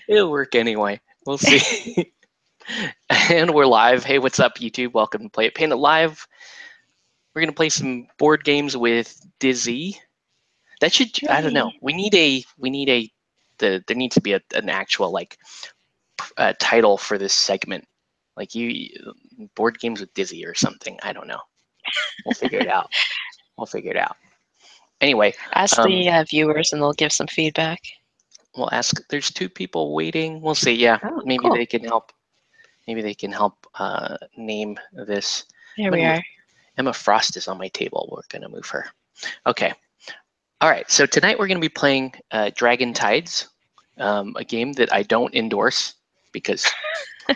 It'll work anyway. We'll see. And we're live. Hey, what's up, YouTube? Welcome to Play It Panda Live. We're gonna play some board games with Dizzy. That should, I don't know. There needs to be an actual title for this segment, like board games with Dizzy or something. I don't know. We'll figure it out. Anyway, ask the viewers and they'll give some feedback. We'll ask. There's 2 people waiting. We'll see. Yeah, maybe cool. They can help. Maybe they can help name this. There we are. Emma Frost is on my table. We're gonna move her. Okay. All right. So tonight we're gonna be playing Dragon Tides, a game that I don't endorse because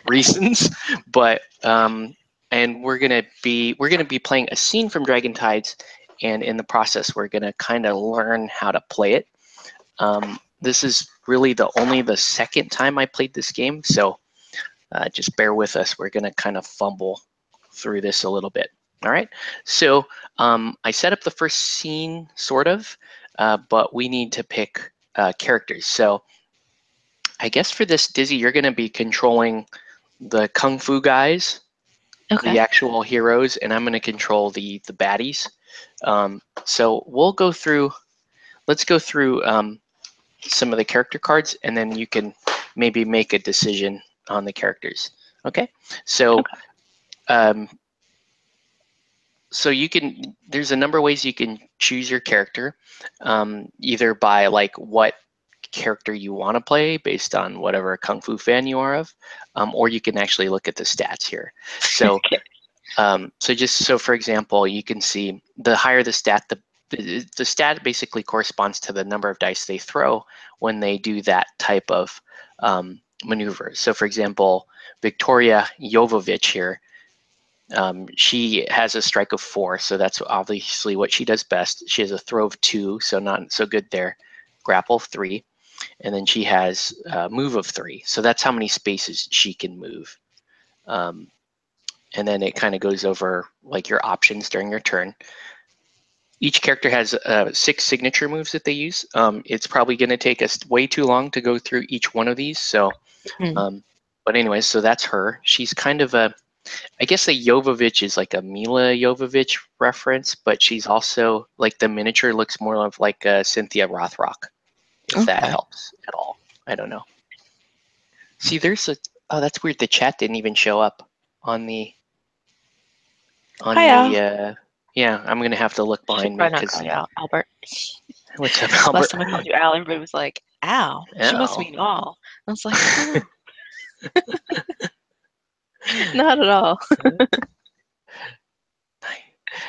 reasons. But and we're gonna be playing a scene from Dragon Tides, and in the process we're gonna kind of learn how to play it. This is really only the second time I played this game, so just bear with us. We're going to kind of fumble through this a little bit. All right, so I set up the first scene, sort of, but we need to pick characters. So I guess for this, Dizzy, you're going to be controlling the Kung Fu guys, the actual heroes, and I'm going to control the baddies. So we'll go through, let's go through some of the character cards, and then you can maybe make a decision on the characters. Okay, so so you can, there's a number of ways you can choose your character, either by what character you want to play based on whatever Kung Fu fan you are of, or you can actually look at the stats here. So so for example, you can see the higher the stat, the stat basically corresponds to the number of dice they throw when they do that type of maneuver. So for example, Victoria Jovovich here, she has a strike of 4, so that's obviously what she does best. She has a throw of 2, so not so good there. Grapple of 3, and then she has a move of 3, so that's how many spaces she can move. And then it kind of goes over your options during your turn. Each character has 6 signature moves that they use. It's probably going to take us way too long to go through each one of these. So, but anyway, so that's her. She's kind of I guess a Jovovich is like a Mila Jovovich reference, but she's also the miniature looks more of like a Cynthia Rothrock, if that helps at all. I don't know. See, there's oh, that's weird. The chat didn't even show up on the yeah, I'm gonna have to look behind me because Albert. What's up, Albert? Last time I called you Al, everybody was like, "Al." She must mean all. I was like, oh. Not at all.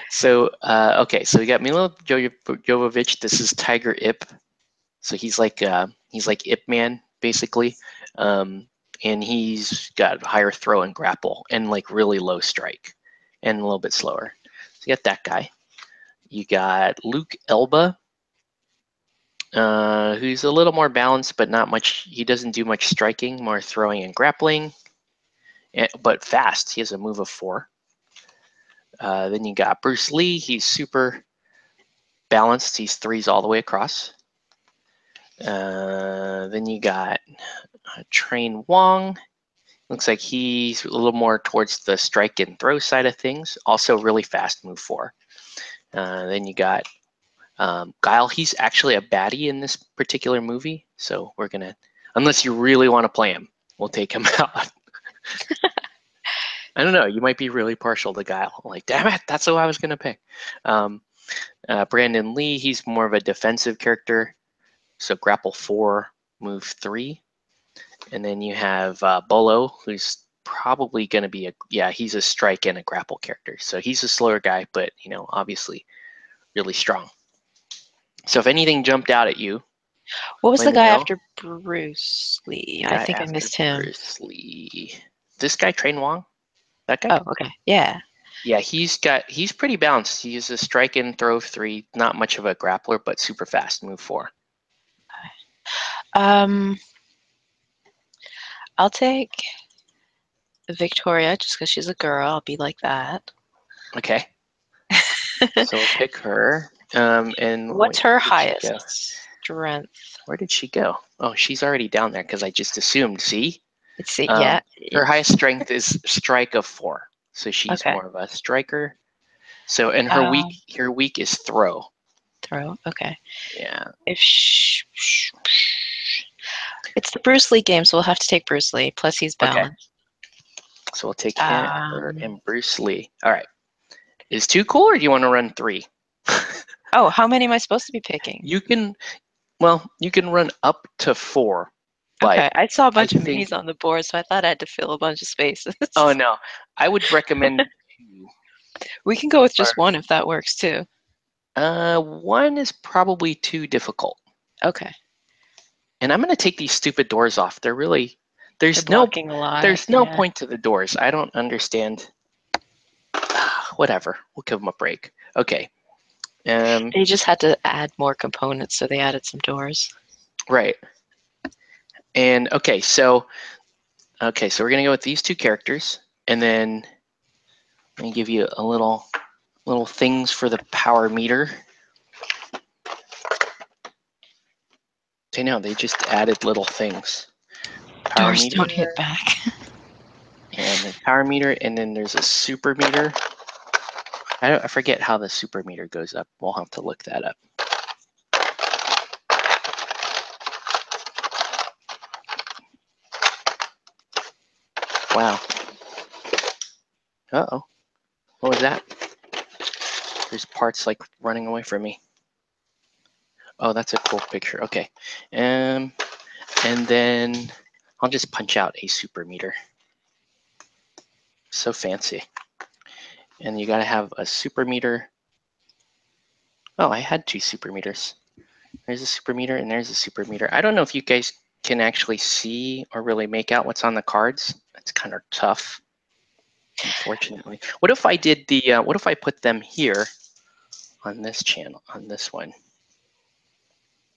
So okay, so we got Milo Jovovich. This is Tiger Ip. So he's like Ip Man basically, and he's got higher throw and grapple and really low strike, and a little bit slower. So you got that guy. You got Luke Elba, who's a little more balanced, but not much. He doesn't do much striking, more throwing and grappling, but fast. He has a move of 4. Then you got Bruce Lee. He's super balanced. He's 3s all the way across. Then you got Train Wong. Looks like he's a little more towards the strike and throw side of things. Also really fast, move 4. Then you got Guile. He's actually a baddie in this particular movie. So we're going to, unless you really want to play him, we'll take him out. I don't know. You might be really partial to Guile. Damn it, that's who I was going to pick. Brandon Lee, he's more of a defensive character. So grapple 4, move 3. And then you have Bolo, who's probably going to be he's a strike and a grapple character. So he's a slower guy, but obviously really strong. So if anything jumped out at you, what was the guy after Bruce Lee? I think I missed him. Bruce Lee. This guy, Train Wong. That guy. Oh, okay. Yeah. Yeah, he's pretty balanced. He's a strike and throw 3, not much of a grappler, but super fast, move 4. I'll take Victoria just because she's a girl. I'll be like that. Okay. So we'll pick her. And what's her highest strength? Where did she go? Oh, she's already down there because I just assumed. See? Let's see. Yeah. Her highest strength is strike of 4, so she's Okay. more of a striker. So, and her weak is throw. Throw. Okay. Yeah. It's the Bruce Lee game, so we'll have to take Bruce Lee. Plus, he's balanced. Okay. So we'll take her and Bruce Lee. All right. Is 2 cool, or do you want to run 3? Oh, how many am I supposed to be picking? You can run up to 4. But okay, I saw a bunch of minis on the board, so I thought I had to fill a bunch of spaces. Oh no, I would recommend 2. We can go with just 1 if that works too. 1 is probably too difficult. Okay. And I'm going to take these stupid doors off. They're They're blocking a lot. There's no point to the doors. I don't understand. Whatever. We'll give them a break. Okay. They just had to add more components, so they added some doors. Right. And okay, so we're gonna go with these 2 characters, and then let me give you a little things for the power meter. I know they just added little things. Power doors meter, don't hit back. And the power meter, and then there's a super meter. I forget how the super meter goes up. We'll have to look that up. Wow. Uh-oh. What was that? There's parts like running away from me. Oh, that's a cool picture. Okay. And then I'll just punch out a super meter. So fancy. And you got to have a super meter. Oh, I had 2 super meters. There's a super meter and there's a super meter. I don't know if you guys can actually see or really make out what's on the cards. It's kind of tough, unfortunately. What if I did what if I put them here on this channel, on this one?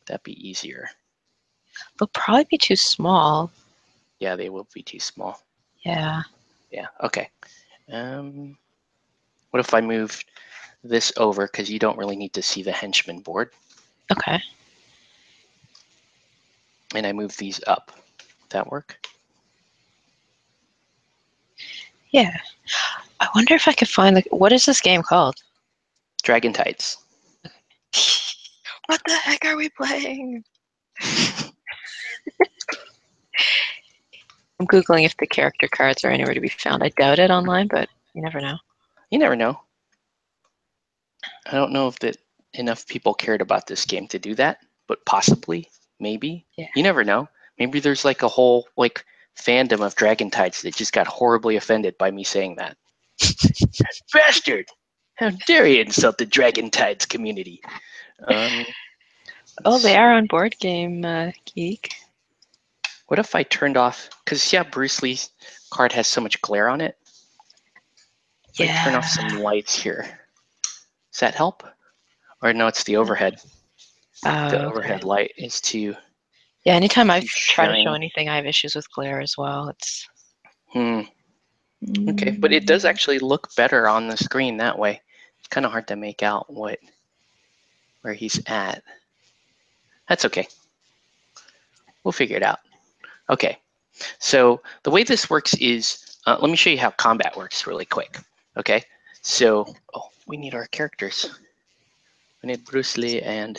That'd be easier. They'll probably be too small. Yeah, they will be too small. Yeah. Yeah, okay. What if I moved this over, because you don't really need to see the henchman board. Okay. And I move these up. Would that work? Yeah. I wonder if I could find what is this game called? Dragon Tides. What the heck are we playing? I'm Googling if the character cards are anywhere to be found. I doubt it online, but you never know. You never know. I don't know if that enough people cared about this game to do that, but possibly, maybe. Yeah. You never know. Maybe there's like a whole fandom of Dragon Tides that just got horribly offended by me saying that. Bastard! How dare you insult the Dragon Tides community? Oh, they are on Board Game Geek. What if I turned off, because yeah, Bruce Lee's card has so much glare on it. Yeah. I turn off some lights here. Does that help? Or no, it's the overhead. The overhead light is too. Yeah, anytime I try to show anything, I have issues with glare as well. It's. Okay, but it does actually look better on the screen that way. It's kind of hard to make out where he's at. That's okay. We'll figure it out. Okay, so the way this works is, let me show you how combat works really quick. Okay, so we need our characters. We need Bruce Lee and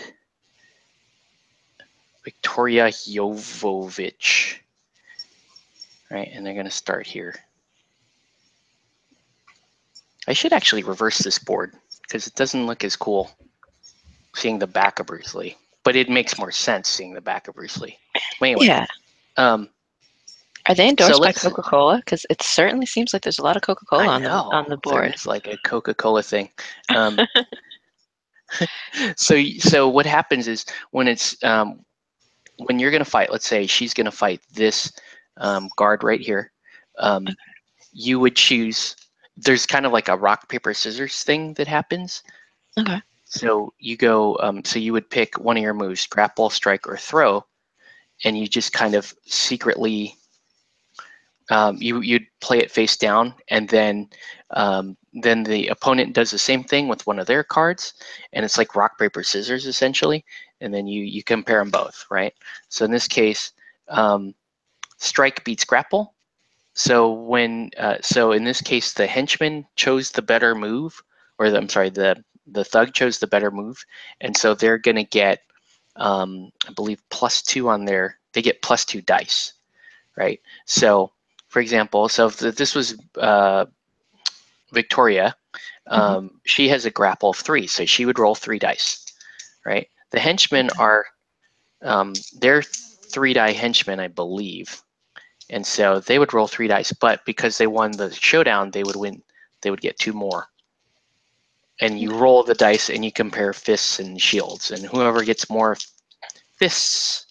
Victoria Jovovich. Right, and they're going to start here. I should actually reverse this board because it doesn't look as cool seeing the back of Bruce Lee, but it makes more sense seeing the back of Bruce Lee. Well, anyway, yeah. Are they endorsed by Coca-Cola? Because it certainly seems like there's a lot of Coca-Cola on the board. It's like a Coca-Cola thing. So what happens is when it's when you're going to fight, let's say she's going to fight this guard right here, you would choose. There's kind of like a rock, paper, scissors thing that happens. Okay. So you go, so you would pick one of your moves, grapple, strike, or throw, and you just kind of secretly, you'd play it face down, and then the opponent does the same thing with one of their cards, and it's like rock, paper, scissors essentially. and then you compare them both, right? So in this case, strike beats grapple. So when so in this case, the henchman chose the better move, or I'm sorry, the thug chose the better move, and so they're going to get, I believe, +2 on their. They get +2 dice, right? So, for example, so if this was Victoria, she has a grapple of 3, so she would roll 3 dice, right? The henchmen are they're 3-die henchmen, I believe. And so they would roll 3 dice, but because they won the showdown, they would win. They would get 2 more. And you roll the dice and you compare fists and shields, and whoever gets more fists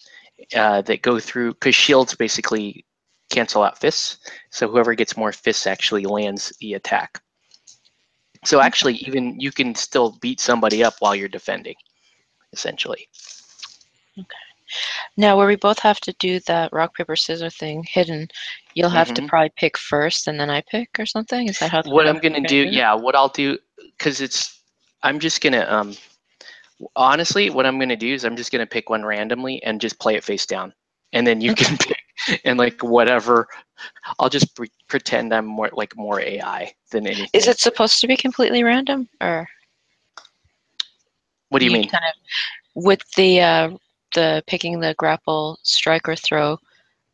that go through, because shields basically cancel out fists, so whoever gets more fists actually lands the attack. So actually, even you can still beat somebody up while you're defending, essentially. Okay. Now, where we both have to do that rock, paper, scissors thing hidden, you'll have to probably pick first and then I pick or something? Is that how what I'm going to do? Yeah, what I'll do, because I'm just going to, honestly, what I'm going to do is I'm just going to pick one randomly and just play it face down. And then you can pick, and like whatever, I'll just pretend I'm more AI than anything. Is it supposed to be completely random, or? What do you mean? Kind of, with the picking the grapple, strike, or throw,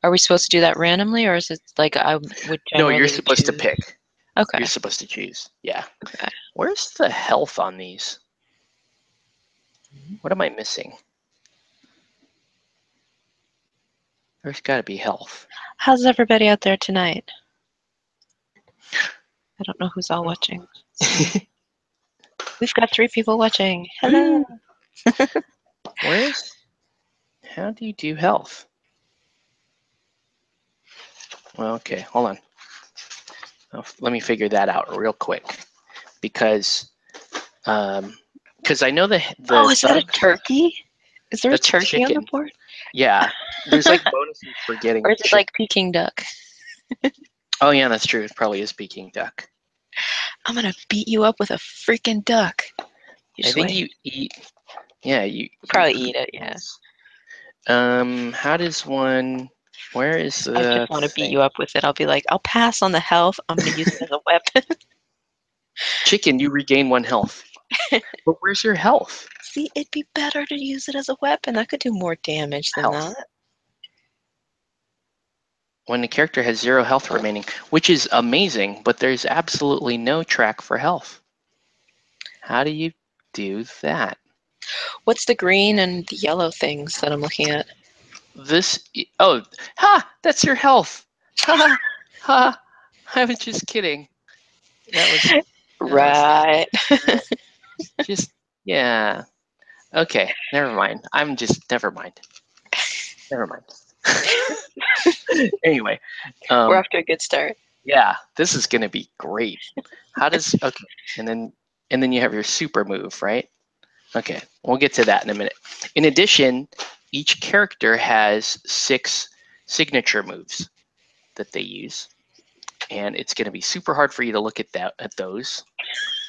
are we supposed to do that randomly, or is it like I would generally? No, you're supposed to pick. Okay. You're supposed to choose. Yeah. Okay. Where's the health on these? What am I missing? There's got to be health. How's everybody out there tonight? I don't know who's all watching. We've got 3 people watching. Hello. How do you do health? Well, okay, hold on. Let me figure that out real quick, because I know the is that a turkey? Is there a turkey on the board? Yeah, there's like bonuses for getting. Or is it like Peking duck? Oh yeah, that's true. It probably is Peking duck. I'm gonna beat you up with a freaking duck. I think you eat. Yeah, you probably eat it. Yeah. How does one? Where is the? I just want to beat you up with it. I'll be like, I'll pass on the health. I'm gonna use it as a weapon. Chicken, you regain 1 health. But where's your health? See, it'd be better to use it as a weapon. I could do more damage than that. When the character has 0 health remaining, which is amazing, but there's absolutely no track for health. How do you do that? What's the green and the yellow things that I'm looking at? That's your health. I was just kidding. That was right. Just, yeah. Okay, never mind. Never mind. Never mind. Anyway. We're off to a good start. Yeah, this is going to be great. Okay, and then you have your super move, right? Okay, we'll get to that in a minute. In addition, each character has 6 signature moves that they use, and it's going to be super hard for you to look at those.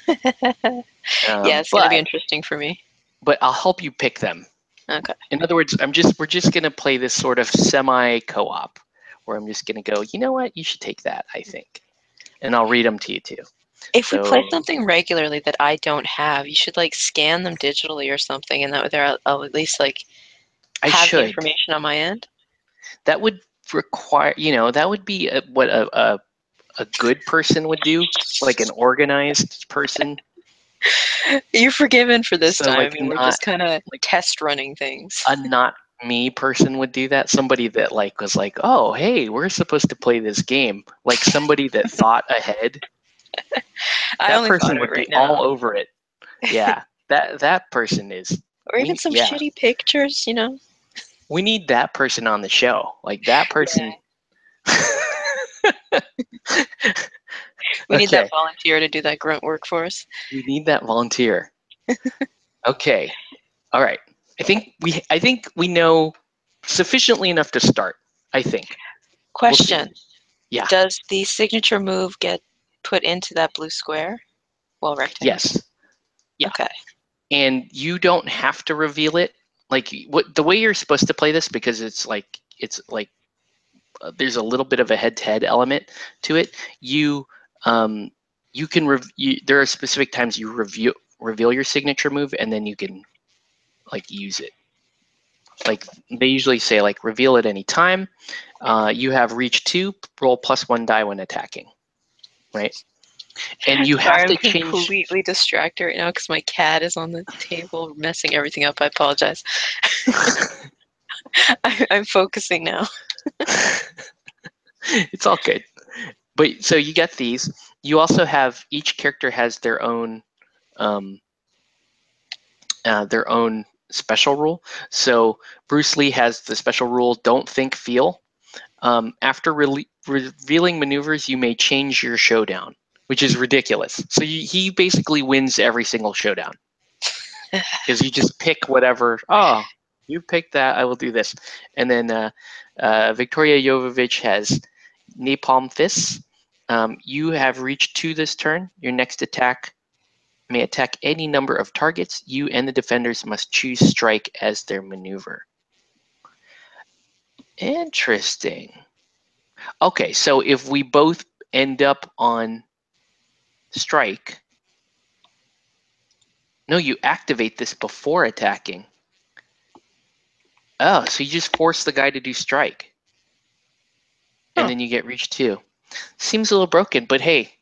Yeah, it's going to be interesting for me. But I'll help you pick them. Okay. In other words, we're just going to play this sort of semi-co-op, where I'm just going to go, you know what, you should take that, I think. And I'll read them to you too. If we play something regularly that I don't have, you should like scan them digitally or something, and that way I'll at least like have the information on my end. That would require, that would be what a good person would do, like an organized person. You're forgiven for this time. Like, we're just kind of test running things. A not me person would do that. Somebody that was like, oh, hey, we're supposed to play this game. Like somebody that thought ahead. That person would be all over it. Yeah, that person is. Or even some shitty pictures, We need that person on the show. Like that person. Yeah. We need that volunteer to do that grunt work for us. We need that volunteer. Okay. All right. I think we know sufficiently enough to start, I think. Question. Yeah. Does the signature move get put into that blue square? Well, rectangle. Yes. Yeah. Okay. And you don't have to reveal it. the way you're supposed to play this, because it's like there's a little bit of a head-to-head element to it. You can there are specific times you reveal your signature move, and then you can like use it. Like they usually say, like reveal at any time. You have reach 2, roll +1 die when attacking, right? And you have to change. I'm completely distracted right now because my cat is on the table messing everything up. I apologize. I'm focusing now. It's all good. But so you get these. You also have, each character has their own special rule. So Bruce Lee has the special rule, don't think, feel. After revealing maneuvers, you may change your showdown, which is ridiculous. So he basically wins every single showdown. Because you just pick whatever, oh, you picked that, I will do this. And then Victoria Jovovich has Napalm Fists. You have reached 2 this turn. Your next attack may attack any number of targets. You and the defenders must choose strike as their maneuver. Interesting. Okay, so if we both end up on strike, no, you activate this before attacking. Oh, so you just force the guy to do strike. And then you get reach 2. Seems a little broken, but hey,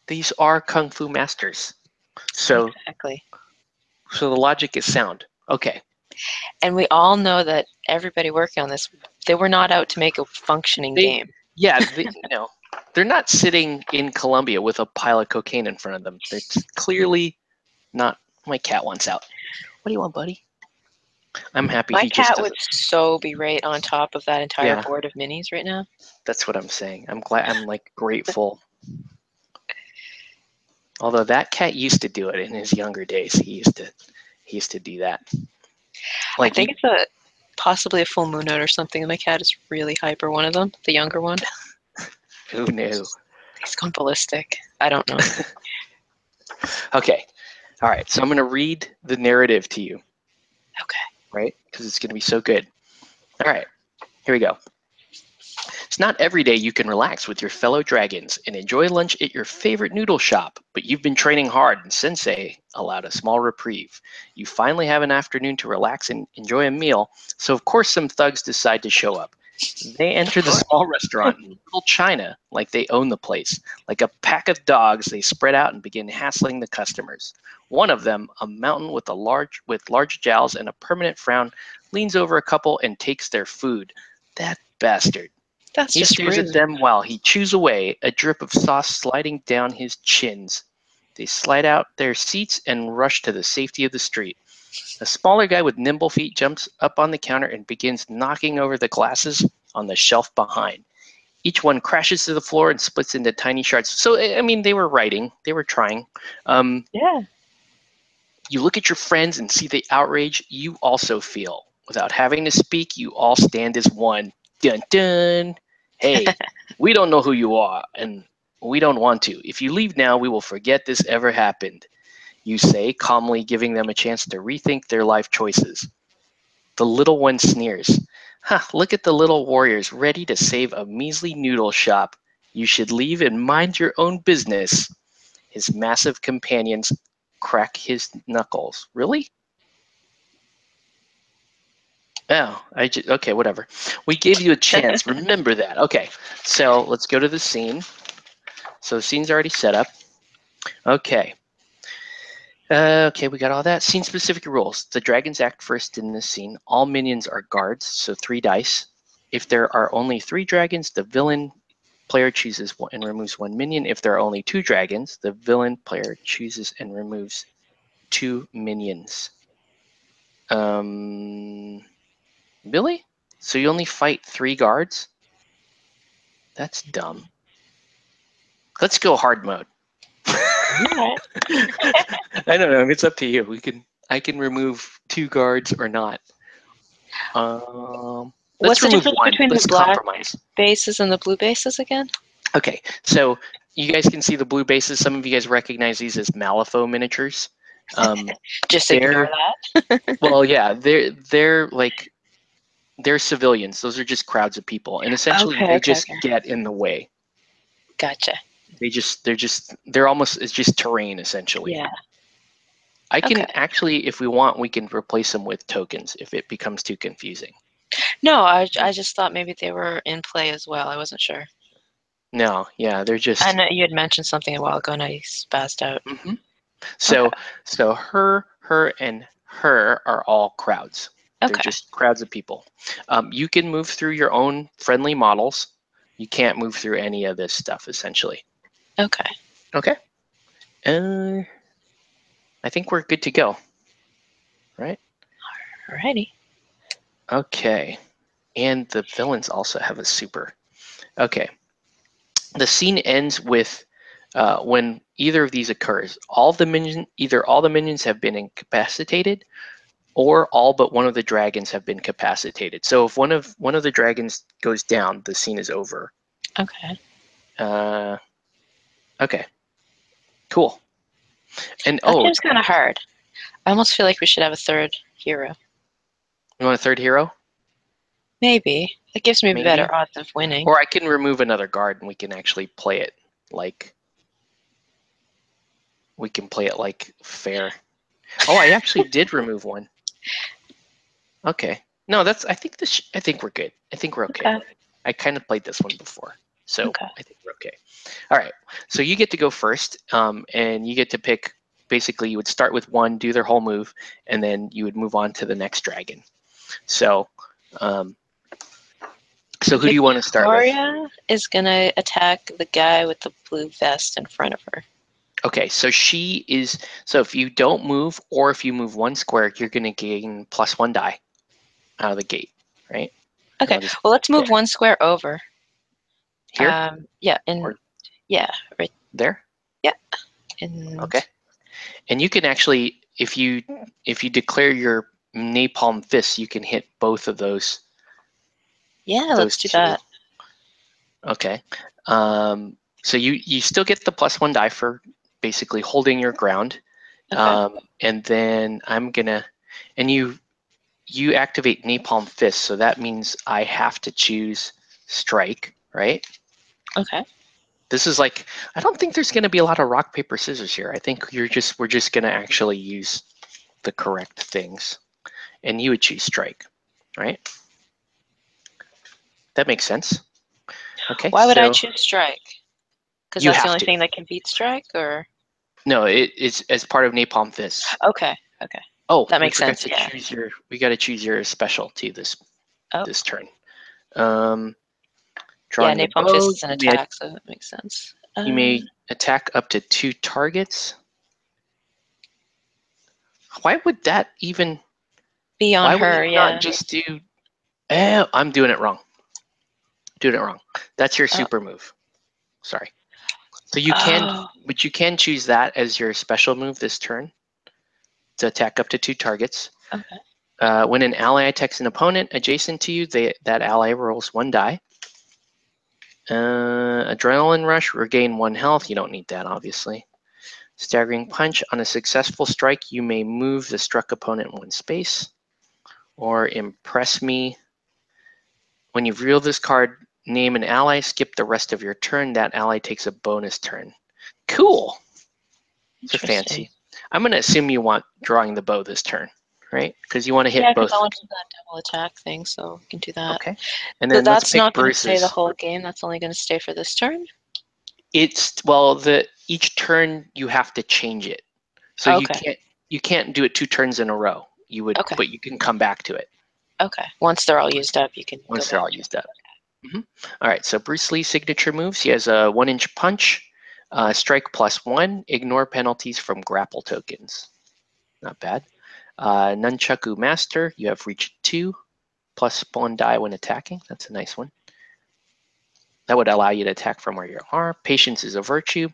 these are Kung Fu masters. So, exactly. So the logic is sound. Okay. And we all know that everybody working on this, they were not out to make a functioning game. Yeah, they're not sitting in Colombia with a pile of cocaine in front of them. They're clearly not. My cat wants out. What do you want, buddy? I'm happy. My cat would so be right on top of that entire board of minis right now. That's what I'm saying. I'm glad. I'm like grateful. Although that cat used to do it in his younger days. He used to do that. Like I think it's possibly a full moon note or something. My cat is really hyper. One of them, the younger one. Who knew? He's gone ballistic. I don't know. Okay. All right. So I'm going to read the narrative to you. Okay. Right? Because it's going to be so good. All right. Here we go. It's not every day you can relax with your fellow dragons and enjoy lunch at your favorite noodle shop, but you've been training hard and Sensei allowed a small reprieve. You finally have an afternoon to relax and enjoy a meal, so of course some thugs decide to show up. They enter the small restaurant in little China like they own the place. Like a pack of dogs, they spread out and begin hassling the customers. One of them, a mountain with large jowls and a permanent frown, leans over a couple and takes their food. That bastard. He stares at them while he chews away, a drip of sauce sliding down his chins. They slide out their seats and rush to the safety of the street. A smaller guy with nimble feet jumps up on the counter and begins knocking over the glasses on the shelf behind. Each one crashes to the floor and splits into tiny shards. So, I mean, they were writing. They were trying. Yeah. You look at your friends and see the outrage you also feel. Without having to speak, you all stand as one. Dun dun. Hey, we don't know who you are, and we don't want to. If you leave now, we will forget this ever happened, you say, calmly giving them a chance to rethink their life choices. The little one sneers. Look at the little warriors ready to save a measly noodle shop. You should leave and mind your own business. His massive companions crack his knuckles. Really? Oh, okay, whatever. We gave you a chance. Remember that. Okay, so let's go to the scene. So the scene's already set up. Okay. Okay, we got all that. Scene-specific rules. The dragons act first in this scene. All minions are guards, so 3 dice. If there are only 3 dragons, the villain player chooses one and removes 1 minion. If there are only 2 dragons, the villain player chooses and removes 2 minions. Really? So you only fight 3 guards? That's dumb. Let's go hard mode. I don't know. It's up to you. I can remove 2 guards or not. What's the difference between the black compromise. bases and the blue bases again? Okay, so you guys can see the blue bases. Some of you guys recognize these as Malifaux miniatures. Just ignore that. Well, yeah, they're like they're civilians. Those are just crowds of people, and essentially Okay, they okay, just okay. get in the way. Gotcha. They're almost, it's just terrain essentially. Yeah. I can Okay. actually, if we want, we can replace them with tokens if it becomes too confusing. No, I just thought maybe they were in play as well. I wasn't sure. No, yeah, they're just. I know you had mentioned something a while ago, and I spazzed out. Mm-hmm. So her, and her are all crowds. They're Okay. just crowds of people. You can move through your own friendly models. You can't move through any of this stuff essentially. Okay. Okay. I think we're good to go. Right? Alrighty. Okay. And the villains also have a super. Okay. The scene ends with when either of these occurs. Either all the minions have been incapacitated, or all but one of the dragons have been capacitated. So if one of the dragons goes down, the scene is over. Okay. Okay. Cool. And That seems kind of hard. I almost feel like we should have a third hero. You want a third hero? Maybe. It gives me better odds of winning. Or I can remove another guard and we can actually play it like fair. Oh, I actually did remove one. Okay. No, I think we're good. I think we're okay. I kind of played this one before, so I think we're okay. All right. So you get to go first, and you get to pick. Basically, you would start with one, do their whole move, and then you would move on to the next dragon. So, so who do you want to start with? Victoria is gonna attack the guy with the blue vest in front of her. Okay, so she is. So if you don't move, or if you move one square, you're going to gain +1 die out of the gate, right? Okay. Well, let's move one square over. Here? Yeah. Right there. Yeah. Okay. And you can actually, if you declare your napalm fist, you can hit both of those. Yeah, let's do that. Okay. So you still get the +1 die for basically holding your ground. Okay. And then I'm gonna, and you activate napalm fist, so that means I have to choose strike, right? Okay. This is like, I don't think there's gonna be a lot of rock, paper, scissors here. I think we're just gonna actually use the correct things. And you would choose strike, right? That makes sense. Okay. Why would I choose strike? Because that's the only thing that can beat strike, or? No, it's as part of napalm fist. Okay. Okay. Oh, that makes sense. We got to choose your specialty this turn. Yeah, napalm fist is an attack, so that makes sense. You may attack up to 2 targets. Why would that even be on her? Would not just do? I'm doing it wrong. Doing it wrong. That's your super move. Sorry. So you can, but you can choose that as your special move this turn to attack up to 2 targets. Okay. When an ally attacks an opponent adjacent to you, that ally rolls 1 die. Adrenaline rush, regain 1 health. You don't need that, obviously. Staggering punch. On a successful strike, you may move the struck opponent 1 space. Or impress me. When you reveal this card, name an ally, skip the rest of your turn. That ally takes a bonus turn. Cool. So fancy. I'm going to assume you want drawing the bow this turn, right? Because you want to hit both. Yeah, I want to do that double attack thing, so we can do that. Okay. And then that's not going to stay the whole game. That's only going to stay for this turn. It's each turn you have to change it. So you can't do it 2 turns in a row. You would, but you can come back to it. Okay. Once they're all used up, you can. Once they're all used up. All right. So Bruce Lee's signature moves. He has a 1-inch punch, strike +1, ignore penalties from grapple tokens. Not bad. Nunchaku Master. You have reached 2, +1 die when attacking. That's a nice one. That would allow you to attack from where you are. Patience is a virtue.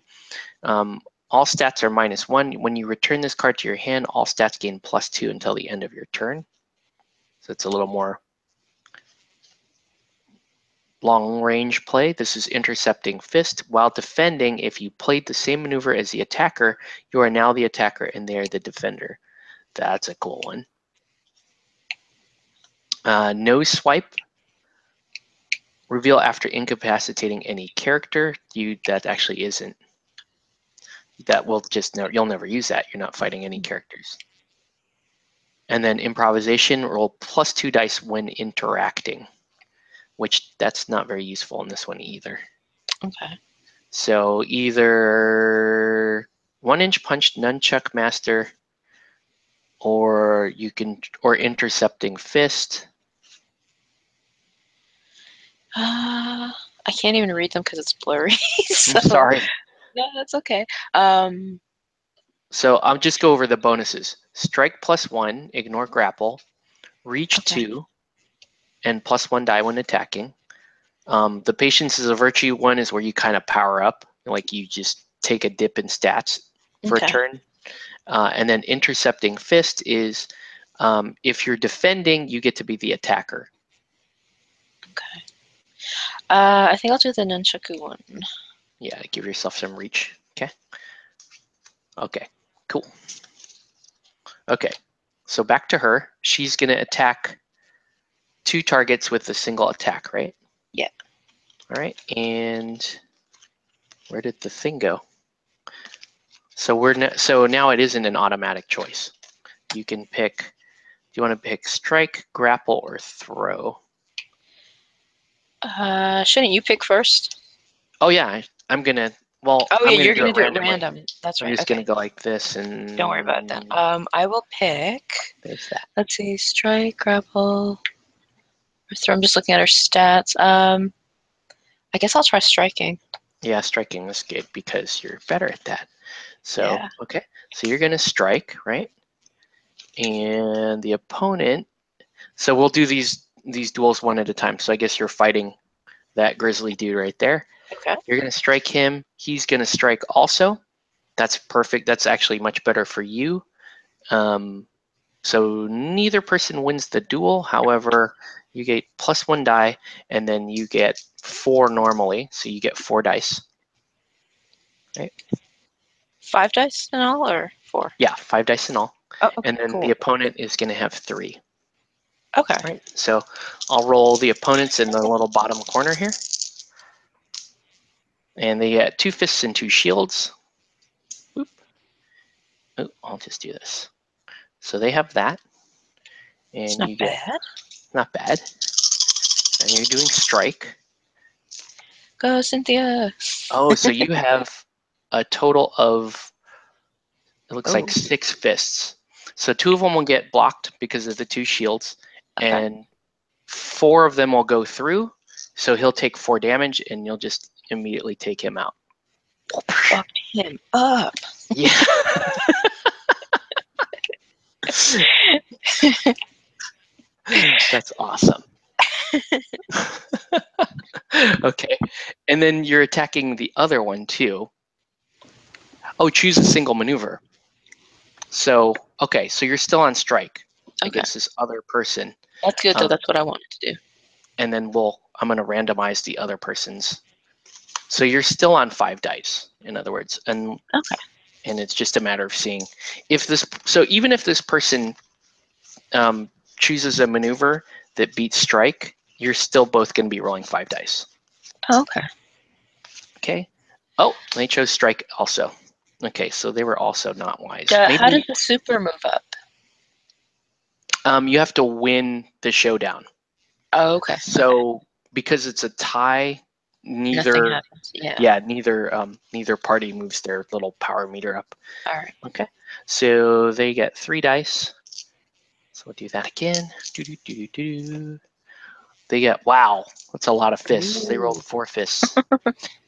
All stats are -1. When you return this card to your hand, all stats gain +2 until the end of your turn. So it's a little more long range play. This is intercepting fist. While defending, if you played the same maneuver as the attacker, you are now the attacker and they are the defender. That's a cool one. No swipe. Reveal after incapacitating any character. That actually isn't. That will just you'll never use that. You're not fighting any characters. And then improvisation, roll +2 dice when interacting, which that's not very useful in this one either. Okay. So either 1-inch punch, nunchuck master, or intercepting fist. I can't even read them because it's blurry. So, I'm sorry. No, that's okay. So I'll just go over the bonuses. Strike +1, ignore grapple, reach 2, and +1 die when attacking. The patience is a virtue one is where you kind of power up, like you just take a dip in stats for a turn. And then intercepting fist is if you're defending, you get to be the attacker. Okay. I think I'll do the nunchaku one. Yeah, give yourself some reach. Okay. Okay, cool. Okay, so back to her. She's going to attack 2 targets with a single attack, right? Yeah. All right, and where did the thing go? So so now it isn't an automatic choice. You can pick. Do you want to pick strike, grapple, or throw? Shouldn't you pick first? Oh yeah, I'm gonna. Well, oh yeah, you're gonna do it random. That's right. I'm just gonna go like this, and don't worry about that. I will pick. There's that. Let's see, strike, grapple, or throw. I'm just looking at her stats. I guess I'll try striking. Yeah, striking is good because you're better at that. So okay, so you're gonna strike, right? And the opponent. So we'll do these duels one at a time. So I guess you're fighting that grizzly dude right there. Okay. You're gonna strike him. He's gonna strike also. That's perfect. That's actually much better for you. So neither person wins the duel. However, you get +1 die, and then you get 4 normally. So you get 4 dice. Right? 5 dice in all, or 4? Yeah, 5 dice in all. Oh, okay, and then the opponent is going to have 3. Okay. Right. So I'll roll the opponents in the little bottom corner here. And they get 2 fists and 2 shields. Oop. Oh, I'll just do this. So they have that. And it's not bad. Not bad. And you're doing strike. Go, Cynthia. Oh, so you have a total of, it looks like 6 fists. So 2 of them will get blocked because of the 2 shields. Okay. And 4 of them will go through. So he'll take 4 damage and you'll just immediately take him out. Fucked him up. Yeah. That's awesome. Okay. And then you're attacking the other one too. Oh, choose a single maneuver. So, okay, so you're still on strike against this other person. That's good though. That's what I wanted to do. And then I'm going to randomize the other person's. So you're still on 5 dice, in other words. And it's just a matter of seeing if this. So even if this person chooses a maneuver that beats strike, you're still both going to be rolling 5 dice. Oh, okay. Okay. Oh, they chose strike also. Okay, so they were also not wise. How does the super move up? You have to win the showdown. Oh, okay. So because it's a tie, neither happens. Yeah. Neither party moves their little power meter up. All right. Okay. So they get 3 dice. So we'll do that again. They get, wow, that's a lot of fists. Ooh. They rolled 4 fists.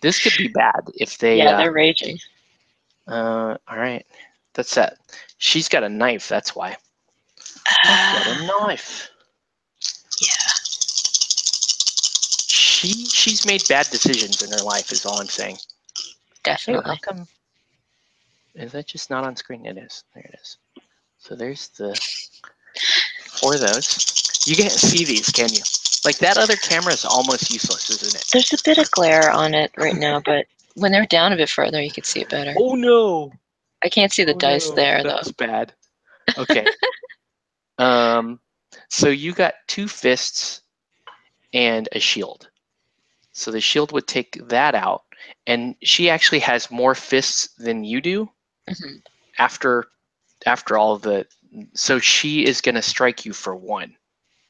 This could be bad if they. Yeah, they're raging. All right, that's that. She's got a knife. That's why. Got a knife. Yeah. She's made bad decisions in her life. Is all I'm saying. Definitely. How come? Is that just not on screen? It is. There it is. So there's the 4 of those. You can't see these, can you? Like, that other camera is almost useless, isn't it? There's a bit of glare on it right now, but when they're down a bit further, you can see it better. Oh, no. I can't see the dice there, though. That's bad. Okay. So you got 2 fists and a shield. So the shield would take that out, and she actually has more fists than you do. Mm-hmm. After all of the, so she is going to strike you for 1.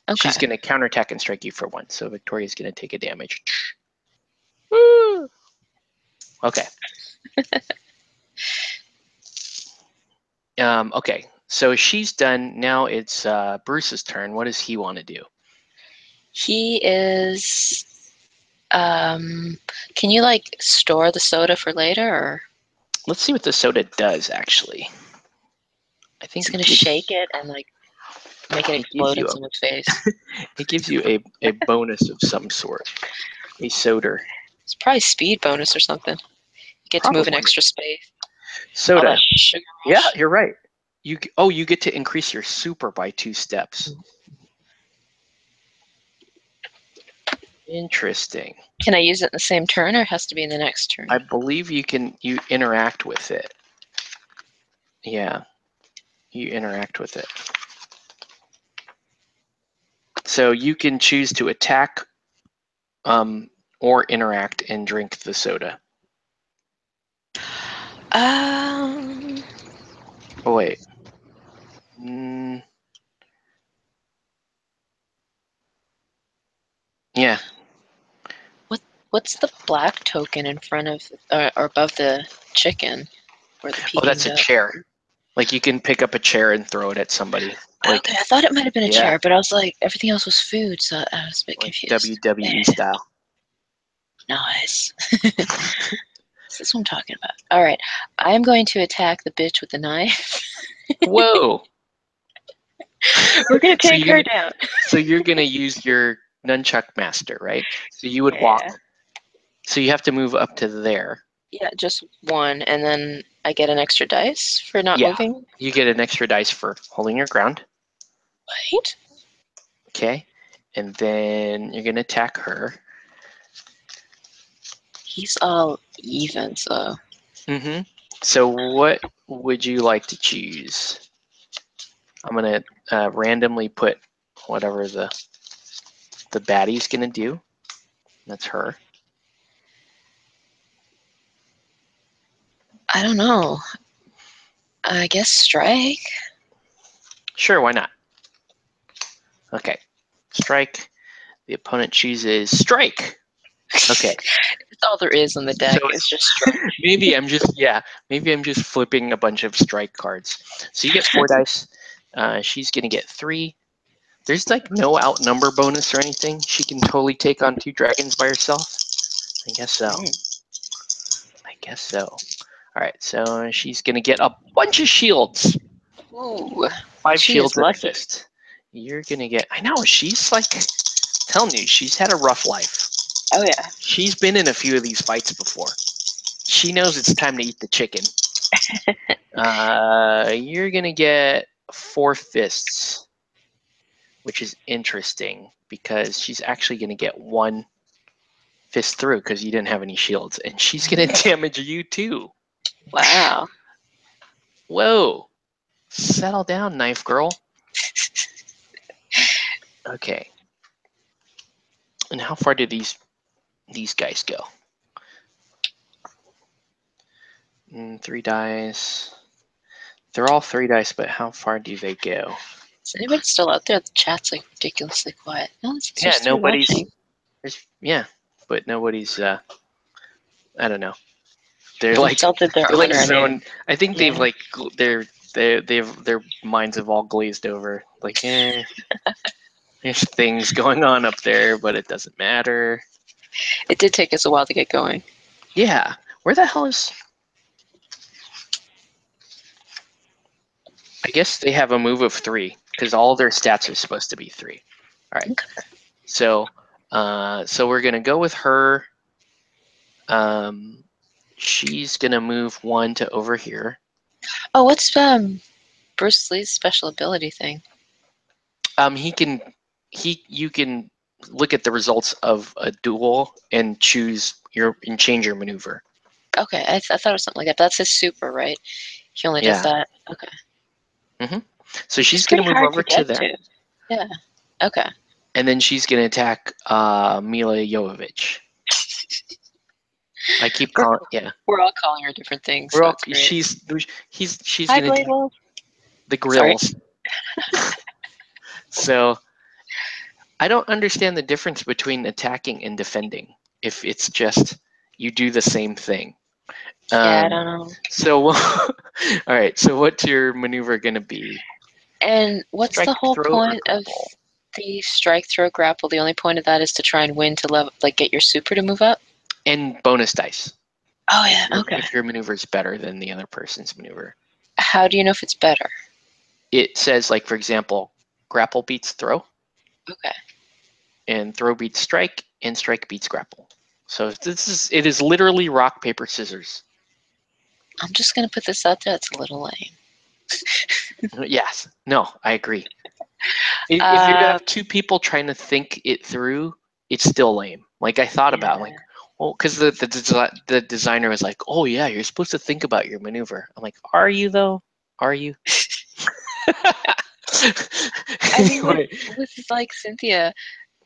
Okay. She's going to counterattack and strike you for 1. So Victoria's going to take a damage. Woo! Okay. Okay. So she's done. Now it's Bruce's turn. What does he want to do? He is. Can you like store the soda for later, or? Let's see what the soda does. Actually, I think he's gonna shake it and like make it explode in someone's face. It gives you a bonus of some sort. A soda. It's probably speed bonus or something. You get to move in extra space. Soda. Sugar rush. Yeah, you're right. You get to increase your super by 2 steps. Interesting. Can I use it in the same turn, or it has to be in the next turn? I believe you interact with it. Yeah, you interact with it. So you can choose to attack or interact and drink the soda. Oh, wait. Yeah. What's the black token in front of or above the chicken? Or the Oh, that's a chair. Like, you can pick up a chair and throw it at somebody. Like, okay, I thought it might have been a chair, but I was like, everything else was food, so I was a bit confused. WWE style. Nice. This is what I'm talking about. All right, I am going to attack the bitch with the knife. Whoa. We're going to take her down. So you're going to use your nunchuck master, right? So you would walk. So you have to move up to there. Yeah, just 1, and then I get an extra dice for not moving? You get an extra dice for holding your ground. Right. Okay. And then you're going to attack her. He's all even, so. Mm-hmm. So what would you like to choose? I'm going to randomly put whatever the baddie's going to do. That's her. I don't know. I guess strike? Sure, why not? Okay. Strike. The opponent chooses strike. Okay. That's all there is on the deck. So it's just strike. Maybe I'm just flipping a bunch of strike cards. So you get 4 dice. She's going to get 3. There's like no outnumber bonus or anything. She can totally take on 2 dragons by herself. I guess so. I guess so. All right, so she's going to get a bunch of shields. Ooh, 5 shields and a fist. You're going to get... I know, she's like... telling you, she's had a rough life. Oh, yeah. She's been in a few of these fights before. She knows it's time to eat the chicken. You're going to get 4 fists, which is interesting because she's actually going to get 1 fist through because you didn't have any shields, and she's going to damage you too. Wow. Whoa. Settle down, knife girl. Okay. And how far did these guys go? 3 dice. They're all 3 dice, but how far do they go? Is anybody still out there? The chat's like ridiculously quiet. No, yeah, nobody's. But nobody's. I don't know. They're like zone. I think they've like their minds have all glazed over. Like, there's things going on up there, but it doesn't matter. It did take us a while to get going. Yeah, where the hell is? I guess they have a move of 3 because all their stats are supposed to be 3. All right. Okay. So we're gonna go with her. She's gonna move 1 to over here. Oh, what's Bruce Lee's special ability thing? You can look at the results of a duel and change your maneuver. Okay, I thought it was something like that. But that's his super, right? He only does that. Okay. Mm-hmm. So she's going to move over to there. Yeah. Okay. And then she's going to attack Mila Jovovich. I keep calling, We're all calling her different things. We're all, so it's great. she's Hi, going to do the grills. So I don't understand the difference between attacking and defending. If it's just you do the same thing. Yeah, I don't know. So, all right. So, what's your maneuver going to be? And what's the whole point of the strike, throw, grapple? The only point of that is to try and win to get your super to move up? And bonus dice. Oh, yeah. Okay. If your maneuver is better than the other person's maneuver. How do you know if it's better? It says, like, for example, grapple beats throw. Okay. And throw beats strike, and strike beats grapple. So it is literally rock, paper, scissors. I'm just going to put this out there. It's a little lame. Yes. No, I agree. If you have two people trying to think it through, it's still lame. Like, I thought about, like, well, because the designer was like, oh, yeah, you're supposed to think about your maneuver. I'm like, are you, though? Are you? Anyway. With like Cynthia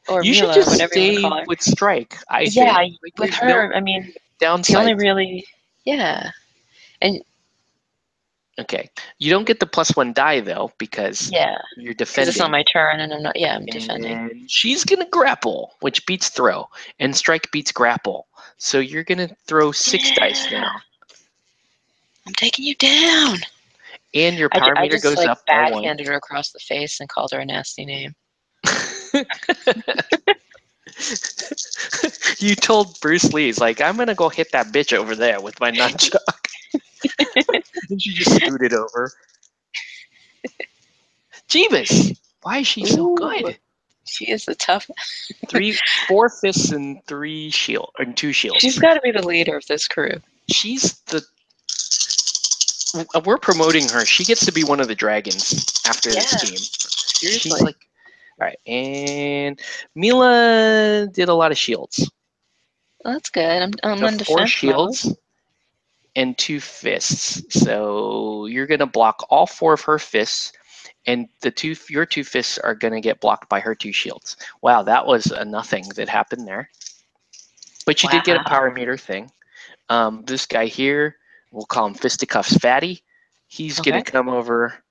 or you Mila, should just whatever stay you want to call her. With Strike, I think. Yeah, like, with her, I mean, downside. the only really, and okay, you don't get the +1 die though because you're defending. Because it's not my turn, and I'm not. Yeah, I'm defending. And she's gonna grapple, which beats throw, and strike beats grapple. So you're gonna throw 6 dice now. I'm taking you down. And your power meter goes up by 1. Backhanded her across the face and called her a nasty name. You told Bruce Lee, he's like, I'm gonna go hit that bitch over there with my nunchuck. And she just scooted over. Jeebus! Why is she so good? She is a tough. 4 fists and 2 shields. She's got to be the leader of this crew. We're promoting her. She gets to be one of the dragons after this game. Seriously. She's like, all right, and Mila did a lot of shields. Well, that's good. I'm on defense 4 shields and 2 fists. So you're gonna block all 4 of her fists, and your 2 fists are gonna get blocked by her 2 shields. Wow, that was a nothing that happened there. But you did get a power meter thing. This guy here, we'll call him Fisticuffs Fatty. He's gonna come over.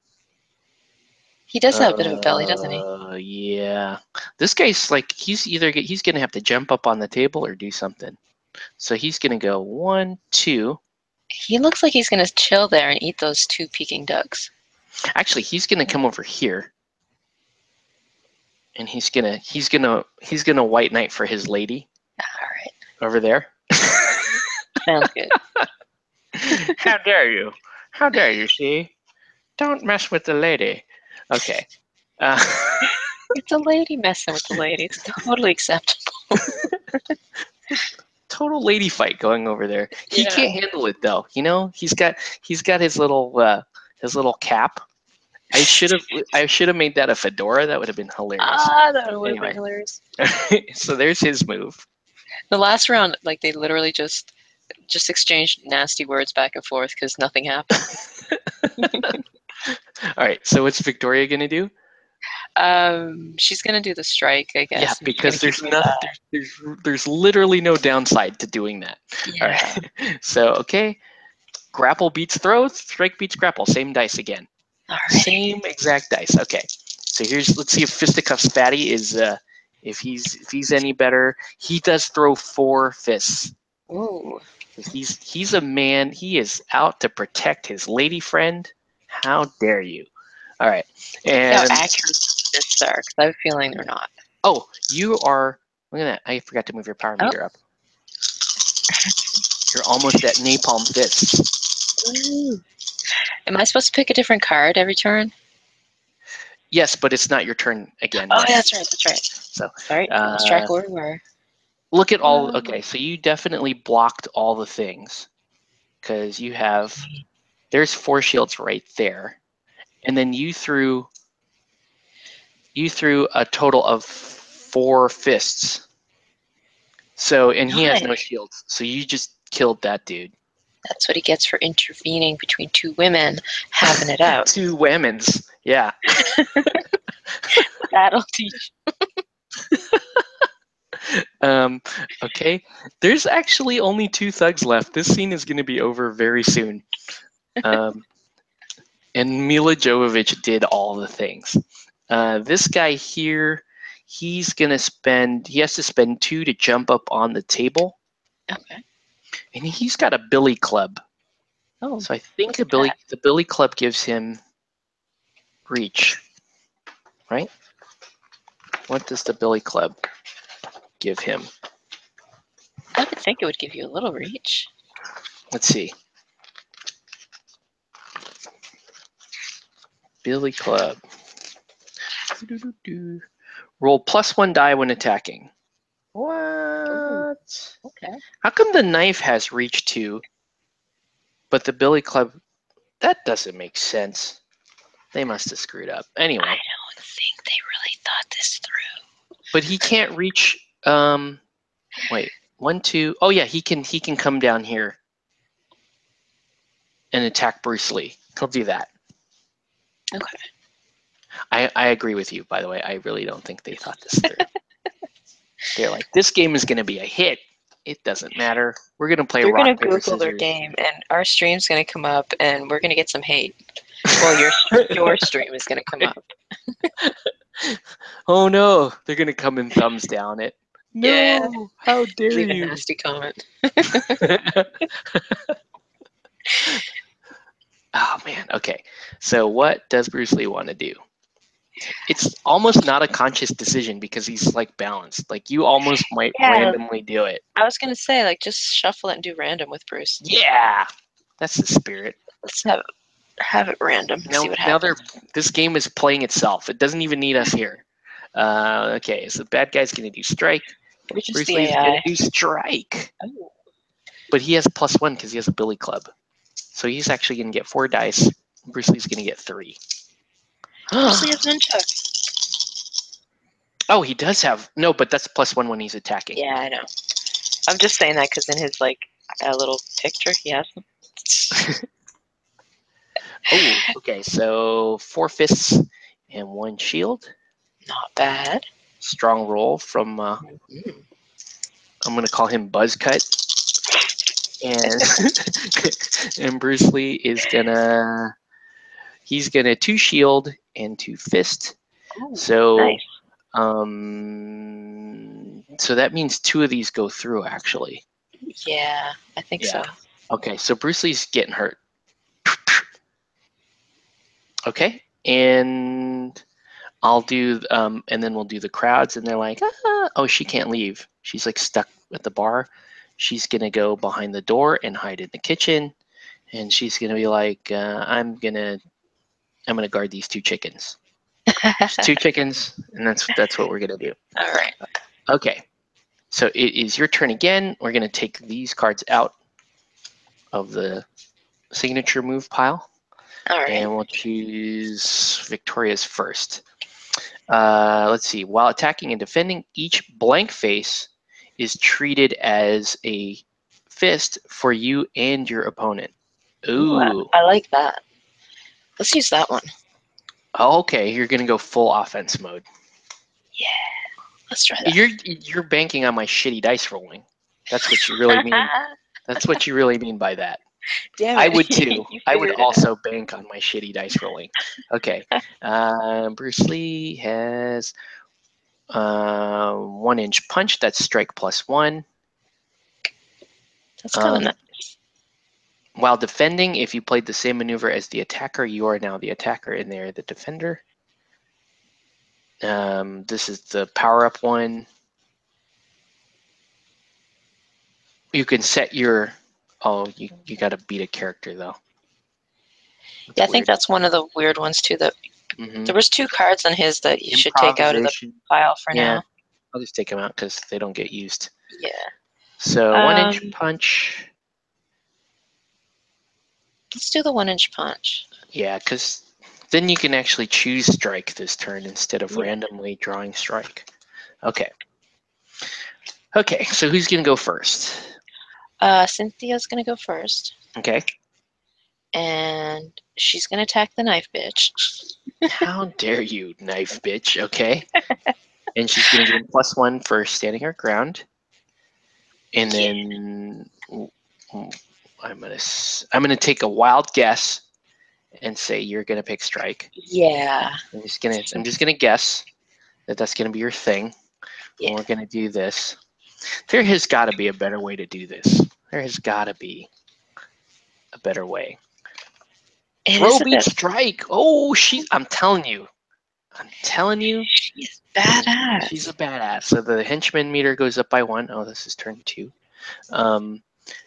He does have a bit of a belly, doesn't he? Yeah. This guy's like, he's gonna have to jump up on the table or do something. So he's gonna go 1, 2. He looks like he's gonna chill there and eat those 2 Peking ducks. Actually, he's gonna come over here. And he's gonna white knight for his lady. All right. Over there. Sounds good. How dare you? How dare you, see? Don't mess with the lady. Okay. It's a lady messing with the lady. It's totally acceptable. Total lady fight going over there. He can't handle it though. You know, he's got his little cap. I should have made that a fedora. That would have been hilarious. That would have been hilarious. So there's his move. The last round, like, they literally just exchanged nasty words back and forth because nothing happened. All right. So what's Victoria gonna do? She's gonna do the strike, I guess. Yeah, because there's literally no downside to doing that. Yeah. All right. So okay, grapple beats throw, strike beats grapple. Same dice again. All right. Same exact dice. Okay. So let's see if Fisticuffs Fatty is if he's any better. He does throw 4 fists. Ooh. He's a man. He is out to protect his lady friend. How dare you? All right. And how accurate fists are, because I have a feeling they're not. Oh, you are. Look at that. I forgot to move your power meter up. You're almost at napalm fists. Ooh. Am I supposed to pick a different card every turn? Yes, but it's not your turn again. Oh, yeah, that's right. So, sorry, I lost track where we were. Look at all. Okay, so you definitely blocked all the things because you have. There's 4 shields right there, and then you threw a total of 4 fists. So, and he has no Nice. shields. So you just killed that dude. That's what he gets for intervening between two women, having it out. 2 women's. Yeah. That'll teach. Okay. There's actually only 2 thugs left. This scene is going to be over very soon. And Mila Jovovich did all the things. This guy here, he has to spend 2 to jump up on the table. Okay. And he's got a billy club. Oh, So I think look the at that. billy club gives him reach, right? What does the billy club give him? I would think it would give you a little reach. Let's see. Billy club. Roll +1 die when attacking. What? Ooh, okay. How come the knife has reach 2, but the billy club? That doesn't make sense. They must have screwed up. Anyway. I don't think they really thought this through. But he can't reach. Wait. 1, 2. Oh yeah, he can come down here and attack Bruce Lee. He'll do that. Okay. I agree with you, by the way. I really don't think they thought this through. They're like, this game is going to be a hit. It doesn't matter. We're going to play They're rock, gonna paper, Google their scissors. game, and our stream's gonna come up, and we're gonna get some hate. Well, your stream is gonna come up. Oh no, they're going to come and thumbs down it. No, Yeah. how dare Leave a you? nasty comment. Oh man, okay. So what does Bruce Lee want to do? It's almost not a conscious decision because he's like balanced. Like you almost might randomly do it. I was gonna say, like, just shuffle it and do random with Bruce. Yeah, that's the spirit. Let's have it random. See what Now happens. this game is playing itself. It doesn't even need us here. Okay, so the bad guy's gonna do strike. Which is Bruce the Lee's AI? gonna do strike. Oh. But he has +1 because he has a billy club. So he's actually gonna get 4 dice. Bruce Lee's gonna get 3. Bruce Lee has nunchucks. Oh, he does have but that's +1 when he's attacking. Yeah, I know. I'm just saying that because in his like a little picture he has them. Oh, okay. So 4 fists and 1 shield. Not bad. Strong roll from. I'm gonna call him Buzzcut. And and Bruce Lee is gonna. He's gonna 2 shield and 2 fist. Ooh, so nice. So that means 2 of these go through actually. Yeah, I think so. Okay, so Bruce Lee's getting hurt. Okay, and I'll do, and then we'll do the crowds, and they're like, oh, she can't leave. She's like stuck at the bar. She's gonna go behind the door and hide in the kitchen, and she's gonna be like, I'm gonna guard these 2 chickens. There's 2 chickens, and that's what we're gonna do. All right. Okay, so it is your turn again. We're gonna take these cards out of the signature move pile. All right. And we'll choose Victoria's first. Let's see. While attacking and defending, each blank face is treated as a fist for you and your opponent. Ooh. I like that. Let's use that one. Okay, you're gonna go full offense mode. Yeah. Let's try that. You're banking on my shitty dice rolling. That's what you really mean. That's what you really mean by that. Damn it. I would too. I would also bank on my shitty dice rolling. Okay. Bruce Lee has 1-inch punch. That's strike +1. That's kind of nice. While defending, if you played the same maneuver as the attacker, you are now the attacker and they're the defender. This is the power-up one. You can set your... Oh, you got to beat a character, though. That's I think that's one of the weird ones, too. That there was 2 cards on his that you should take out of the pile for now. I'll just take them out because they don't get used. Yeah. So 1-inch punch. Let's do the 1-inch punch. Yeah, because then you can actually choose strike this turn instead of randomly drawing strike. Okay. Okay, so who's going to go first? Cynthia's going to go first. Okay. And she's going to attack the knife bitch. How dare you, knife bitch? Okay. And she's going to gain +1 for standing her ground. And then I'm gonna take a wild guess and say you're gonna pick strike. Yeah. I'm just gonna guess that that's gonna be your thing. Yeah. And we're gonna do this. There has got to be a better way to do this. There has got to be a better way. Throw beat strike. Oh, I'm telling you. She's badass. She's a badass. So the henchman meter goes up by 1. Oh, this is turn 2.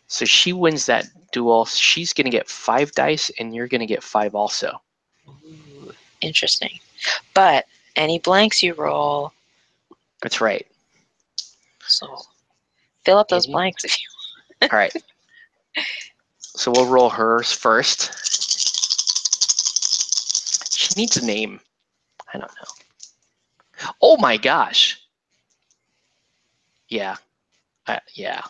So she wins that duel. She's going to get 5 dice, and you're going to get 5 also. Ooh, interesting. But any blanks you roll. That's right. So fill up those blanks if you want. All right. So we'll roll hers first. She needs a name. I don't know. Oh my gosh. Yeah. Yeah.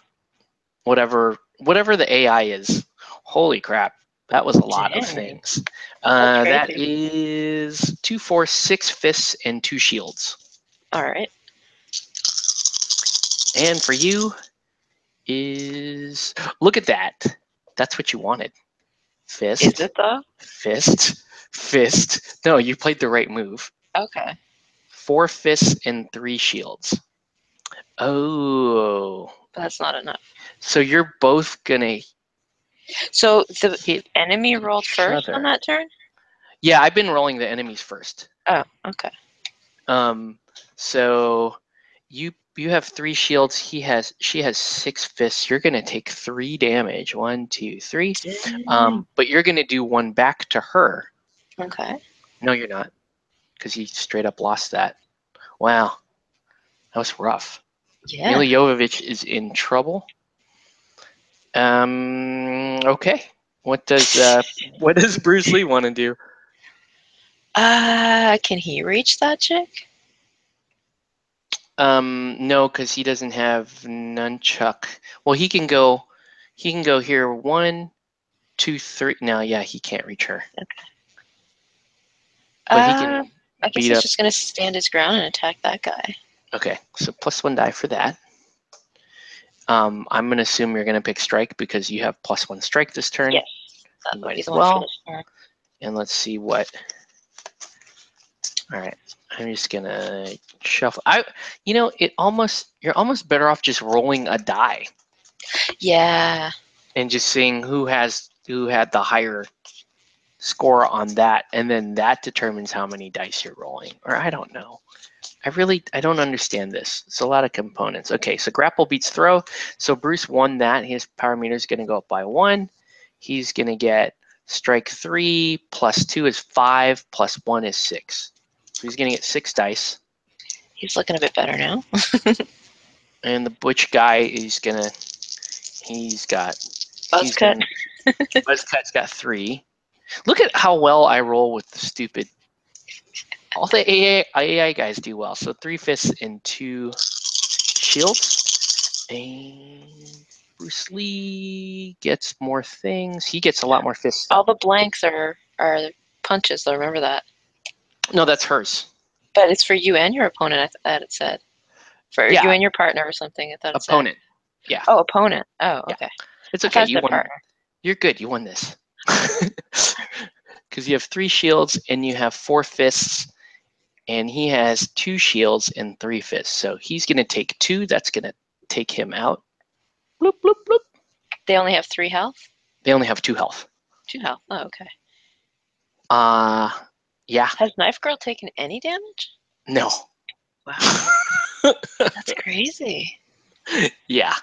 Whatever the AI is. Holy crap. That was a lot of things. That is 2, 4, 6 fists and 2 shields. All right. And for you is, look at that. That's what you wanted. Fist. Is it though? Fist. No, you played the right move. Okay. 4 fists and 3 shields. Oh. That's not enough. So you're both gonna. So the enemy rolled first on that turn? Yeah, I've been rolling the enemies first. Oh, okay. So you have 3 shields. She has 6 fists. You're gonna take 3 damage. 1, 2, 3. But you're gonna do 1 back to her. Okay. No, you're not, because you straight up lost that. Wow, that was rough. Yeah. Mila Jovovich is in trouble. Okay. What does Bruce Lee want to do? Can he reach that chick? No, because he doesn't have nunchuck. Well, he can go here. 1, 2, 3. No, yeah, he can't reach her. Okay. But he can. I guess he's just gonna stand his ground and attack that guy. Okay, so +1 die for that. I'm gonna assume you're gonna pick strike because you have +1 strike this turn. Yes. You might as well. And let's see what. All right, I'm just gonna shuffle. You're almost better off just rolling a die. Yeah. And just seeing who had the higher score on that, and then that determines how many dice you're rolling. Or I don't know. I don't understand this. It's a lot of components. Okay, so grapple beats throw. So Bruce won that. His power meter is going to go up by 1. He's going to get strike 3 +2 is 5 +1 is 6. So he's going to get 6 dice. He's looking a bit better now. And the butch guy is gonna. Buzzcut's got 3. Look at how well I roll with the stupid. All the AI guys do well. So 3 fists and 2 shields. And Bruce Lee gets more things. He gets a lot more fists. All the blanks are punches, though. Remember that. No, that's hers. But it's for you and your opponent, I thought it said. For you and your partner or something, I thought it opponent. Said. Yeah. Oh, opponent. Oh, okay. Yeah. It's okay. You won. Partner. You're good. You won this. Because you have 3 shields and you have 4 fists, and he has 2 shields and 3 fists. So he's going to take 2. That's going to take him out. Bloop, bloop, bloop. They only have 3 health? They only have 2 health. 2 health. Oh, okay. Yeah. Has Knife Girl taken any damage? No. Wow. That's crazy. Yeah.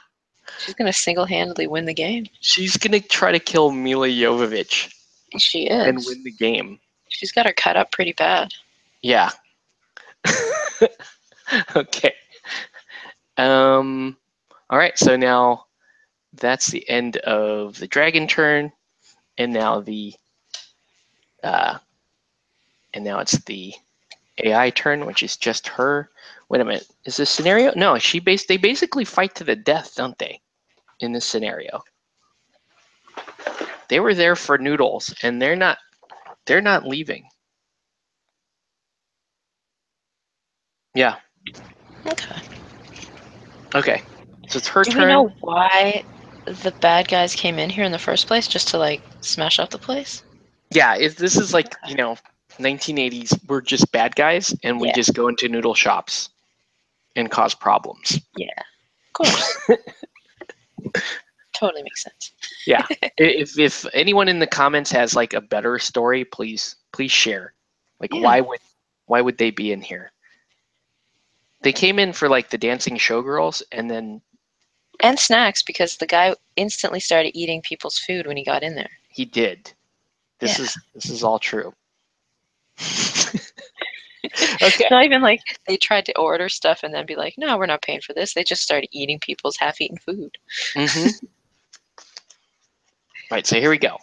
She's going to single-handedly win the game. She's going to try to kill Mila Jovovich. She is. And win the game. She's got her cut up pretty bad. Yeah. Okay. All right, so now that's the end of the dragon turn, and now it's the AI turn, which is just her. Wait a minute. Is this scenario? No, they basically fight to the death, don't they? In this scenario. They were there for noodles, and they're not leaving. Yeah. Okay. Okay. So it's her turn. Do we know why the bad guys came in here in the first place? Just to like smash up the place? Yeah, this is like, 1980s, we're just bad guys, and we just go into noodle shops and cause problems. Yeah, of course. Totally makes sense. Yeah. If anyone in the comments has like a better story, please share. Like, why would they be in here? They came in for like the dancing showgirls, and snacks, because the guy instantly started eating people's food when he got in there. He did. This is all true. Okay. It's not even like they tried to order stuff and then be like, no, we're not paying for this. They just started eating people's half-eaten food. Mm-hmm. Right, so here we go.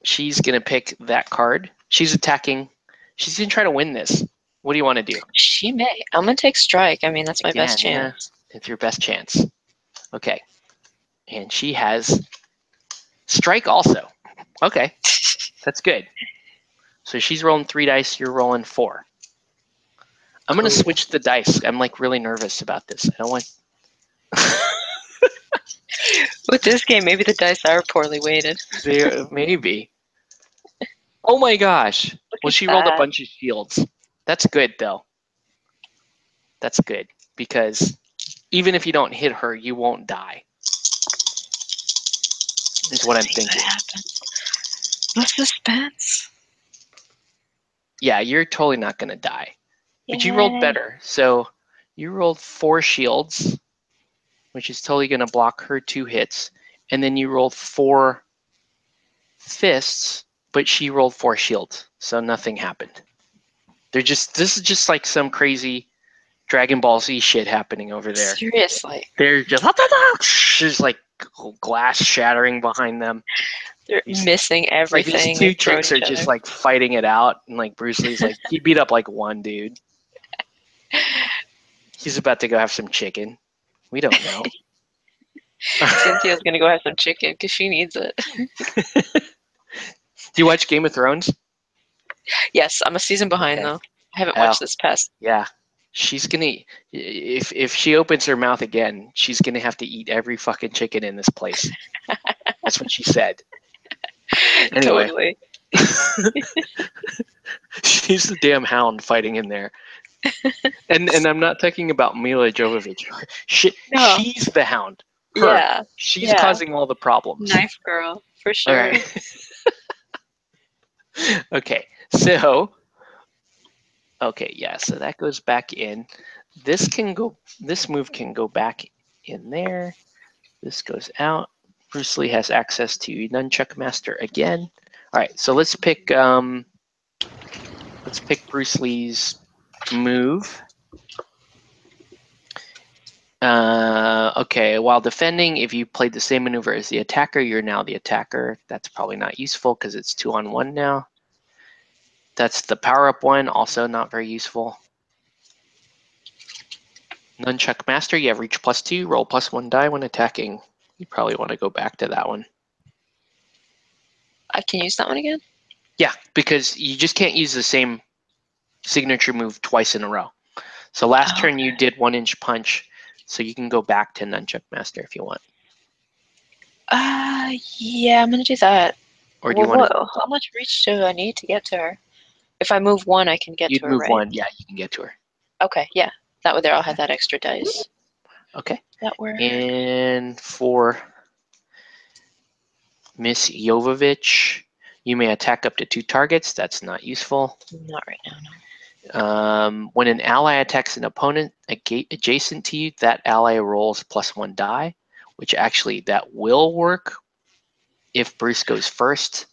She's going to pick that card. She's attacking. She's going to try to win this. What do you want to do? She may. I'm going to take strike. I mean, that's my best chance. Yeah, it's your best chance. Okay. And she has strike also. Okay. That's good. So she's rolling 3 dice. You're rolling 4. I'm going to switch the dice. I'm like really nervous about this. I don't want... With this game, maybe the dice are poorly weighted. Maybe. Oh my gosh. Well, she rolled a bunch of shields. That's good, though. That's good. Because even if you don't hit her, you won't die. Is what I'm thinking. The suspense. Yeah, you're totally not going to die. But you rolled better. So you rolled 4 shields, which is totally going to block her 2 hits. And then you rolled 4 fists, but she rolled 4 shields. So nothing happened. This is just like some crazy Dragon Ball Z shit happening over there. Seriously. They're just, there's like glass shattering behind them. They're missing everything. Like these 2 chicks are just like fighting it out, and like Bruce Lee's like, he beat up like 1 dude. He's about to go have some chicken. We don't know. Cynthia's gonna go have some chicken because she needs it. Do you watch Game of Thrones? Yes, I'm a season behind though. I haven't watched this past. Yeah, she's gonna. If she opens her mouth again, she's gonna have to eat every fucking chicken in this place. That's what she said. Anyway. Totally. She's the damn hound fighting in there. And I'm not talking about Mila Jovovich. She's the hound. Her. Yeah. She's causing all the problems. Knife girl, for sure. Right. Okay, so so that goes back in. This move can go back in there. This goes out. Bruce Lee has access to Nunchuck Master again. All right, so let's pick Bruce Lee's move. Okay, while defending, if you played the same maneuver as the attacker, you're now the attacker. That's probably not useful because it's 2-on-1 now. That's the power-up one, also not very useful. Nunchuck Master, you have reach +2, roll +1 die when attacking. You probably want to go back to that one. I can use that one again? Yeah, because you just can't use the same signature move twice in a row. So last turn you did 1-inch punch, so you can go back to Nunchuck Master if you want. Yeah, I'm gonna do that. Or do you want to? How much reach do I need to get to her? If I move 1, I can get to her, You'd move right? 1, yeah, you can get to her. Okay, yeah. That way there I'll have that extra dice. Okay. That works. And for Miss Jovovich, you may attack up to 2 targets. That's not useful. Not right now, no. When an ally attacks an opponent adjacent to you, that ally rolls +1 die, which actually that will work if Bruce goes first.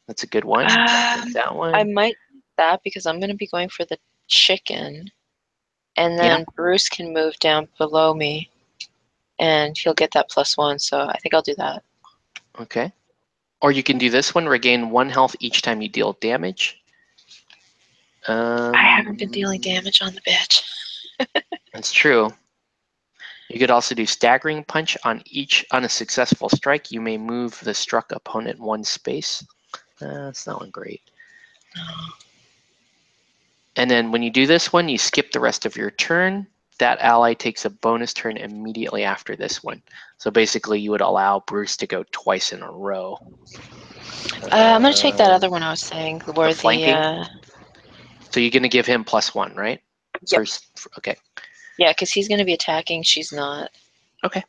That's a good one. That one. I might do that because I'm going to be going for the chicken. And then Bruce can move down below me and he'll get that +1. So I think I'll do that. Okay. Or you can do this one, regain 1 health each time you deal damage. I haven't been dealing damage on the bitch. That's true. You could also do staggering punch on a successful strike. You may move the struck opponent 1 space. That's not one great. And then when you do this one, you skip the rest of your turn. That ally takes a bonus turn immediately after this one. So basically, you would allow Bruce to go twice in a row. I'm going to take that other one I was saying, where The flanking? the... So you're going to give him +1, right? Yep. First, okay. Yeah, because he's going to be attacking. She's not. Okay.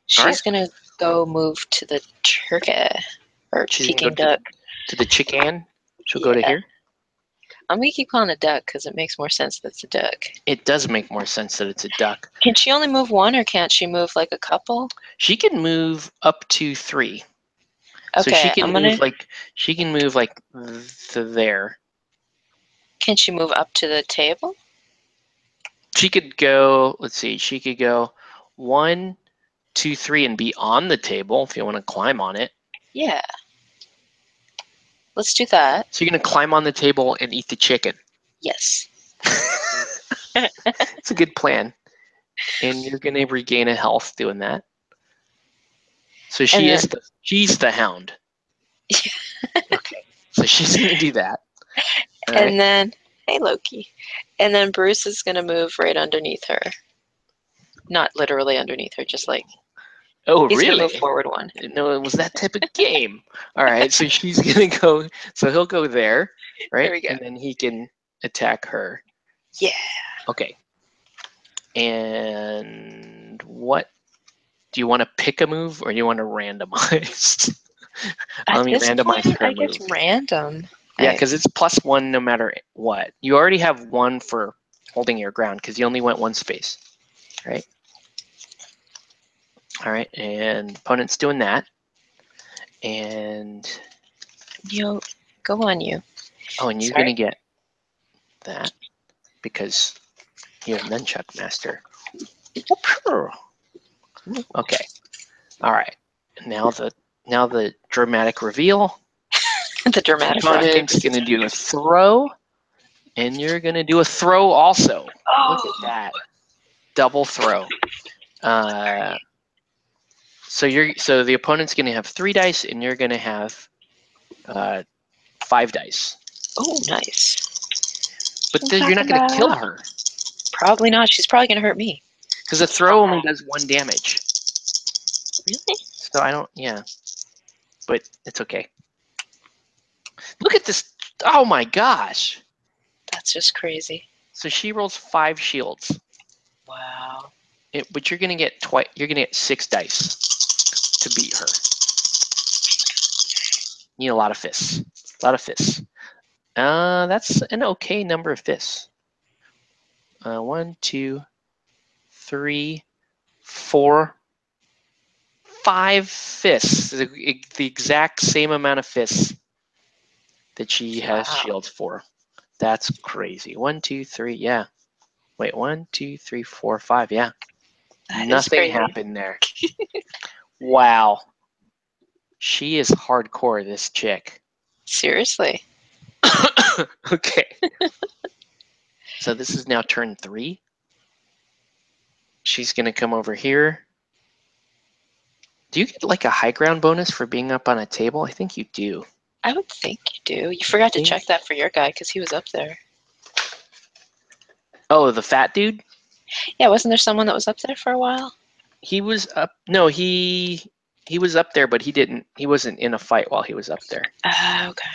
She's going to go move to the turkey. Or She's Peking gonna go duck. to the chicken. She'll go to here. I'm going to keep calling it a duck because it makes more sense that it's a duck. It does make more sense that it's a duck. Can she only move 1 or can't she move like a couple? She can move up to 3. Okay, so she can move like to there. Can she move up to the table? She could go, let's see, she could go 1, 2, 3 and be on the table if you want to climb on it. Yeah. Let's do that. So you're going to climb on the table and eat the chicken. Yes. It's a good plan. And you're going to regain a health doing that. So she's the hound. Okay. So she's going to do that. All right. And then, hey Loki. And then Bruce is going to move right underneath her. Not literally underneath her, just like. Oh, he's really? Gonna move forward 1. No, it was that type of game. All right, so she's going to go, so he'll go there, right? There we go. And then he can attack her. Yeah. Okay. And what, do you want to pick a move or do you want to randomize? At this point, her I guess move. random. Yeah, because it's +1 no matter what. You already have 1 for holding your ground because you only went 1 space, right? All right, and opponent's doing that. And You go on you. oh, and you're going to get that because you're Nunchuck Master. Okay. All right. Now the dramatic reveal. The dramatic Opponent's going to do a throw, and you're going to do a throw also. Oh. Look at that. Double throw. So the opponent's going to have 3 dice, and you're going to have 5 dice. Oh, nice. But you're not going to kill her. Probably not. She's probably going to hurt me. Because a throw only does 1 damage. Really? So I don't, yeah. But it's okay. Look at this. Oh my gosh. That's just crazy. So she rolls 5 shields. Wow. But you're gonna get you're gonna get 6 dice to beat her. You need a lot of fists. A lot of fists. That's an okay number of fists. 1, 2, 3, 4, 5 fists. The exact same amount of fists that she has shields for. That's crazy. 1, 2, 3, yeah. Wait, 1, 2, 3, 4, 5, yeah. Nothing happened there. Wow. She is hardcore, this chick. Seriously. Okay. So this is now turn 3. She's going to come over here. Do you get like a high ground bonus for being up on a table? I think you do. I would think you do. You forgot to check that for your guy because he was up there. Oh, the fat dude? Yeah, wasn't there someone that was up there for a while? He was up. No, he was up there, but he wasn't in a fight while he was up there. Okay.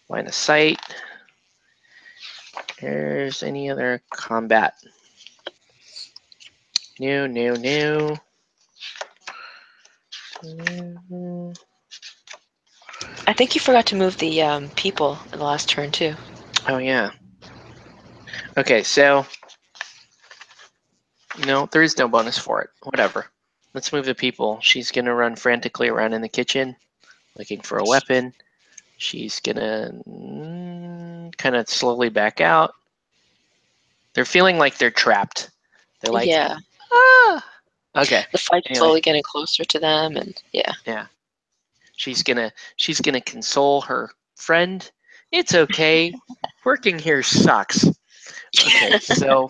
Line of sight. There's any other combat? No. I think you forgot to move the people in the last turn too. Oh yeah. Okay, so no, there is no bonus for it. Whatever. Let's move the people. She's gonna run frantically around in the kitchen, looking for a weapon. She's gonna kind of slowly back out. They're feeling like they're trapped. They're like, yeah. Ah. Okay. The fight's slowly getting closer to them, and yeah. Yeah. She's gonna console her friend. It's okay. Working here sucks. Okay, so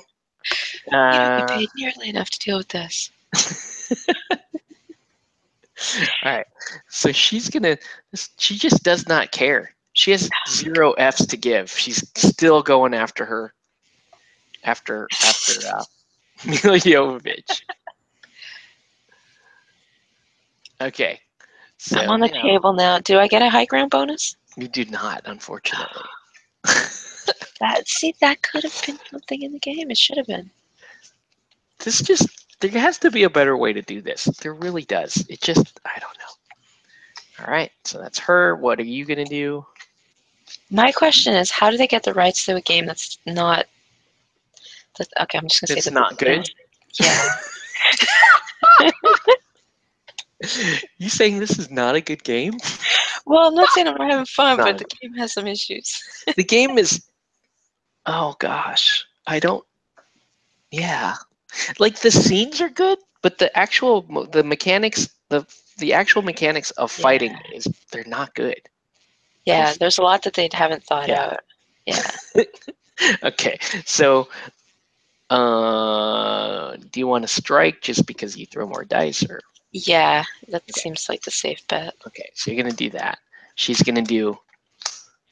You don't get paid nearly enough to deal with this. all right. So she just does not care. She has 0 Fs to give. She's still going after her. After Mila Jovovich. Okay. So I'm on the table now. Do I get a high ground bonus? You do not, unfortunately. That could have been something in the game. It should have been. There has to be a better way to do this. There really does. I don't know. All right, so that's her. What are you going to do? My question is, how do they get the rights to a game that's not... Okay, I'm just going to say It's not good? Yeah. You saying this is not a good game? Well, I'm not saying I'm not having fun, but Not. the game has some issues. The game is... Oh, gosh. Yeah. Like, the scenes are good, but the mechanics, the actual mechanics of fighting they're not good. Yeah, there's a lot that they haven't thought Yeah. out. Yeah. Okay, so do you want to strike just because you throw more dice, or? Yeah, that seems like the safe bet. Okay, so you're gonna do that. She's gonna do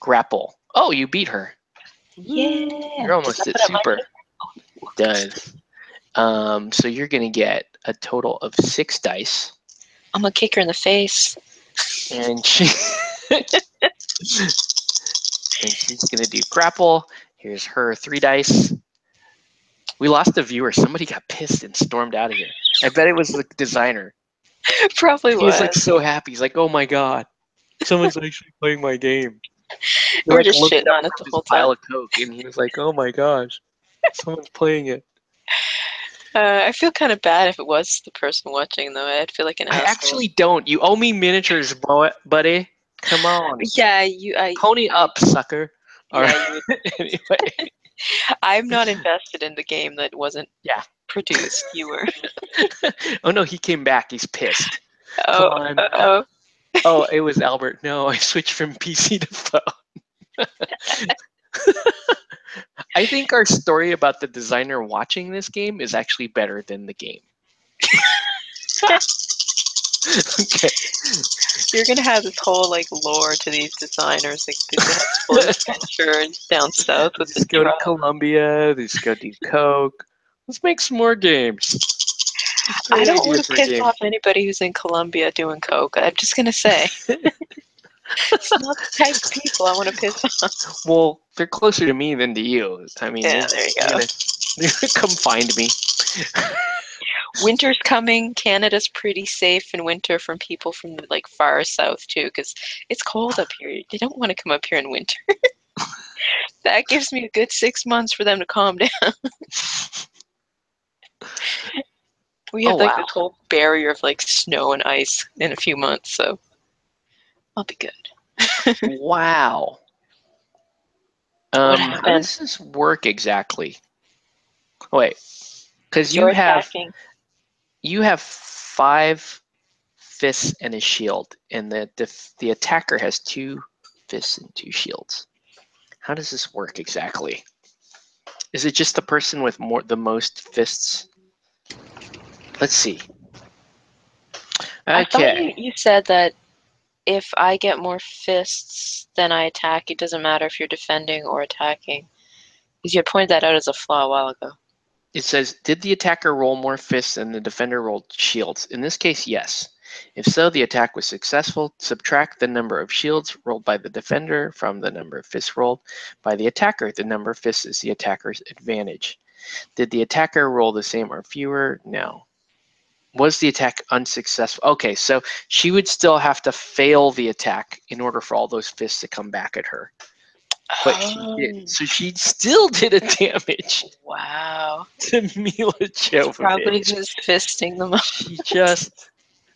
grapple. Oh, you beat her. Yeah. You're almost at super. Does. So you're gonna get a total of 6 dice. I'm gonna kick her in the face. And she's gonna do grapple. Here's her 3 dice. We lost a viewer. Somebody got pissed and stormed out of here. I bet it was the designer. Probably He was like so happy. He's like, "Oh my god, someone's actually playing my game." He We're like just looked shitting up on it from the his whole pile time. of coke, and he was like, "Oh my gosh, someone's playing it." I feel kind of bad if it was the person watching, though. I'd feel like an I asshole. actually don't. You owe me miniatures, buddy. Come on. Yeah, Pony up, sucker. All Yeah, right. Anyway. I'm not invested in the game that wasn't produced. You were. Oh no, he came back. He's pissed. Oh, Come on. Oh, it was Albert. No, I switched from PC to phone. I think our story about the designer watching this game is actually better than the game. Okay. You're gonna have this whole like lore to these designers, like they have full adventure down south with Let's the go to truck. Colombia. Let's go do coke. Let's make some more games. I don't want to piss off anybody who's in Colombia doing coke. I'm just gonna say, it's not the type of people I want to piss off. Well, they're closer to me than to you. I mean, Yeah, there you go. They're gonna come find me. Winter's coming. Canada's pretty safe in winter from people from the like far south too, because it's cold up here. They don't want to come up here in winter. That gives me a good 6 months for them to calm down. We have like this whole barrier of like snow and ice in a few months, so I'll be good. Wow. How does this work exactly? Wait, because you have 5 fists and a shield, and the attacker has 2 fists and 2 shields. How does this work exactly? Is it just the person with the most fists? Let's see. Okay. I thought you said that if I get more fists than I attack, it doesn't matter if you're defending or attacking. Because you had pointed that out as a flaw a while ago. It says, did the attacker roll more fists than the defender rolled shields? In this case, yes. If so, the attack was successful. Subtract the number of shields rolled by the defender from the number of fists rolled by the attacker. The number of fists is the attacker's advantage. Did the attacker roll the same or fewer? No. Was the attack unsuccessful? Okay, so she would still have to fail the attack in order for all those fists to come back at her. But she did. So she still did a damage. Wow. To Mila Jovovich. Probably just fisting them up.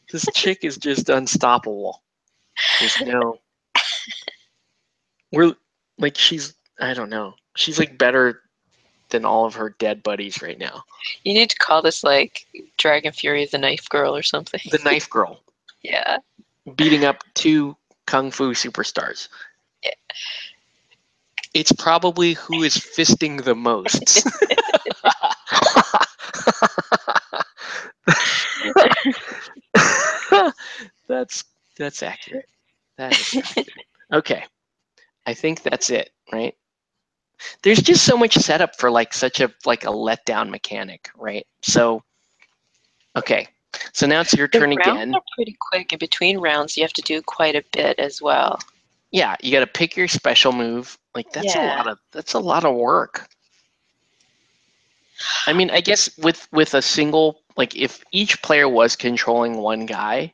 This chick is just unstoppable. There's no. I don't know. She's like better than all of her dead buddies right now. You need to call this like Dragon Fury the Knife Girl or something. The Knife Girl. Yeah. Beating up 2 Kung Fu superstars. Yeah. It's probably who is fisting the most. that's accurate. That is accurate. Okay. I think that's it, right? There's just so much setup for like such a letdown mechanic, right? So okay. So now it's your The turn rounds again. are pretty quick. In between rounds, you have to do quite a bit as well. Yeah, you got to pick your special move. Like that's a lot of work. I mean, I guess with a single, like if each player was controlling one guy,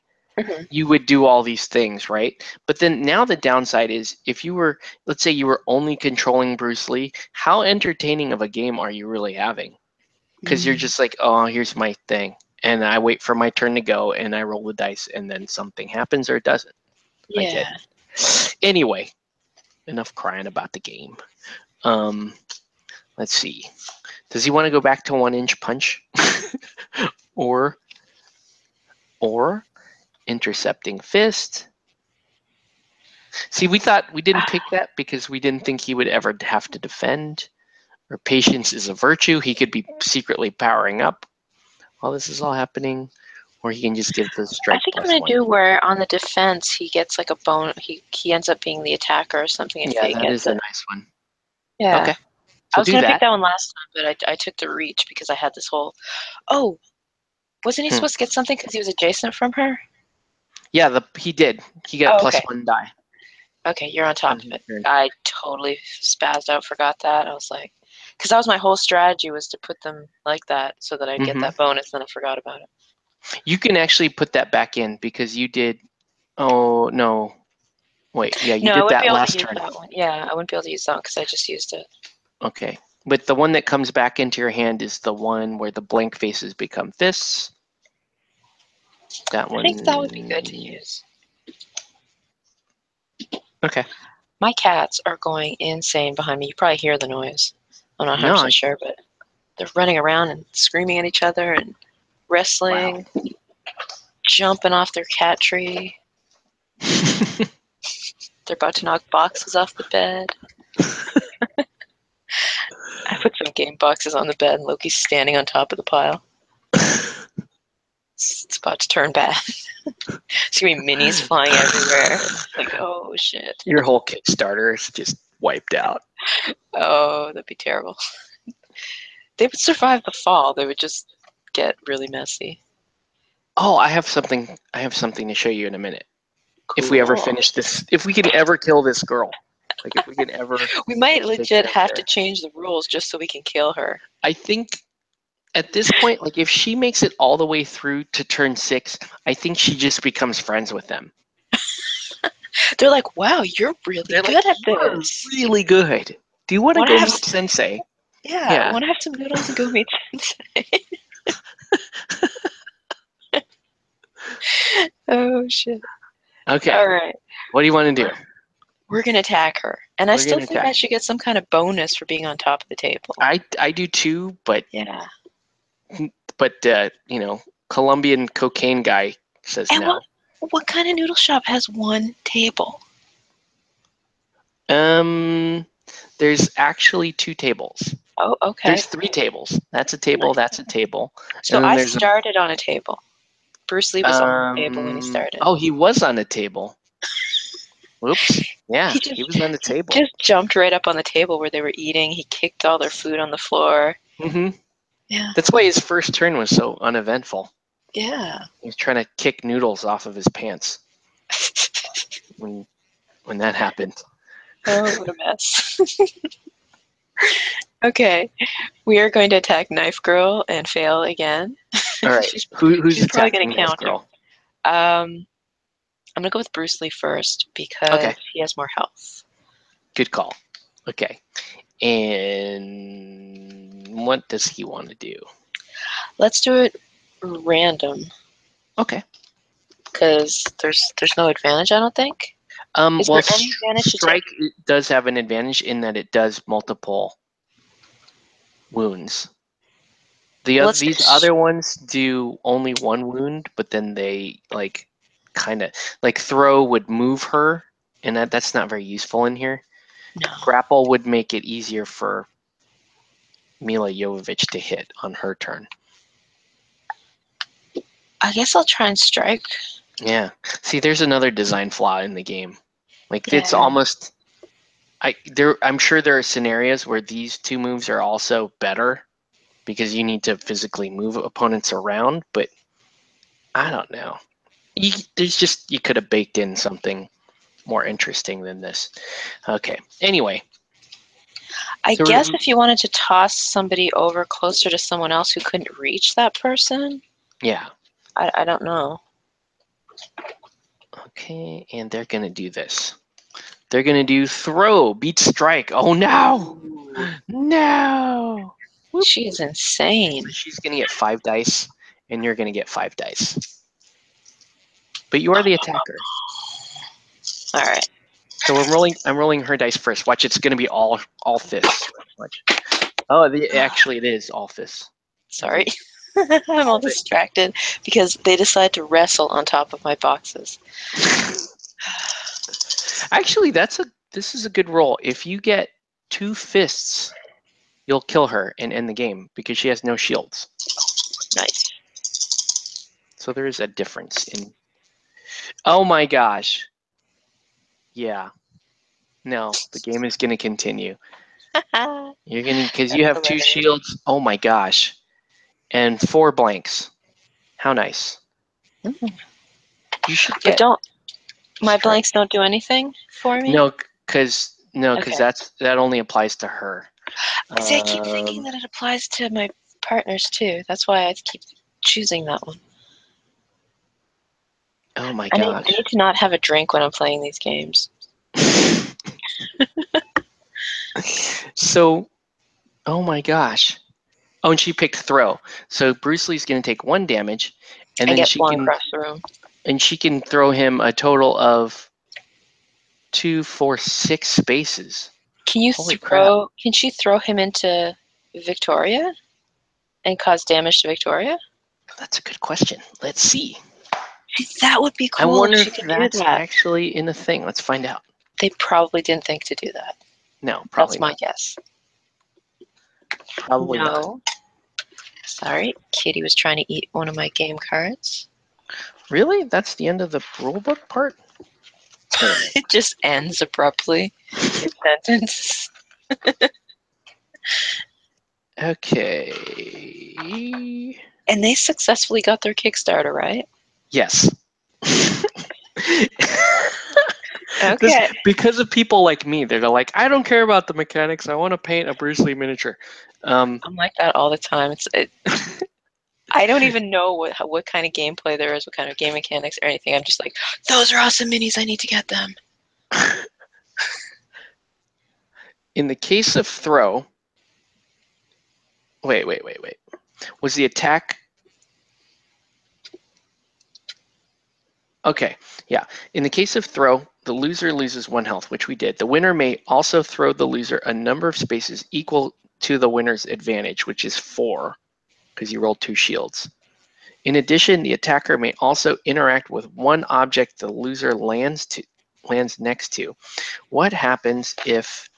you would do all these things, right? But then now the downside is if you were, let's say you were only controlling Bruce Lee, how entertaining of a game are you really having? Because you're just like, oh, here's my thing. And I wait for my turn to go and I roll the dice and then something happens or it doesn't. Like it. Anyway, enough crying about the game. Let's see. Does he want to go back to 1-inch punch? or intercepting fist? See, we thought we didn't pick that because we didn't think he would ever have to defend. Or patience is a virtue. He could be secretly powering up while this is all happening. Or he can just give the strike I think I'm plus going to one. do where on the defense he gets like a bone. He ends up being the attacker or something if Yeah, he that gets is it. a nice one. Yeah. Okay. I So was do going to pick that. that one last time, but I took the reach because I had this whole. Oh, wasn't he supposed to get something because he was adjacent from her? Yeah, he did. He got okay. +1 die. Okay, you're on top of it. I totally spazzed out, forgot that. I was like, because that was my whole strategy was to put them like that so that I'd get that bonus, then I forgot about it. You can actually put that back in because you did. Oh no, wait. Yeah, you did that last turn. That one. Yeah, I wouldn't be able to use that one because I just used it. Okay, but the one that comes back into your hand is the one where the blank faces become fists. That one. I think that would be good to use. Okay. My cats are going insane behind me. You probably hear the noise. I'm not 100% sure, but they're running around and screaming at each other and wrestling, jumping off their cat tree. They're about to knock boxes off the bed. I put some game boxes on the bed and Loki's standing on top of the pile. It's about to turn bad. There's going to be minis flying everywhere. Like, oh, shit. Your whole Kickstarter is just wiped out. Oh, that'd be terrible. They would survive the fall. They would just get really messy. Oh, I have something to show you in a minute. Cool. If we ever finish this, if we can ever kill this girl. Like if we can ever. We might legit have to change the rules just so we can kill her. I think at this point, like if she makes it all the way through to turn 6, I think she just becomes friends with them. They're like, wow, you're really good at this. Really good. Do you want to go meet Sensei? Yeah, I want to have some noodles and go meet Sensei. Oh, shit. Okay. All right. What do you want to do? We're going to attack her. And I still think I should get some kind of bonus for being on top of the table. I do too, but yeah. But you know, Colombian cocaine guy says and no. What kind of noodle shop has one table? There's actually 2 tables. Oh, okay. There's 3 tables. That's a table. That's a table. So I started on a table. Bruce Lee was on the table when he started. Oh, he was on a table. Whoops. Yeah, he was on the table. He just jumped right up on the table where they were eating. He kicked all their food on the floor. Mm-hmm. Yeah. That's why his first turn was so uneventful. Yeah. He was trying to kick noodles off of his pants when that happened. Oh, what a mess. Okay, we are going to attack Knife Girl and fail again. All right, who's probably going attacking to Knife counter. Girl? I'm going to go with Bruce Lee first because he has more health. Good call. Okay, and what does he want to do? Let's do it random. Okay. Because there's no advantage, I don't think. Is well, there any advantage strike does have an advantage in that it does multiple wounds. These other ones do only 1 wound, but then they kind of throw would move her, and that's not very useful in here. No. Grapple would make it easier for Mila Jovovich to hit on her turn. I guess I'll try and strike. Yeah. See, there's another design flaw in the game. Like it's Yeah. almost I'm sure there are scenarios where these two moves are also better because you need to physically move opponents around, but I don't know. You could have baked in something more interesting than this. Okay. Anyway. I So guess if you wanted to toss somebody over closer to someone else who couldn't reach that person. Yeah. I don't know. Okay, and they're going to do this. They're going to do throw, beat strike. Oh, no. No. Whoop. She is insane. So she's going to get 5 dice, and you're going to get 5 dice. But you are the attacker. All right. So I'm rolling her dice first. Watch, it's going to be all fists. Watch. Oh, actually, it is all fists. Sorry. I'm all distracted because they decide to wrestle on top of my boxes. Actually, this is a good roll. If you get 2 fists, you'll kill her and end the game because she has no shields. Nice. So there is a difference in. Oh my gosh. Yeah. No, the game is going to continue. You're going to, because you have 2 shields. Oh my gosh. And 4 blanks. How nice. Mm. You should get. My blanks don't do anything for me? No, because that only applies to her. See, I keep thinking that it applies to my partners too. That's why I keep choosing that one. Oh my gosh. I need to not have a drink when I'm playing these games. So, oh my gosh. Oh, and she picked throw. So Bruce Lee's going to take 1 damage, and then get she blown can across the room. And she can throw him a total of 2, 4, 6 spaces. Can she throw him into Victoria and cause damage to Victoria? That's a good question. Let's see. That would be cool. I wonder if if that's actually in the thing. Let's find out. They probably didn't think to do that. No, probably not. That's my guess. Probably not. Sorry, Kitty was trying to eat one of my game cards. Really? That's the end of the rulebook part? It just ends abruptly. Sentence. Okay. And they successfully got their Kickstarter, right? Yes. Okay. Because of people like me, they're like, I don't care about the mechanics. I want to paint a Bruce Lee miniature. I'm like that all the time. I don't even know what kind of gameplay there is, what kind of game mechanics or anything. I'm just like, those are awesome minis. I need to get them. In the case of throw, wait. Was the attack? Okay, yeah. In the case of throw, the loser loses 1 health, which we did. The winner may also throw the loser a number of spaces equal to the winner's advantage, which is 4, because you rolled 2 shields. In addition, the attacker may also interact with 1 object the loser lands next to. What happens if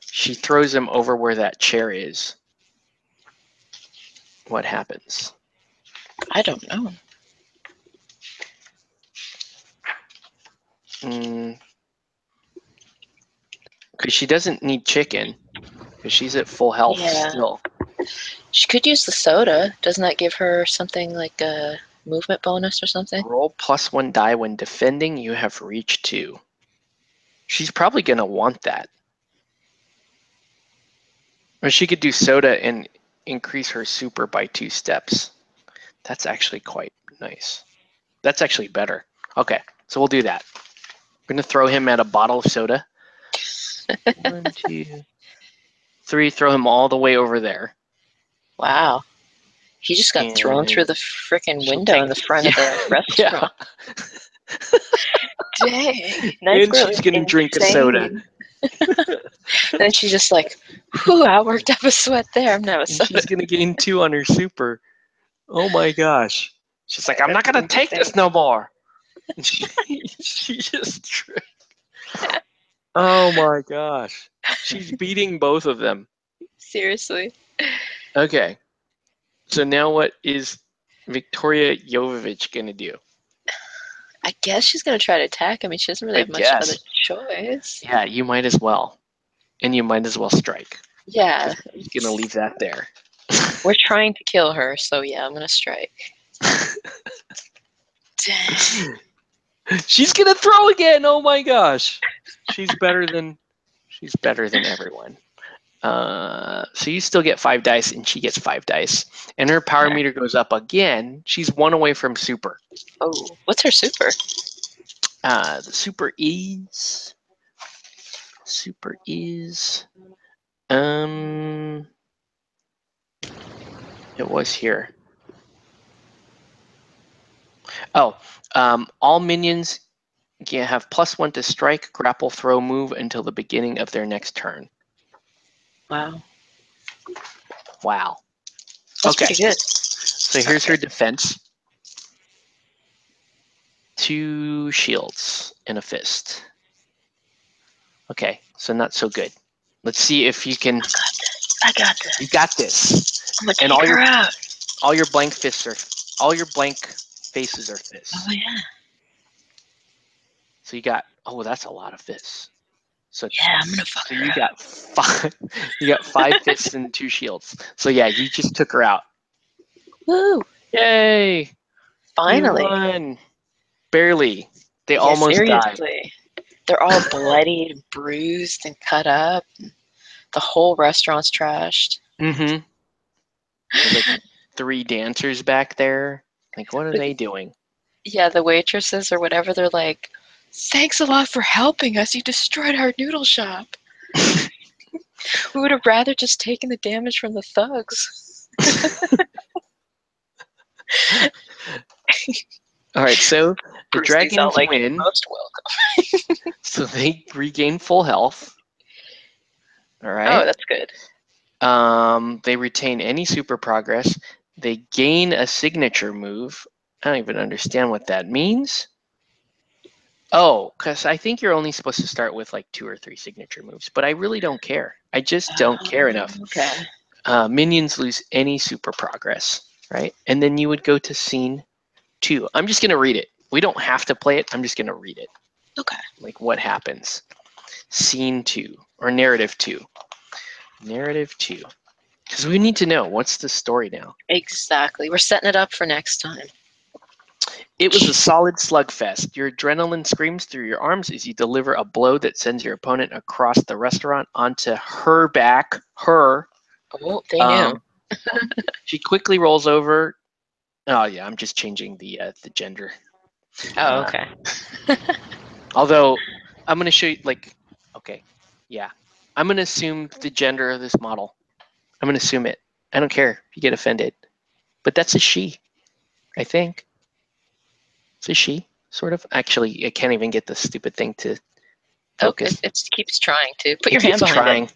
she throws him over where that chair is? What happens? I don't know. Because she doesn't need chicken, because she's at full health still. She could use the soda. Doesn't that give her something like a movement bonus or something? Roll +1 die when defending. You have reach 2. She's probably going to want that. Or she could do soda and increase her super by 2 steps. That's actually quite nice. That's actually better. Okay, so we'll do that. We're going to throw him at a bottle of soda. 1, 2, 3. Throw him all the way over there. Wow. He just got thrown through the frickin' window in the front of the restaurant. Dang. Nice. And she's going to drink a soda. Then she's just like, whew, I worked up a sweat there. I'm going to have a soda. She's going to gain 2 on her super. Oh my gosh. She's like, I'm not going to take this no more. She just tricked. Oh my gosh. She's beating both of them. Seriously. Okay. So now what is Victoria Jovovich going to do? I guess she's gonna try to attack him. I mean, she doesn't really I have much other guess. choice. Yeah, you might as well. And you might as well strike. Yeah. I'm just going to leave that there. We're trying to kill her, so yeah, I'm gonna strike. Dang. She's going to throw again. Oh my gosh. She's better than everyone. So you still get 5 dice, and she gets 5 dice. And her power meter goes up again. She's 1 away from super. Oh, what's her super? The super is it was here. Oh, all minions can have +1 to strike, grapple, throw, move until the beginning of their next turn. Wow. Wow. That's Okay. pretty good. So here's her defense. 2 shields and a fist. Okay, so not so good. Let's see if you can. I got this. You got this. I'm gonna And take her out. all your blank faces are fists. Oh yeah. So you got. Oh, that's a lot of fists. So Yeah, I'm gonna fuck so her you up. got 5. You got 5 fists and 2 shields. So yeah, you just took her out. Woo! Yay! Finally. You won. Barely. They Yeah, almost died. seriously. They're all bloodied and bruised and cut up. The whole restaurant's trashed. Mm-hmm. There's like 3 dancers back there. Like, what are they doing? Yeah, the waitresses or whatever, they're like, thanks a lot for helping us. You destroyed our noodle shop. We would have rather just taken the damage from the thugs. All right, so the Bruce, these sound dragons like win, most welcome. so they regain full health. All Oh, right. that's good. They retain any super progress. They gain a signature move. I don't even understand what that means. Oh, because I think you're only supposed to start with like 2 or 3 signature moves, but I really don't care. I just don't care enough. Okay. Minions lose any super progress, right? And then you would go to scene 2. I'm just going to read it. We don't have to play it. I'm just going to read it. Okay. Like what happens. Scene 2 or narrative 2. Narrative 2. Because we need to know what's the story now. Exactly. We're setting it up for next time. It was a solid slugfest. Your adrenaline screams through your arms as you deliver a blow that sends your opponent across the restaurant onto her back. Her. Oh, they knew. She quickly rolls over. Oh yeah, I'm just changing the gender. Oh, okay. Although I'm gonna show you okay, yeah, I'm gonna assume the gender of this model. I'm gonna assume it. I don't care if you get offended, but that's a she, I think. It's a she, sort of. Actually, I can't even get the stupid thing to focus. It keeps trying to. Put your It hand keeps behind trying. it.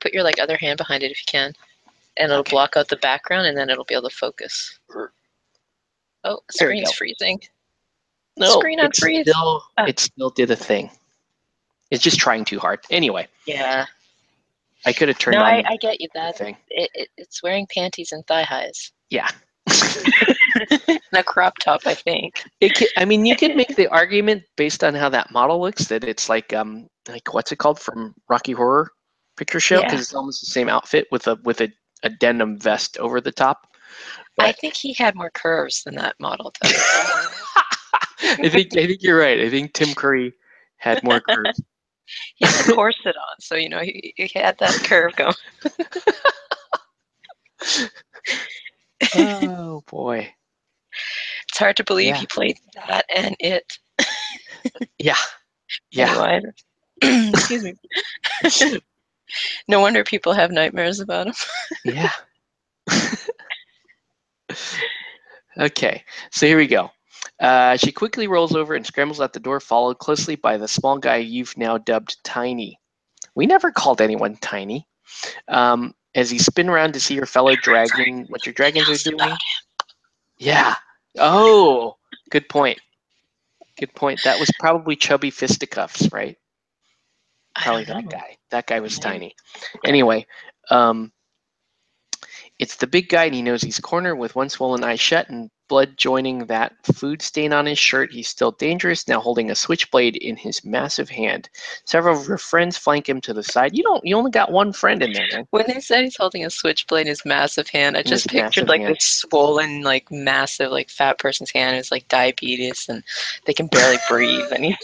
Put your other hand behind it if you can. And it'll Okay. block out the background and then it'll be able to focus. Oh, There we screen's go. freezing. No, Screen unfreeze. it still did a thing. It's just trying too hard. Anyway, Yeah. I could have turned No, on I get you. the That thing. it's wearing panties and thigh highs. Yeah. And a crop top, I think. I mean, you could make the argument based on how that model looks that it's like what's it called from Rocky Horror Picture Show, because Yeah. it's almost the same outfit with a denim vest over the top. I But think he had more curves than that model does. I think you're right. I think Tim Curry had more curves. He had the corset on, so he had that curve going. Oh boy. It's hard to believe Yeah. he played that and it. Yeah. Yeah. Anyway, excuse me. No wonder people have nightmares about him. Yeah. Okay, so here we go. She quickly rolls over and scrambles out the door, followed closely by the small guy you've now dubbed Tiny. We never called anyone Tiny. As you spin around to see your fellow dragon, what your dragons are doing. Yeah. Oh, good point. Good point. That was probably chubby fisticuffs, right? I Probably don't that know. guy. That guy was Maybe. tiny. Anyway, um, it's the big guy, and he knows he's cornered with one swollen eye shut and blood joining that food stain on his shirt. He's still dangerous, now holding a switchblade in his massive hand. Several of your friends flank him to the side. You only got one friend in there, man. When they said he's holding a switchblade in his massive hand, I In just his pictured massive like hand. this swollen, like massive, like fat person's hand who's like diabetes and they can barely breathe, and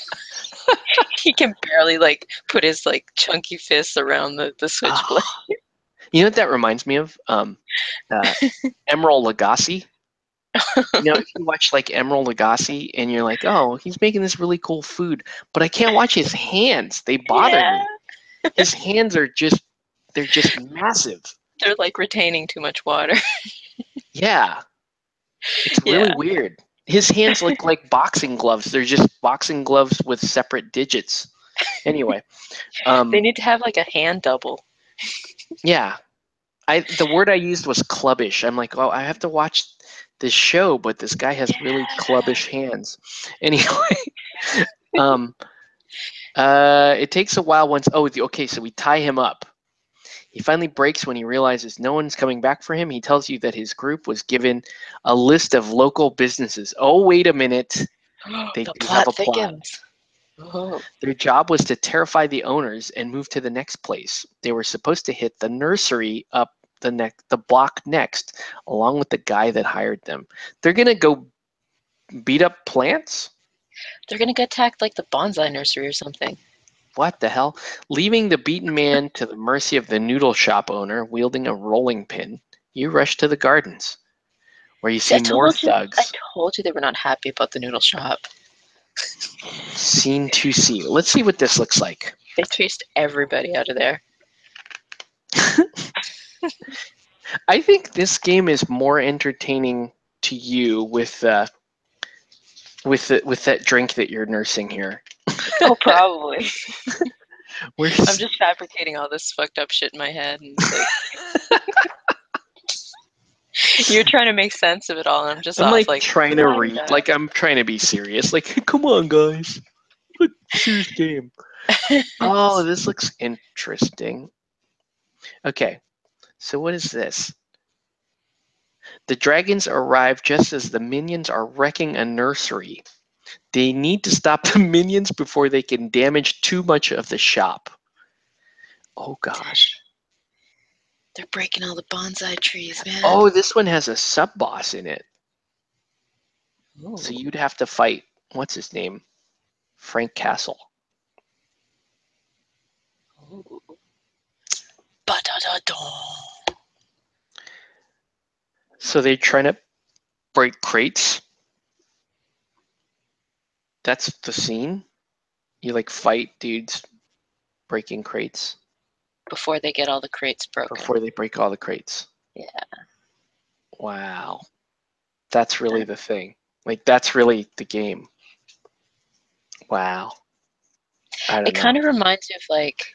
he can barely like put his like chunky fists around the switchblade. Oh, you know what that reminds me of? Uh, Emerald Lagasse. You know, if you watch like Emerald Lagasse and you're like, oh, he's making this really cool food, but I can't watch his hands. They bother Yeah, me. His hands are they're just massive. they're like retaining too much water. Yeah, it's really Yeah, weird. His hands look like boxing gloves. They're just boxing gloves with separate digits. Anyway, they need to have like a hand double. yeah, the word I used was clubbish. I'm like, oh, I have to watch this show, but this guy has really Yeah. clubbish hands. Anyway, um, it takes a while once. Oh, okay, so we tie him up. He finally breaks when he realizes no one's coming back for him. He tells you that his group was given a list of local businesses. Oh, wait a minute. They The do have plot a plot. thickens. Oh. Their job was to terrify the owners and move to the next place. They were supposed to hit the nursery up the block next, along with the guy that hired them. They're gonna go beat up plants? They're gonna get attacked like the bonsai nursery or something. What the hell? Leaving the beaten man to the mercy of the noodle shop owner wielding a rolling pin, you rush to the gardens, where you See, see more I thugs. told you they were not happy about the noodle shop. Scene to see. Let's see what this looks like. They chased everybody out of there. I think this game is more entertaining to you with that drink that you're nursing here. Oh, probably. I'm Where's just fabricating all this fucked up shit in my head, and it's like you're trying to make sense of it all, and I'm just I'm off like like trying to read, da-da-da. like I'm trying to be serious. Like, come on, guys, look, serious game. Oh, this looks interesting. Okay, so what is this? The dragons arrive just as the minions are wrecking a nursery. They need to stop the minions before they can damage too much of the shop. Oh gosh. They're breaking all the bonsai trees, man. Oh, this one has a sub boss in it. So Ooh. you'd have to fight, what's his name? Frank Castle. Ooh. Ba-da-da-da. So they're trying to break crates. That's the scene. You like fight dudes breaking crates Before they get all the crates broken. before they break all the crates. Yeah. Wow. That's really the thing. Like that's really the game. Wow. I don't It know. kind of reminds me of like,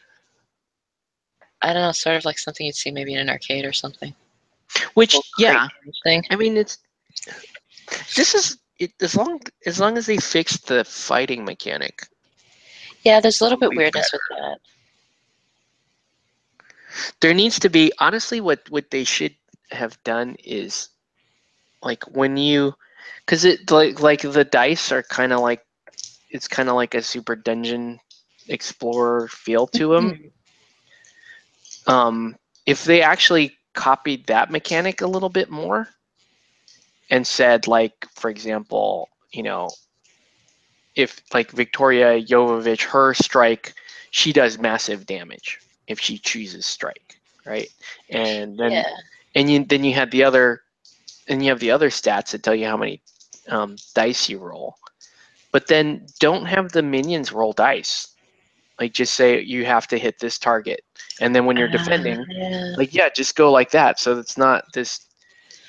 I don't know, sort of like something you'd see maybe in an arcade or something. Which Little crate yeah, thing. I mean this is it, as long as they fix the fighting mechanic. Yeah, there's a little It'll bit be weirdness better. with that. There needs to be honestly what they should have done is like when you because it like the dice are kind of like it's kind of like a Super Dungeon Explorer feel to them. If they actually copied that mechanic a little bit more and said like for example if like Victoria Jovovich her strike she does massive damage if she chooses strike right and then Yeah. then you have the other stats that tell you how many dice you roll but then don't have the minions roll dice like just say you have to hit this target and then when you're defending Yeah. like yeah just go like that so it's not this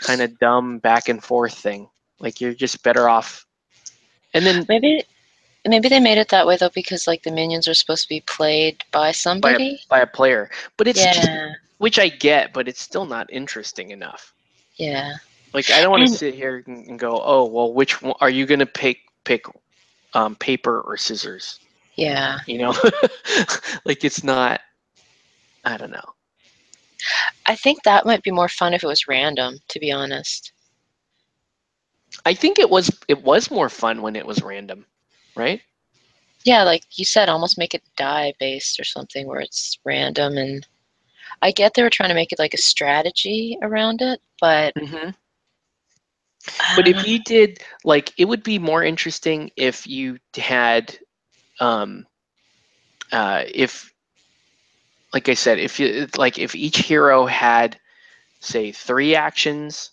kind of dumb back and forth thing like you're just better off and then Maybe they made it that way though because like the minions are supposed to be played by somebody. by a player but it's just Yeah. which I get but it's still not interesting enough Yeah. like I don't want to And sit here and go oh well which one are you going to pick paper or scissors Yeah. You know, like it's not. I don't know. I think that might be more fun if it was random, to be honest. I think it was more fun when it was random, right? Yeah, like you said, almost make it die based or something where it's random. And I get they were trying to make it like a strategy around it, but Hmm. I But don't if know. you did, like, it would be more interesting if you had, um, if, like I said, if you like, if each hero had, say, 3 actions,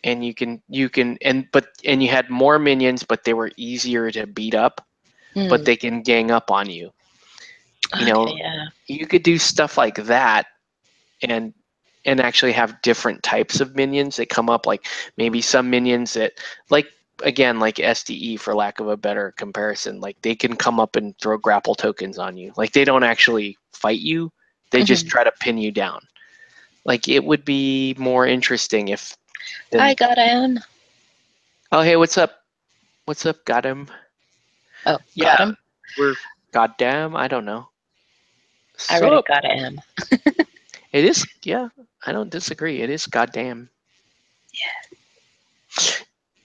and and you had more minions, but they were easier to beat up, but Hmm. they can gang up on you. You Okay, know, yeah. you could do stuff like that, and actually have different types of minions that come up, like maybe some minions that, like, again, like SDE, for lack of a better comparison, like they can come up and throw grapple tokens on you. Like they don't actually fight you, they just Hmm. try to pin you down. Like it would be more interesting if I then, got him. oh hey, what's up, got him. Oh, got Yeah, him? we're goddamn, I don't know. I read it, So got him. it is, yeah, I don't disagree, it is goddamn.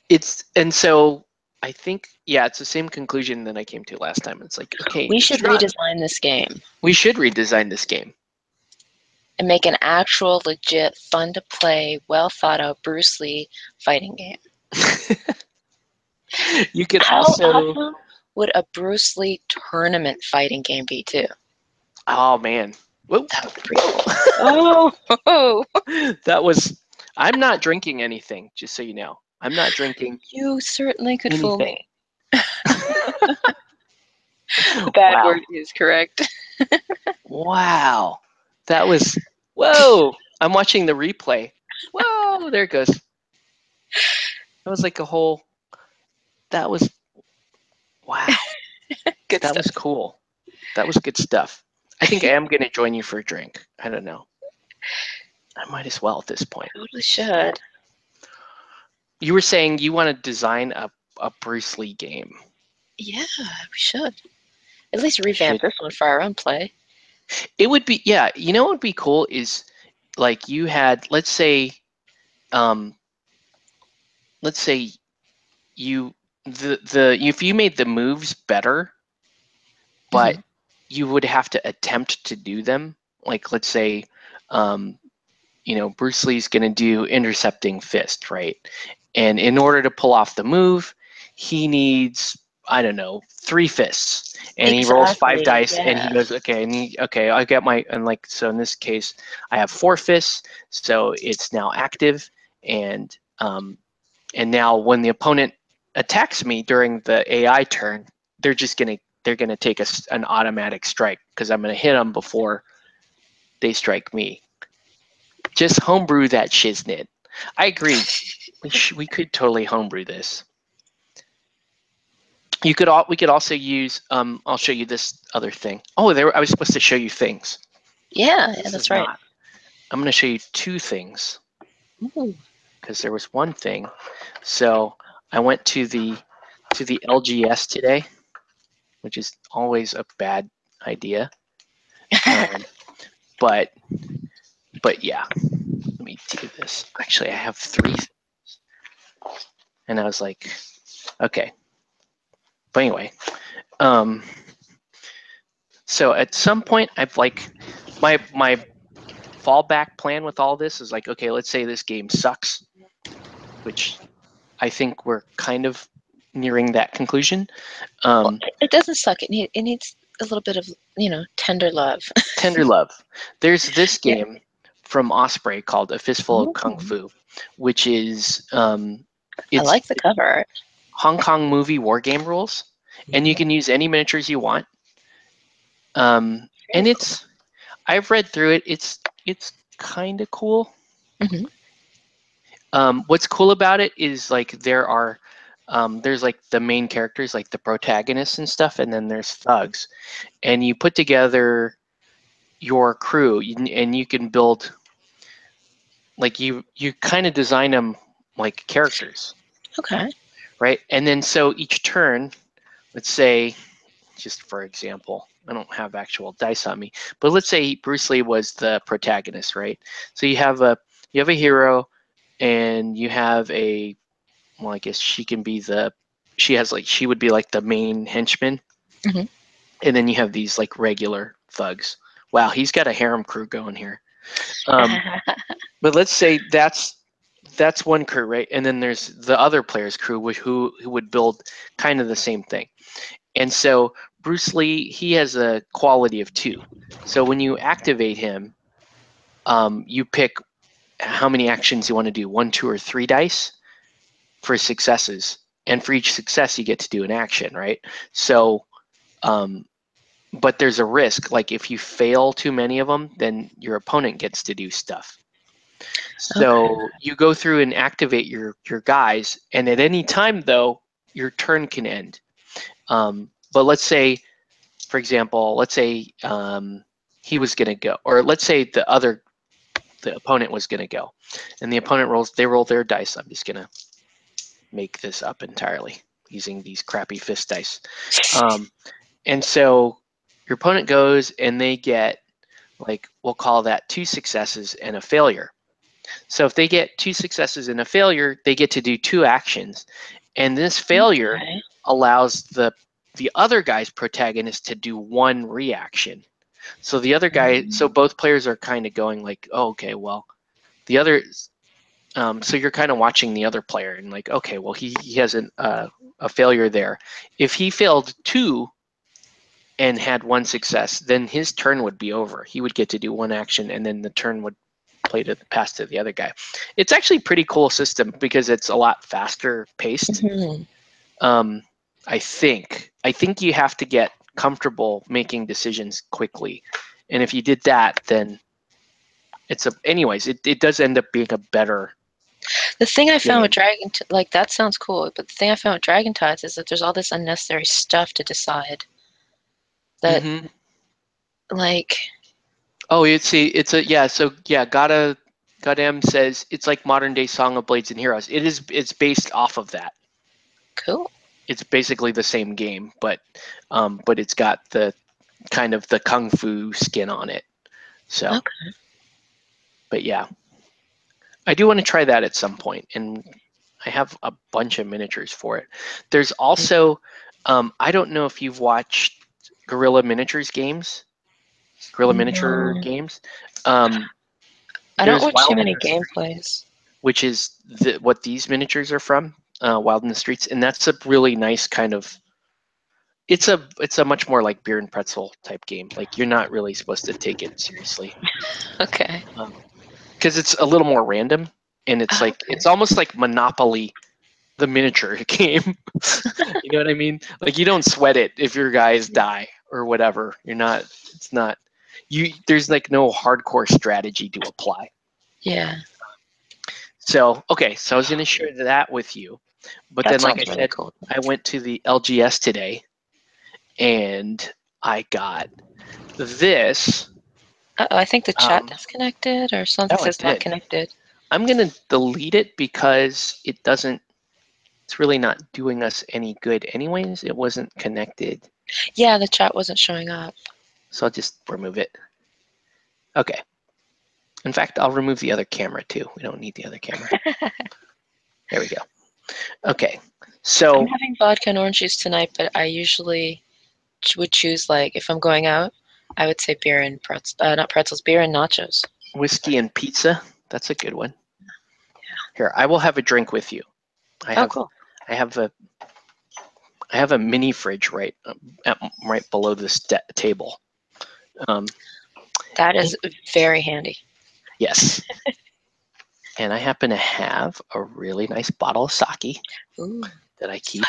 It's, and so I think, yeah, it's the same conclusion that I came to last time. It's like, okay, We it's should not, redesign this game we should redesign this game. and make an actual, legit, fun to play, well thought out Bruce Lee fighting game. You could How also, awesome would a Bruce Lee tournament fighting game be too? oh man, whoa, That would be pretty cool. Oh, that was, I'm not drinking anything, just so you know. I'm not drinking you certainly could fool anything. me. The bad Wow. word is correct. Wow. That was, whoa. I'm watching the replay. Whoa, there it goes. That was like a whole, that was, wow. Good That stuff. was cool. That was good stuff. I think I am going to join you for a drink. I don't know. I might as well at this point. Totally should. You were saying you want to design a Bruce Lee game. Yeah, we should. At least revamp Should, this one for our own play. it would be, yeah, you know what would be cool is, like, you had, um let's say you, the if you made the moves better, but Hmm. you would have to attempt to do them. Like, let's say, um, Bruce Lee's going to do intercepting fist, right? And in order to pull off the move, he needs, I don't know, 3 fists. And he rolls 5 Exactly. dice and he Yeah. goes, okay, okay, I get my, and like, so in this case, I have 4 fists. So it's now active. And now when the opponent attacks me during the AI turn, they're gonna take an automatic strike because I'm gonna hit them before they strike me. Just homebrew that shiznit. I agree. We could totally homebrew this. We could also use, I'll show you this other thing. Oh, I was supposed to show you things. Yeah, yeah, This is that's right. not. I'm gonna show you 2 things Ooh. because there was one thing. So I went to the LGS today, which is always a bad idea. Um, but yeah, let me do this. Actually, I have 3 things. And I was like, okay. But anyway, um, so at some point, I've like, my fallback plan with all this is like, okay, let's say this game sucks, which I think we're kind of nearing that conclusion. Well, it doesn't suck. It needs a little bit of, tender love. Tender love. There's this Yeah. game from Osprey called A Fistful of Kung Ooh. Fu, which is, I it's like the cover art. Hong Kong movie war game rules, and you can use any miniatures you want. Very And cool. I've read through it. It's kind of cool. Hmm. What's cool about it is, like, there's like the main characters, like the protagonists and stuff, and then there's thugs, and you put together your crew, and you can build, like, you kind of design them like characters, Okay. right? And then so each turn, let's say just for example. I don't have actual dice on me, but let's say Bruce Lee was the protagonist, right? So you have a hero, and you have a, well, I guess she can be she would be like the main henchman, Mhm. and then you have these like regular thugs. Wow, he's got a harem crew going here. But let's say that's one crew, right? And then there's the other player's crew, who would build kind of the same thing. And so Bruce Lee, he has a quality of 2. So when you activate him, you pick how many actions you want to do, 1, 2, or 3 dice for successes. And for each success, you get to do an action, right? So, but there's a risk. Like if you fail too many of them, then your opponent gets to do stuff. So you go through and activate your guys, and at any time though, your turn can end. But let's say, for example, let's say he was going to go, or let's say the opponent was going to go, and the opponent roll their dice. I'm just going to make this up entirely using these crappy fist dice. And so your opponent goes, and they get, like, we'll call that 2 successes and a failure. So if they get 2 successes and a failure, they get to do 2 actions. And this failure allows the other guy's protagonist to do 1 reaction. So the other guy, so both players are kind of going like, oh, okay, well, the other, so you're kind of watching the other player and like, okay, well, he has a failure there. If he failed 2 and had 1 success, then his turn would be over. He would get to do 1 action, and then the turn would pass to the other guy. It's actually a pretty cool system because it's a lot faster paced. I think you have to get comfortable making decisions quickly, and if you did that, then it does end up being a better. The thing I found with like, that sounds cool, but the thing I found with Dragon Tides is that there's all this unnecessary stuff to decide. That like. Oh, Goddamn says it's like modern day Song of Blades and Heroes. It's based off of that. Cool. It's basically the same game, but it's got the kind of the kung fu skin on it. So, okay. But yeah, I do want to try that at some point, and I have a bunch of miniatures for it. There's also, I don't know if you've watched Guerrilla Miniatures games. Guerrilla Miniature games. I don't watch too many gameplays. Which is what these miniatures are from, Wild in the Streets, and that's a really nice kind of. It's a much more like beer and pretzel type game. Like you're not really supposed to take it seriously. Okay. Because it's a little more random, and it's it's almost like Monopoly, the miniature game. You know what I mean? Like you don't sweat it if your guys die or whatever. It's not. There's like no hardcore strategy to apply. Yeah. So okay, so I was going to share that with you, but then like I said, cool. I went to the LGS today, and I got this. I think the chat disconnected, or something says not connected. I'm going to delete it because it's really not doing us any good anyways. It wasn't connected. Yeah, the chat wasn't showing up. So I'll just remove it. Okay. In fact, I'll remove the other camera too. We don't need the other camera. There we go. Okay. So I'm having vodka and orange juice tonight, but I usually would choose, like, if I'm going out, I would say beer and not pretzels, beer and nachos. Whiskey and pizza. That's a good one. Yeah. Here, I will have a drink with you. Cool. I have a mini fridge right below this table. That is very handy. Yes. And I happen to have a really nice bottle of sake that I keep.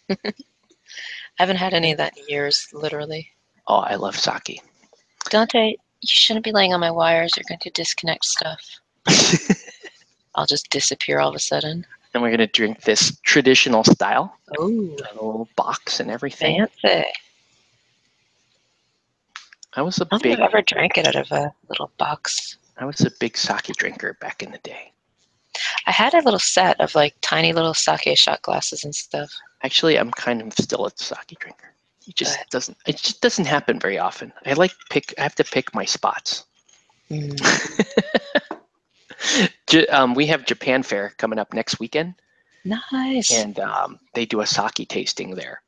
I haven't had any of that in years, literally. Oh, I love sake. Dante, you shouldn't be laying on my wires. You're going to disconnect stuff. I'll just disappear all of a sudden. And we're going to drink this traditional style. Ooh. A little box and everything. Fancy. I don't think I've ever drank it out of a little box. I was a big sake drinker back in the day. I had a little set of like tiny little sake shot glasses and stuff. Actually, I'm kind of still a sake drinker. It just doesn't happen very often. I have to pick my spots. We have Japan Fair coming up next weekend. Nice. And they do a sake tasting there.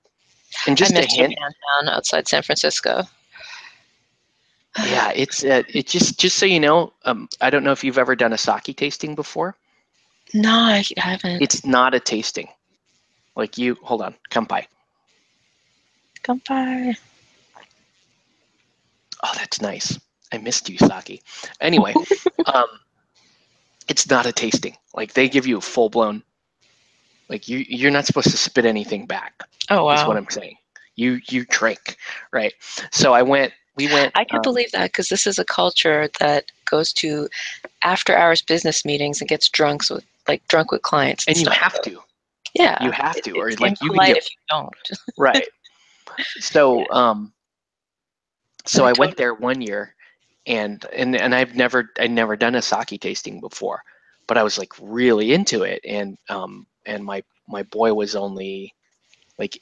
And I miss Japantown outside San Francisco. Yeah, it's just so you know, I don't know if you've ever done a sake tasting before. No, I haven't. It's not a tasting. Like hold on, kanpai. Kanpai. Oh, that's nice. I missed you, sake. Anyway, it's not a tasting. Like they give you a full blown. Like you're not supposed to spit anything back. Oh wow. Is what I'm saying. You drink, right? So we went. I can believe that because this is a culture that goes to after hours business meetings and gets drunk with clients. And you stuff. have to. Yeah. You have to, or it's like you can get if you don't. right. So No, I went there one year, and I'd never done a sake tasting before, but I was like really into it, and my boy was only like,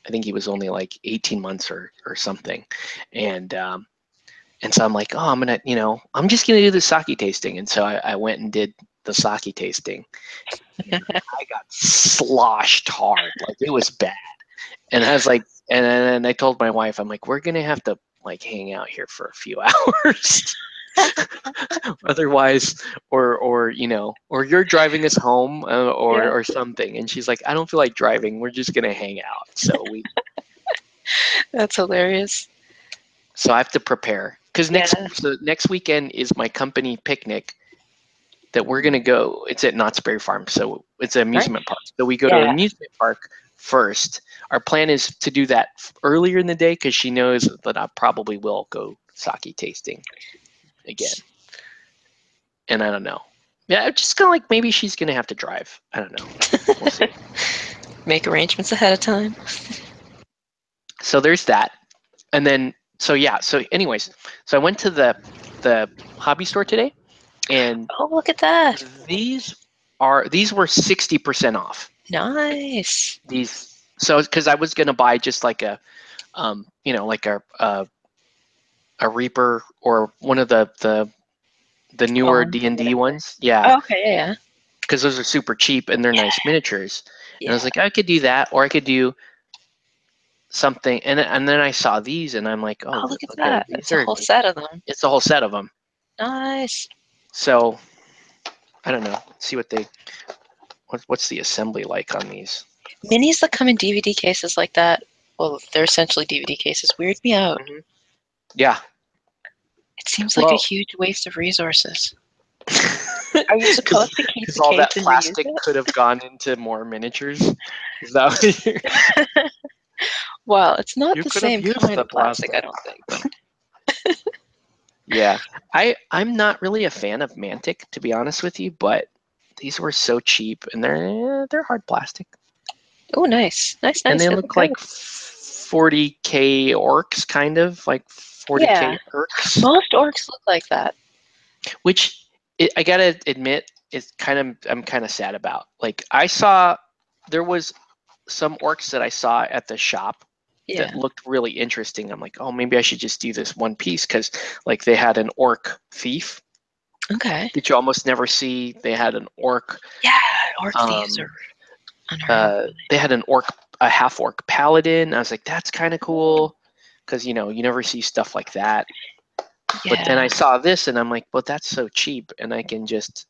I think he was only like 18 months or something, and so I'm like, oh, I'm just gonna do the sake tasting, and so I went and did the sake tasting. And I got sloshed hard, like it was bad, and I was like, and then I told my wife, I'm like, we're gonna have to like hang out here for a few hours. Otherwise, or you're driving us home or something. And she's like, I don't feel like driving. We're just gonna hang out. So That's hilarious. So I have to prepare because next weekend is my company picnic that we're gonna go. It's at Knott's Berry Farm, so it's an amusement park. So we go to an amusement park first. Our plan is to do that earlier in the day because she knows that I probably will go sake tasting again. And I don't know. Yeah, just kind of like maybe she's gonna have to drive. I don't know. We'll see. Make arrangements ahead of time. So there's that, and then so anyways, so I went to the hobby store today, and oh, look at that! These were 60% off. Nice. So because I was gonna buy just like a like a Reaper or one of the newer D&D ones. Yeah. Oh, okay, yeah. Because those are super cheap and they're nice miniatures. And I was like, I could do that, or I could do something. And then I saw these, and I'm like, oh, look at that! These it's a whole set of them. It's a whole set of them. Nice. So I don't know. See what's the assembly like on these minis that come in DVD cases like that. Well, they're essentially DVD cases. Weird me out. Mm-hmm. Yeah. It seems like a huge waste of resources. Are you supposed to keep the all case that and plastic reuse it? could have gone into more miniatures? Is that what you're... Well, it's not You the could have same used kind the of plastic, I plastic. don't think. But Yeah, I'm not really a fan of Mantic, to be honest with you, but these were so cheap, and they're hard plastic. oh, nice. And they look like 40K orcs, kind of like 40K orcs. Most orcs look like that. Which I gotta admit I'm kind of sad about. Like there was some orcs that I saw at the shop that looked really interesting. I'm like, oh, maybe I should just do this one piece because like they had an orc thief. Okay. That you almost never see. They had an orc. Yeah, orc thieves are unheard of. They had a half orc paladin. I was like, that's kind of cool because you never see stuff like that. Yeah. But then I saw this and I'm like, well, that's so cheap, and I can just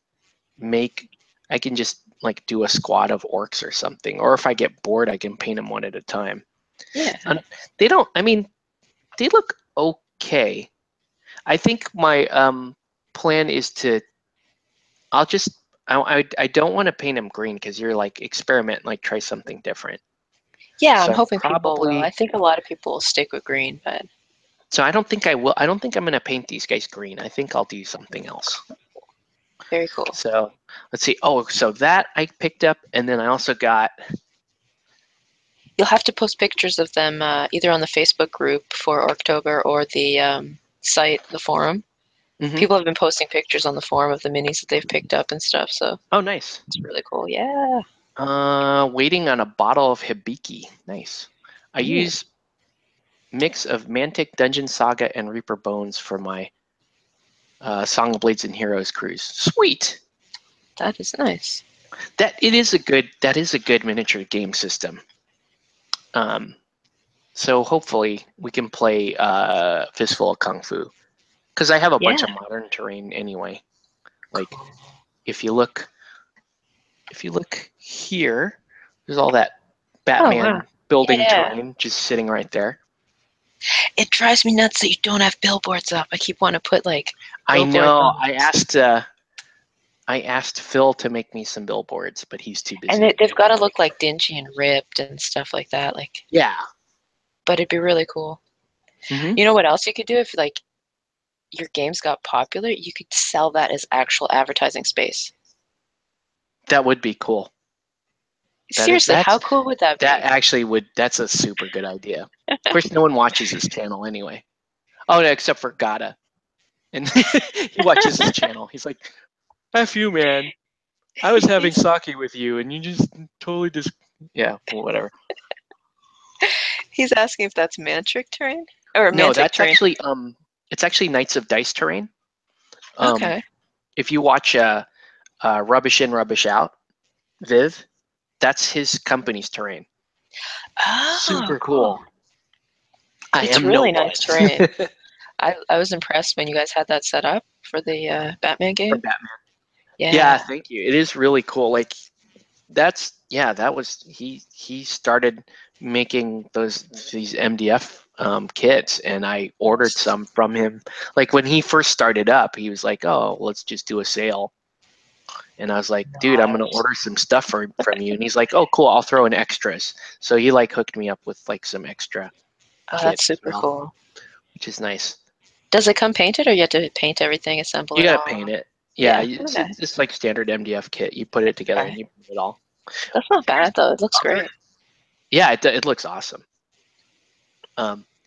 like do a squad of orcs or something. Or if I get bored, I can paint them one at a time. Yeah. And they look okay. I think my plan is I don't want to paint them green because you're like experiment, like try something different. Yeah, so I'm hoping people will. I think a lot of people will stick with green, but so I don't think I will. I don't think I'm going to paint these guys green. I think I'll do something else. Very cool. So let's see. Oh, so that I picked up, and then I also got. You'll have to post pictures of them either on the Facebook group for October or the site, the forum. Mm-hmm. People have been posting pictures on the forum of the minis that they've picked up and stuff. So oh, nice. It's really cool. Yeah. Waiting on a bottle of Hibiki. Nice. I use mix of Mantic, Dungeon Saga, and Reaper Bones for my Song of Blades and Heroes cruise. Sweet. That is nice. That is a good miniature game system. So hopefully we can play Fistful of Kung Fu, because I have a bunch of modern terrain anyway. Like Cool. if you look here, there's all that Batman building terrain just sitting right there. It drives me nuts that you don't have billboards up. I keep wanting to put like billboards. I know. On. I asked Phil to make me some billboards, but he's too busy. And they've got to look like dingy and ripped and stuff like that. Like yeah. But it'd be really cool. Mm-hmm. You know what else you could do if like your games got popular? You could sell that as actual advertising space. That would be cool. Seriously, how cool would that be? That's a super good idea. Of course, no one watches this channel anyway. Oh, no, except for Gata. And he watches his channel. He's like, F you, man. I was having sake with you, and you just totally yeah, whatever. He's asking if that's Mantic terrain? Or no, Mantic that's terrain. actually, it's actually Knights of Dice terrain. Okay. If you watch Rubbish In, Rubbish Out, Viv, that's his company's terrain. Oh, super cool. It's really nice terrain. I was impressed when you guys had that set up for the Batman game. For Batman. Yeah, thank you. It is really cool. Like that was he started making these MDF kits, and I ordered some from him. Like when he first started up, he was like, "Oh, let's just do a sale." And I was like, "Dude, I'm gonna order some stuff from you." And he's like, "Oh, cool. I'll throw in extras." So he like hooked me up with like some extra. Oh, that's super cool. Which is nice. Does it come painted, or you have to paint everything, assemble it? You gotta paint it. Yeah, it's like standard MDF kit. You put it together and you paint it all. That's not bad though. It looks great. Yeah, it looks awesome.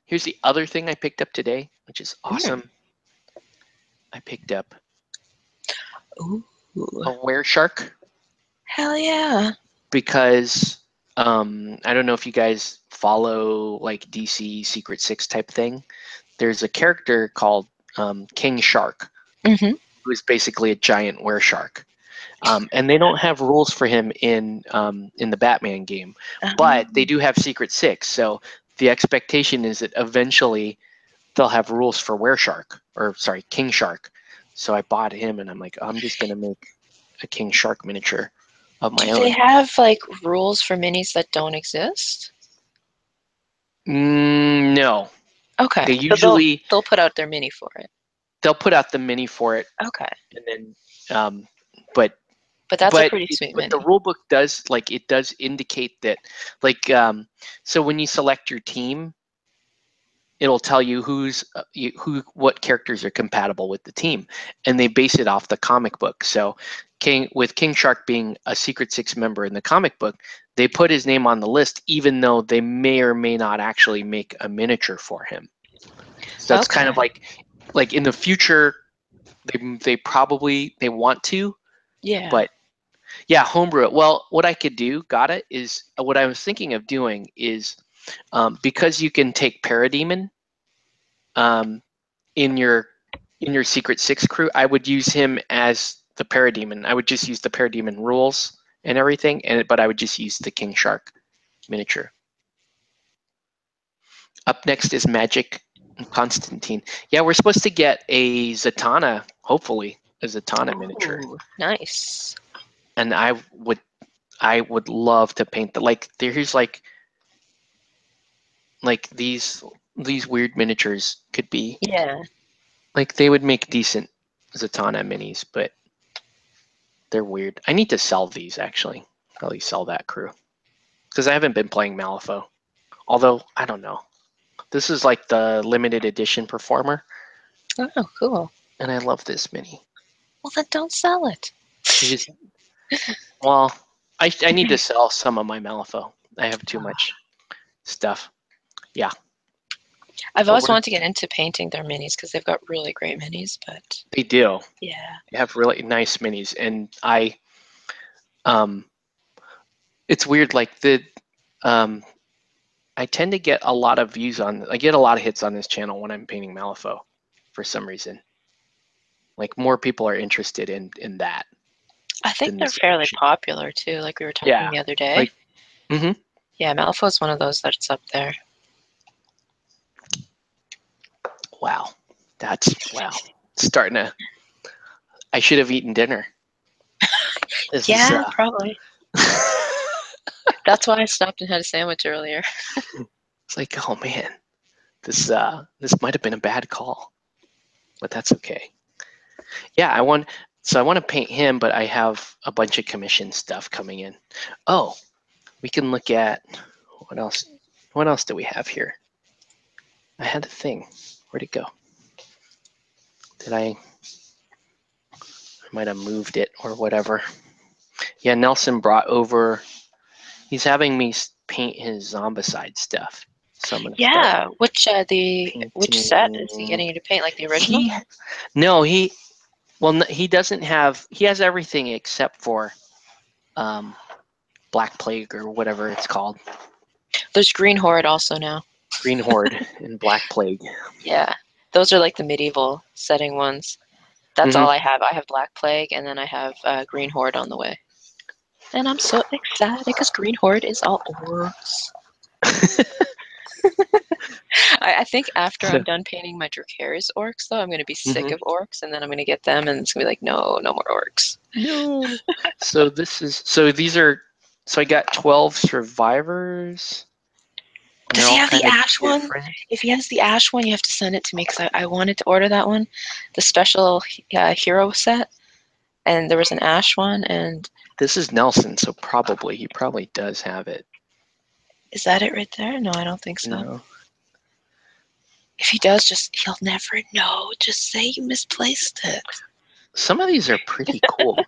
Here's the other thing I picked up today, which is awesome. I picked up a Wereshark. Hell yeah! Because I don't know if you guys follow like DC Secret Six type thing. There's a character called King Shark, who is basically a giant wereshark. And they don't have rules for him in the Batman game, but they do have Secret Six. So the expectation is that eventually they'll have rules for King Shark. So I bought him, and I'm like, I'm just gonna make a King Shark miniature of my own. Do they have like rules for minis that don't exist? No. Okay. They usually they'll put out their mini for it. They'll put out the mini for it. Okay. And then, but that's a pretty sweet mini. But the rule book does indicate that, like, so when you select your team, it'll tell you what characters are compatible with the team, and they base it off the comic book. So, King Shark being a Secret Six member in the comic book, they put his name on the list, even though they may or may not actually make a miniature for him. So it's kind of like in the future, they probably want to. Yeah. But yeah, homebrew it. Well, what I could do, is what I was thinking of doing is, because you can take Parademon in your Secret Six crew, I would use him as the Parademon. I would just use the Parademon rules and everything, but I would just use the King Shark miniature. Up next is Magic and Constantine. Yeah, we're supposed to get a Zatanna, hopefully, a Zatanna miniature. Nice. And I would love to paint here's like these weird miniatures could be. Yeah. Like they would make decent Zatanna minis, but they're weird. I need to sell these actually. Probably sell that crew. Because I haven't been playing Malifaux. Although, I don't know. This is like the limited edition performer. Oh, cool. And I love this mini. Well, then don't sell it. Well, I need to sell some of my Malifaux. I have too much stuff. Yeah. I've always wanted to get into painting their minis because they've got really great minis, but they do. Yeah. They have really nice minis, and it's weird. Like I tend to get a lot of views on. I get a lot of hits on this channel when I'm painting Malifaux, for some reason. Like more people are interested in that. I think than they're this fairly action. popular too, like we were talking the other day. Like, Yeah, Malifaux is one of those that's up there. Wow. Wow. Starting to. I should have eaten dinner. Yeah, probably. That's why I stopped and had a sandwich earlier. It's like, oh man, this might have been a bad call, but that's okay. Yeah, I want to paint him, but I have a bunch of commission stuff coming in. Oh, we can look at what else. What else do we have here? I had a thing. Where'd it go? Did I might have moved it or whatever. Yeah, Nelson brought over. He's having me paint his Zombicide stuff. So I'm gonna start. Which set is he getting you to paint? Like the original? He doesn't have. He has everything except for Black Plague or whatever it's called. There's Green Horde also now. Green Horde and Black Plague. Yeah, those are like the medieval setting ones. That's all I have. I have Black Plague, and then I have Green Horde on the way. And I'm so excited because Green Horde is all orcs. I think after I'm done painting my Dracarys orcs, though, I'm going to be sick of orcs, and then I'm going to get them, and it's going to be like, no more orcs. No. So I got 12 survivors. Does he have the ash one? If he has the ash one, you have to send it to me because I wanted to order that one, the special hero set, and there was an ash one, and this is Nelson, so he probably does have it. Is that it right there? No, I don't think so. No. If he does, he'll never know. Just say you misplaced it. Some of these are pretty cool.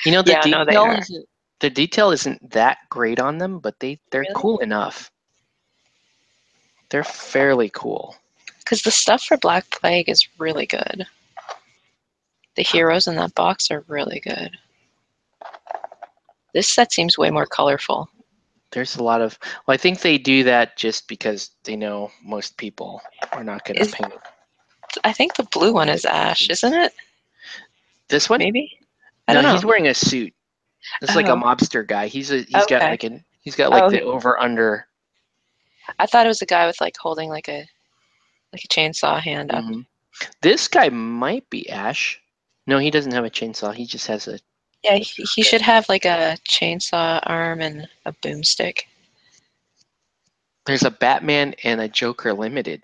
You know, the detail isn't that great on them, but they're really cool enough. They're fairly cool. Because the stuff for Black Plague is really good. The heroes in that box are really good. This set seems way more colorful. There's a lot of... Well, I think they do that just because they know most people are not going to paint. I think the blue one is ash, isn't it? This one? Maybe? I don't know. He's wearing a suit. This is like a mobster guy. He's got the over-under... I thought it was a guy with holding like a chainsaw hand up. This guy might be Ash. No, he doesn't have a chainsaw. He just has a... Yeah, he should have like a chainsaw arm and a boomstick. There's a Batman and a Joker limited.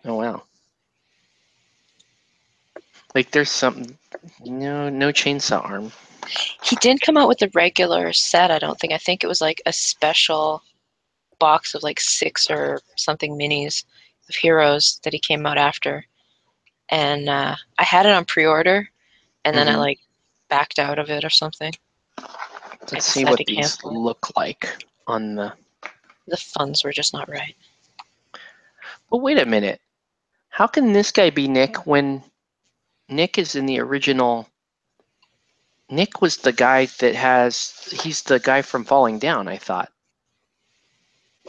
Oh, wow. Like there's something... No chainsaw arm. He didn't come out with the regular set, I don't think. I think it was like a special box of like 6 or something minis of heroes that he came out after. And I had it on pre-order, and then I backed out of it or something. Let's see what these look like on the... The funds were just not right. But wait a minute. How can this guy be Nick when Nick is in the original... Nick was the guy he's the guy from Falling Down, I thought.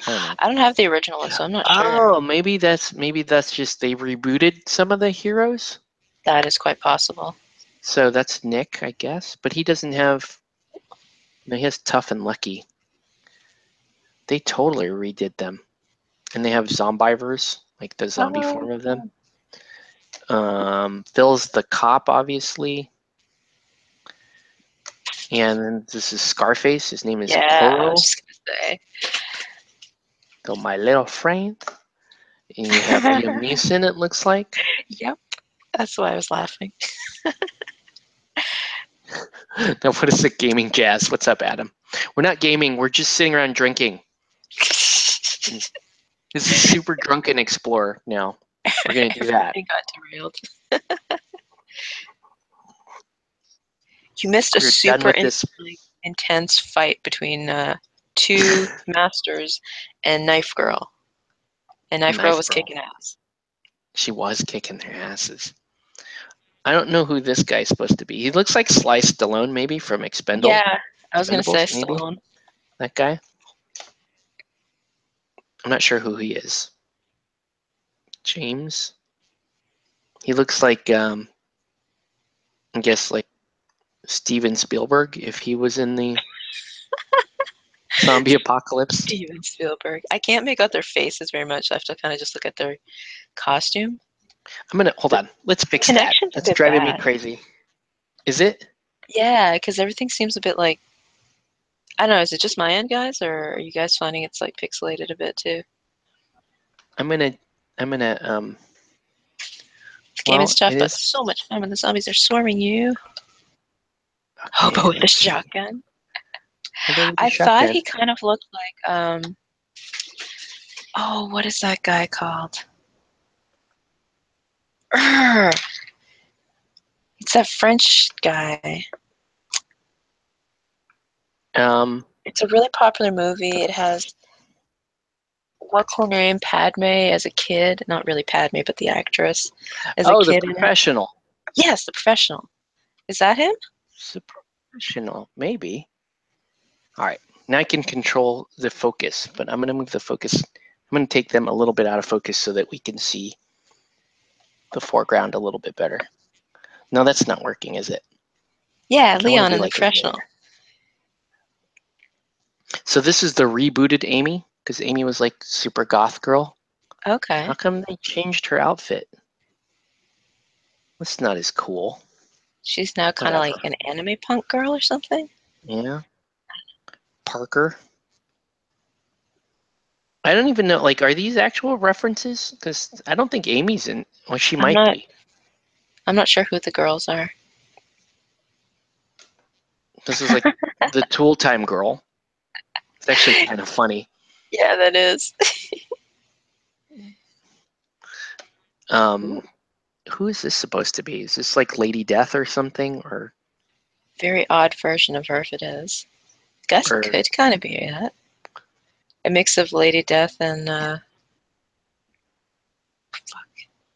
I don't have the original one, so I'm not sure. Oh, maybe that's just they rebooted some of the heroes? That is quite possible. So that's Nick, I guess. But he doesn't have... No, he has Tough and Lucky. They totally redid them. And they have Zombivers, like the zombie form of them. Phil's the cop, obviously. And then this is Scarface. His name is Poro. I was just gonna say. So my little friend. And you have Liam Neeson, it looks like. Yep. That's why I was laughing. Now, what is it, Gaming Jazz? What's up, Adam? We're not gaming. We're just sitting around drinking. This is Super Drunken Explorer now. We're going to do that. I got derailed. You missed a super intense fight between 2 masters and Knife Girl. And Knife Girl was kicking ass. She was kicking their asses. I don't know who this guy's supposed to be. He looks like Sly Stallone, maybe, from Expendables. Yeah, I was going to say Stallone. That guy? I'm not sure who he is. James? He looks like, I guess, like Steven Spielberg if he was in the zombie apocalypse. Steven Spielberg. I can't make out their faces very much. I have to kind of just look at their costume. Hold on. Let's fix that. Connection's a That's bit driving me bad. crazy. Is it? Yeah, because everything seems a bit like, I don't know, is it just my end, guys, or are you guys finding it's like pixelated a bit too? I'm gonna, This game is tough, it but is. so much fun when the zombies are swarming you. Okay, Hobo with a let's see. shotgun. Hobo with a I thought shotgun. he kind of looked like, oh, what is that guy called? Urgh. It's that French guy. It's a really popular movie. It has, what's her name? Padme as a kid. Not really Padme, but the actress as a Oh, The kid in it. Professional. Yes, The Professional. Is that him? The Professional, maybe. All right, now I can control the focus, but I'm gonna move the focus. I'm gonna take them a little bit out of focus so that we can see the foreground a little bit better. No, that's not working, is it? Yeah, I wanna Leon be in The like a kid. Professional. So this is the rebooted Amy, because Amy was like super goth girl. Okay. How come they changed her outfit? That's not as cool. She's now kind of like Whatever. an anime punk girl or something. Yeah. Parker. I don't even know, like, are these actual references? Because I don't think Amy's in. Well, she might be. I'm not sure who the girls are. This is like the Tool Time girl. It's actually kind of funny. Yeah, that is. Who is this supposed to be? Is this like Lady Death or something? Or Very odd version of her if it is. Guess it could kind of be that. A mix of Lady Death and fuck.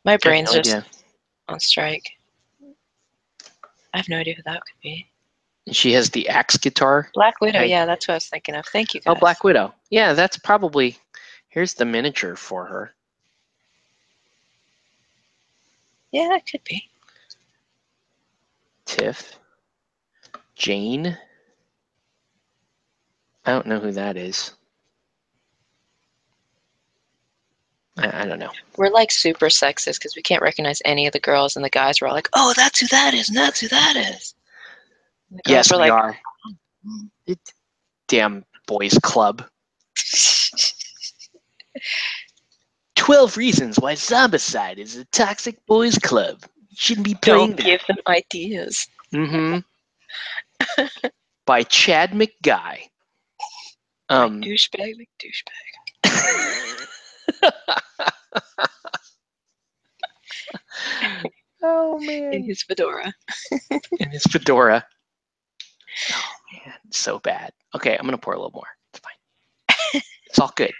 My brain's no just idea. on strike. I have no idea who that could be. She has the axe guitar. Black Widow, yeah, that's what I was thinking of. Thank you, guys. Oh, Black Widow. Yeah, that's probably. Here's the miniature for her. Yeah, that could be. Tiff. Jane. I don't know who that is. I don't know. We're like super sexist because we can't recognize any of the girls, and the guys were all like, "Oh, that's who that is, and that's who that is." And the girls Yes, were we like, are. Damn boys club. 12 reasons why Zombicide is a toxic boys club. You shouldn't be playing "Don't that. give them ideas." Mm-hmm. By Chad McGuy. Douchebag, douchebag. Oh man. In his fedora. In his fedora. Oh man, so bad. Okay, I'm gonna pour a little more. It's fine. It's all good.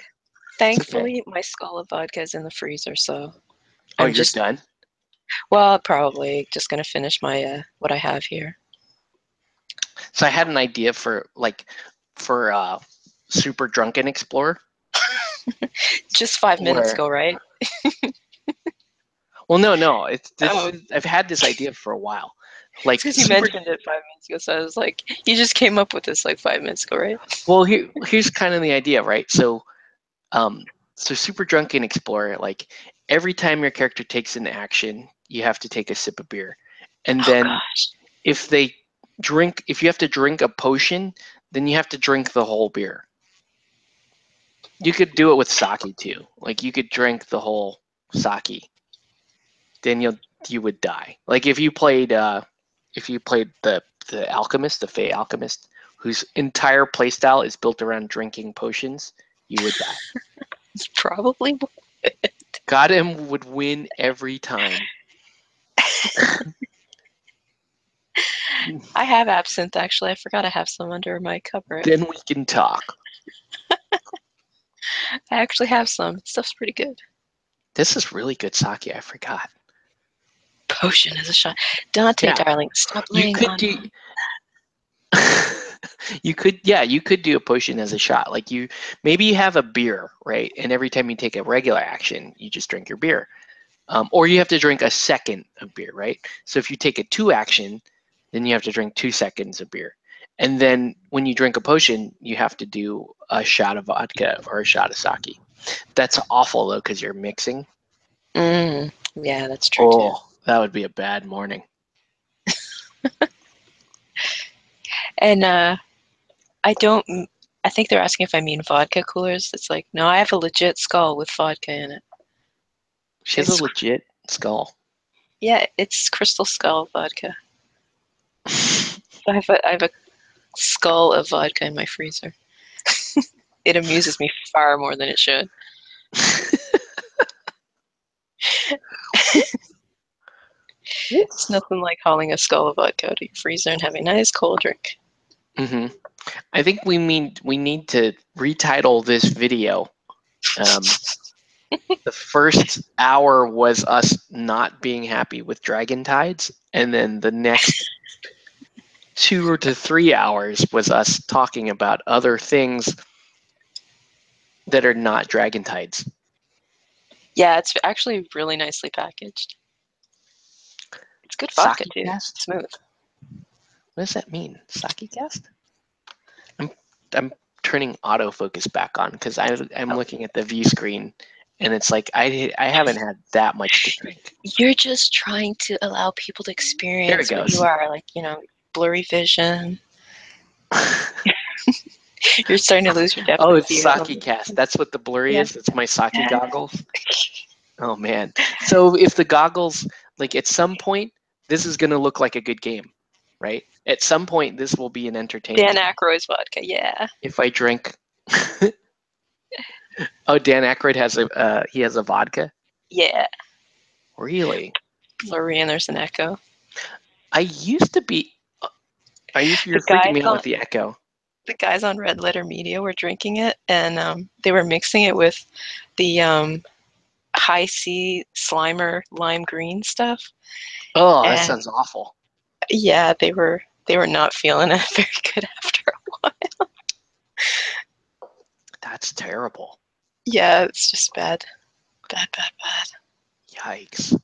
Thankfully, my skull of vodka is in the freezer, so Oh, I'm you're just done? well, probably just gonna finish my what I have here. So I had an idea for Super Drunken Explorer. Just 5 minutes ago, right? Well, no. Oh. I've had this idea for a while. Like Because you mentioned it 5 minutes ago, so I was like, you just came up with this like 5 minutes ago, right? Well, here's kind of the idea, right? So Super Drunken Explorer, like every time your character takes an action, you have to take a sip of beer, and then if you have to drink a potion, then you have to drink the whole beer. You could do it with sake too. Like you could drink the whole sake. Then you would die. Like if you played the alchemist, the Fey alchemist, whose entire playstyle is built around drinking potions, you would die. It's probably Gotham would win every time. I have absinthe actually. I forgot I have some under my cupboard. Then we can talk. I actually have some. Stuff's pretty good. This is really good sake. I forgot. Potion is a shot. Dante, Yeah. darling, stop You laying could on do. You could do a potion as a shot. Like maybe you have a beer, right? And every time you take a regular action, you just drink your beer. Or you have to drink a second of beer, right? So if you take a 2 action, then you have to drink 2 seconds of beer. And then when you drink a potion, you have to do a shot of vodka or a shot of sake. That's awful though, because you're mixing. Yeah, that's true too. Oh, that would be a bad morning. And I think they're asking if I mean vodka coolers. It's like, no, I have a legit skull with vodka in it. She has a legit skull. Yeah, it's Crystal Skull vodka. I have a skull of vodka in my freezer. It amuses me far more than it should. It's nothing like hauling a skull of vodka out of your freezer and having a nice cold drink. Mm-hmm. I think we need to retitle this video. The first hour was us not being happy with Dragon Tides, and then the next 2 to 3 hours was us talking about other things that are not Dragon Tides. Yeah, it's actually really nicely packaged. It's good vodka too. Sakecast? Smooth. What does that mean? Sakecast? I'm turning autofocus back on because I'm looking at the view screen, and it's like I haven't had that much to drink. You're just trying to allow people to experience what you are, like, blurry vision. You're starting to lose your depth Oh, of it's view. Sakecast. That's what the blurry Yeah. is. It's my sake goggles. Oh man. So if the goggles, like at some point, this is gonna look like a good game, right? At some point, this will be an entertaining Dan game. Aykroyd's vodka, yeah. If I drink. Oh, Dan Aykroyd has a vodka. Yeah. Really? Blurry and there's an echo. I used to be. You're freaking me out with the echo. The guys on Red Letter Media were drinking it, and they were mixing it with the high C Slimer lime green stuff. Oh, that And sounds awful. yeah, they were not feeling it very good after a while. That's terrible. Yeah, it's just bad. Bad. Yikes.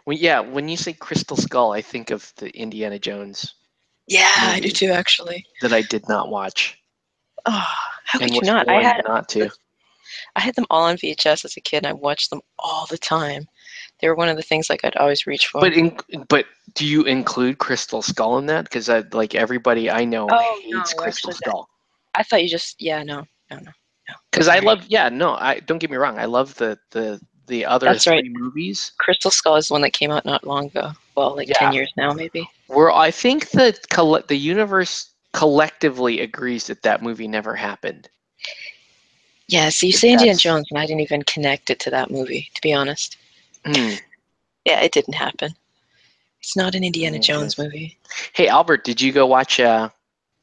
When you say Crystal Skull, I think of the Indiana Jones. Yeah, movie I do too, actually. That I did not watch. Oh, how could and you was not? warned not to. I had them all on VHS as a kid, and I watched them all the time. They were one of the things like I'd always reach for. But do you include Crystal Skull in that? Because like everybody I know hates Crystal Skull. I thought you just no. Because I love I don't get me wrong, I love the other That's 3 right. movies. Crystal Skull is the one that came out not long ago. Well, like 10 years now, maybe. I think the universe collectively agrees that movie never happened. Yeah, so you say Indiana Jones, and I didn't even connect it to that movie, to be honest. Yeah, it didn't happen. It's not an Indiana Jones movie. Hey, Albert, did you go watch?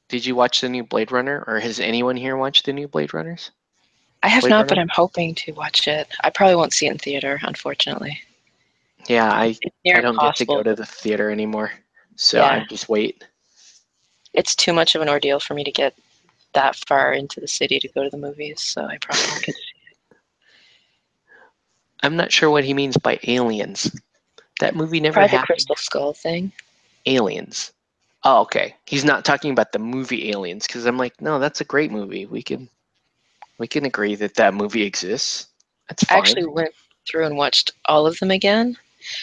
Did you watch the new Blade Runner, or has anyone here watched the new Blade Runners? I have not, but I'm hoping to watch it. I probably won't see it in theater, unfortunately. Yeah, I don't get to go to the theater anymore, so I just wait. It's too much of an ordeal for me to get that far into the city to go to the movies, so I probably won't get to see it. I'm not sure what he means by aliens. That movie never probably happened. The Crystal Skull thing. Aliens. Oh, okay. He's not talking about the movie Aliens, because I'm like, no, that's a great movie. We can agree that movie exists. That's fine. I actually went through and watched all of them again,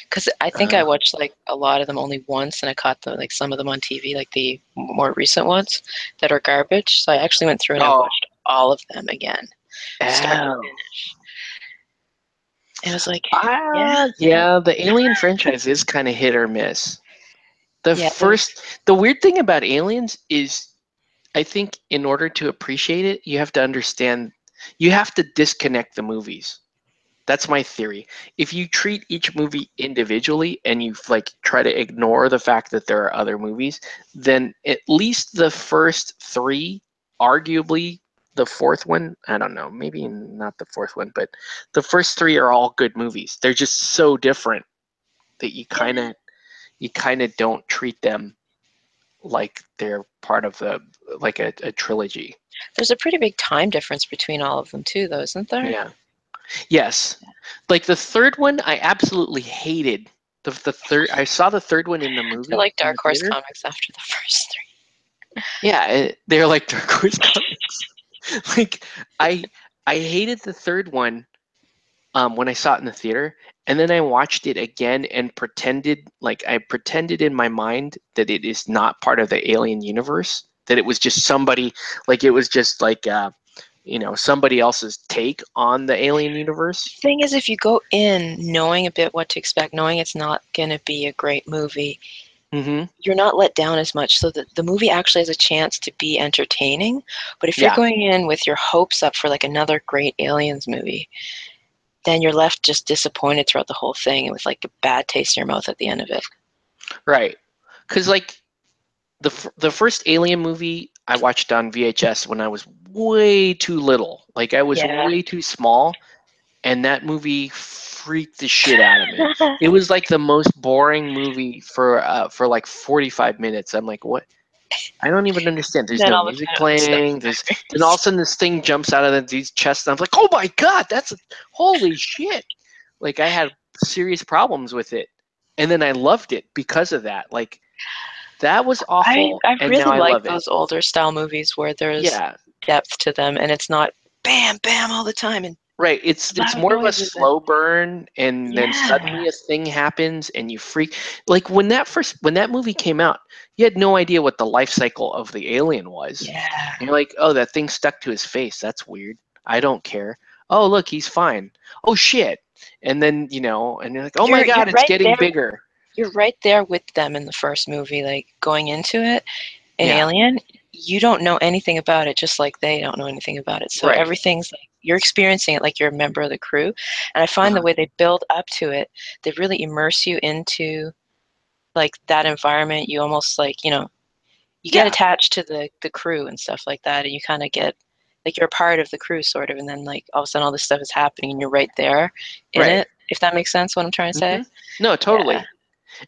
because I think I watched like a lot of them only once, and I caught some of them on TV, like the more recent ones that are garbage. So I actually went through and I watched all of them again, start to finish. And I was like, the Alien franchise is kind of hit or miss. The weird thing about Aliens is, I think in order to appreciate it, you have to disconnect the movies. That's my theory. If you treat each movie individually and you try to ignore the fact that there are other movies, then at least the first 3, arguably the 4th one, I don't know, maybe not the 4th one, but the first 3 are all good movies. They're just so different that you kind of you kind of don't treat them like they're part of a trilogy. There's a pretty big time difference between all of them too, though, isn't there? Yeah. Yes. Like the third one, I absolutely hated. The third, I saw the third one in the They're movie like in Dark the Horse theater. comics after the first three. Yeah, they're like Dark Horse comics. Like I I hated the third one when I saw it in the theater, and then I watched it again and pretended in my mind that it is not part of the Alien universe, that it was just somebody, like it was just like somebody else's take on the Alien universe. Thing is, if you go in knowing a bit what to expect, knowing it's not going to be a great movie, Mm-hmm. you're not let down as much, so that the movie actually has a chance to be entertaining. But if you're Yeah. going in with your hopes up for like another great Aliens movie, then you're left just disappointed throughout the whole thing and with like a bad taste in your mouth at the end of it. Right. Because like the first Alien movie I watched on VHS when I was way too little, like I was Yeah. way too small, and that movie freaked the shit out of me. It was like the most boring movie for like 45 minutes. I'm like, what? I don't even understand. There's Then no all of a music sudden it was playing. Then all of a sudden this thing jumps out of the dude's chest, and I'm like, oh my god, holy shit! Like I had serious problems with it, and then I loved it because of that. Like that was I awful, I and now really I like love it. those older style movies where there's Yeah, depth to them and it's not bam bam all the time and right. It's loud more of a noises and slow burn, and then yeah. suddenly a thing happens, and you freak. Like when that movie came out, you had no idea what the life cycle of the alien was. Yeah. And you're like, oh, that thing stuck to his face. That's weird. I don't care. Oh, look, he's fine. Oh shit. And then and you're like, oh my You're god, it's right getting there. bigger. You're right there with them in the first movie, like going into it in Yeah. Alien, you don't know anything about it, just like they don't know anything about it. So Right. everyth's like you're experiencing it like you're a member of the crew. And I find the Uh-huh. way they build up to it, they really immerse you into like that environment. You almost like, you get Yeah. attached to the crew and stuff like that, and you kind of get like you're a part of the crew sort of, and then like all of a sudden all this stuff is happening and you're right there in Right. it. If that makes sense, what I'm trying to hmm say. No, Yeah. totally.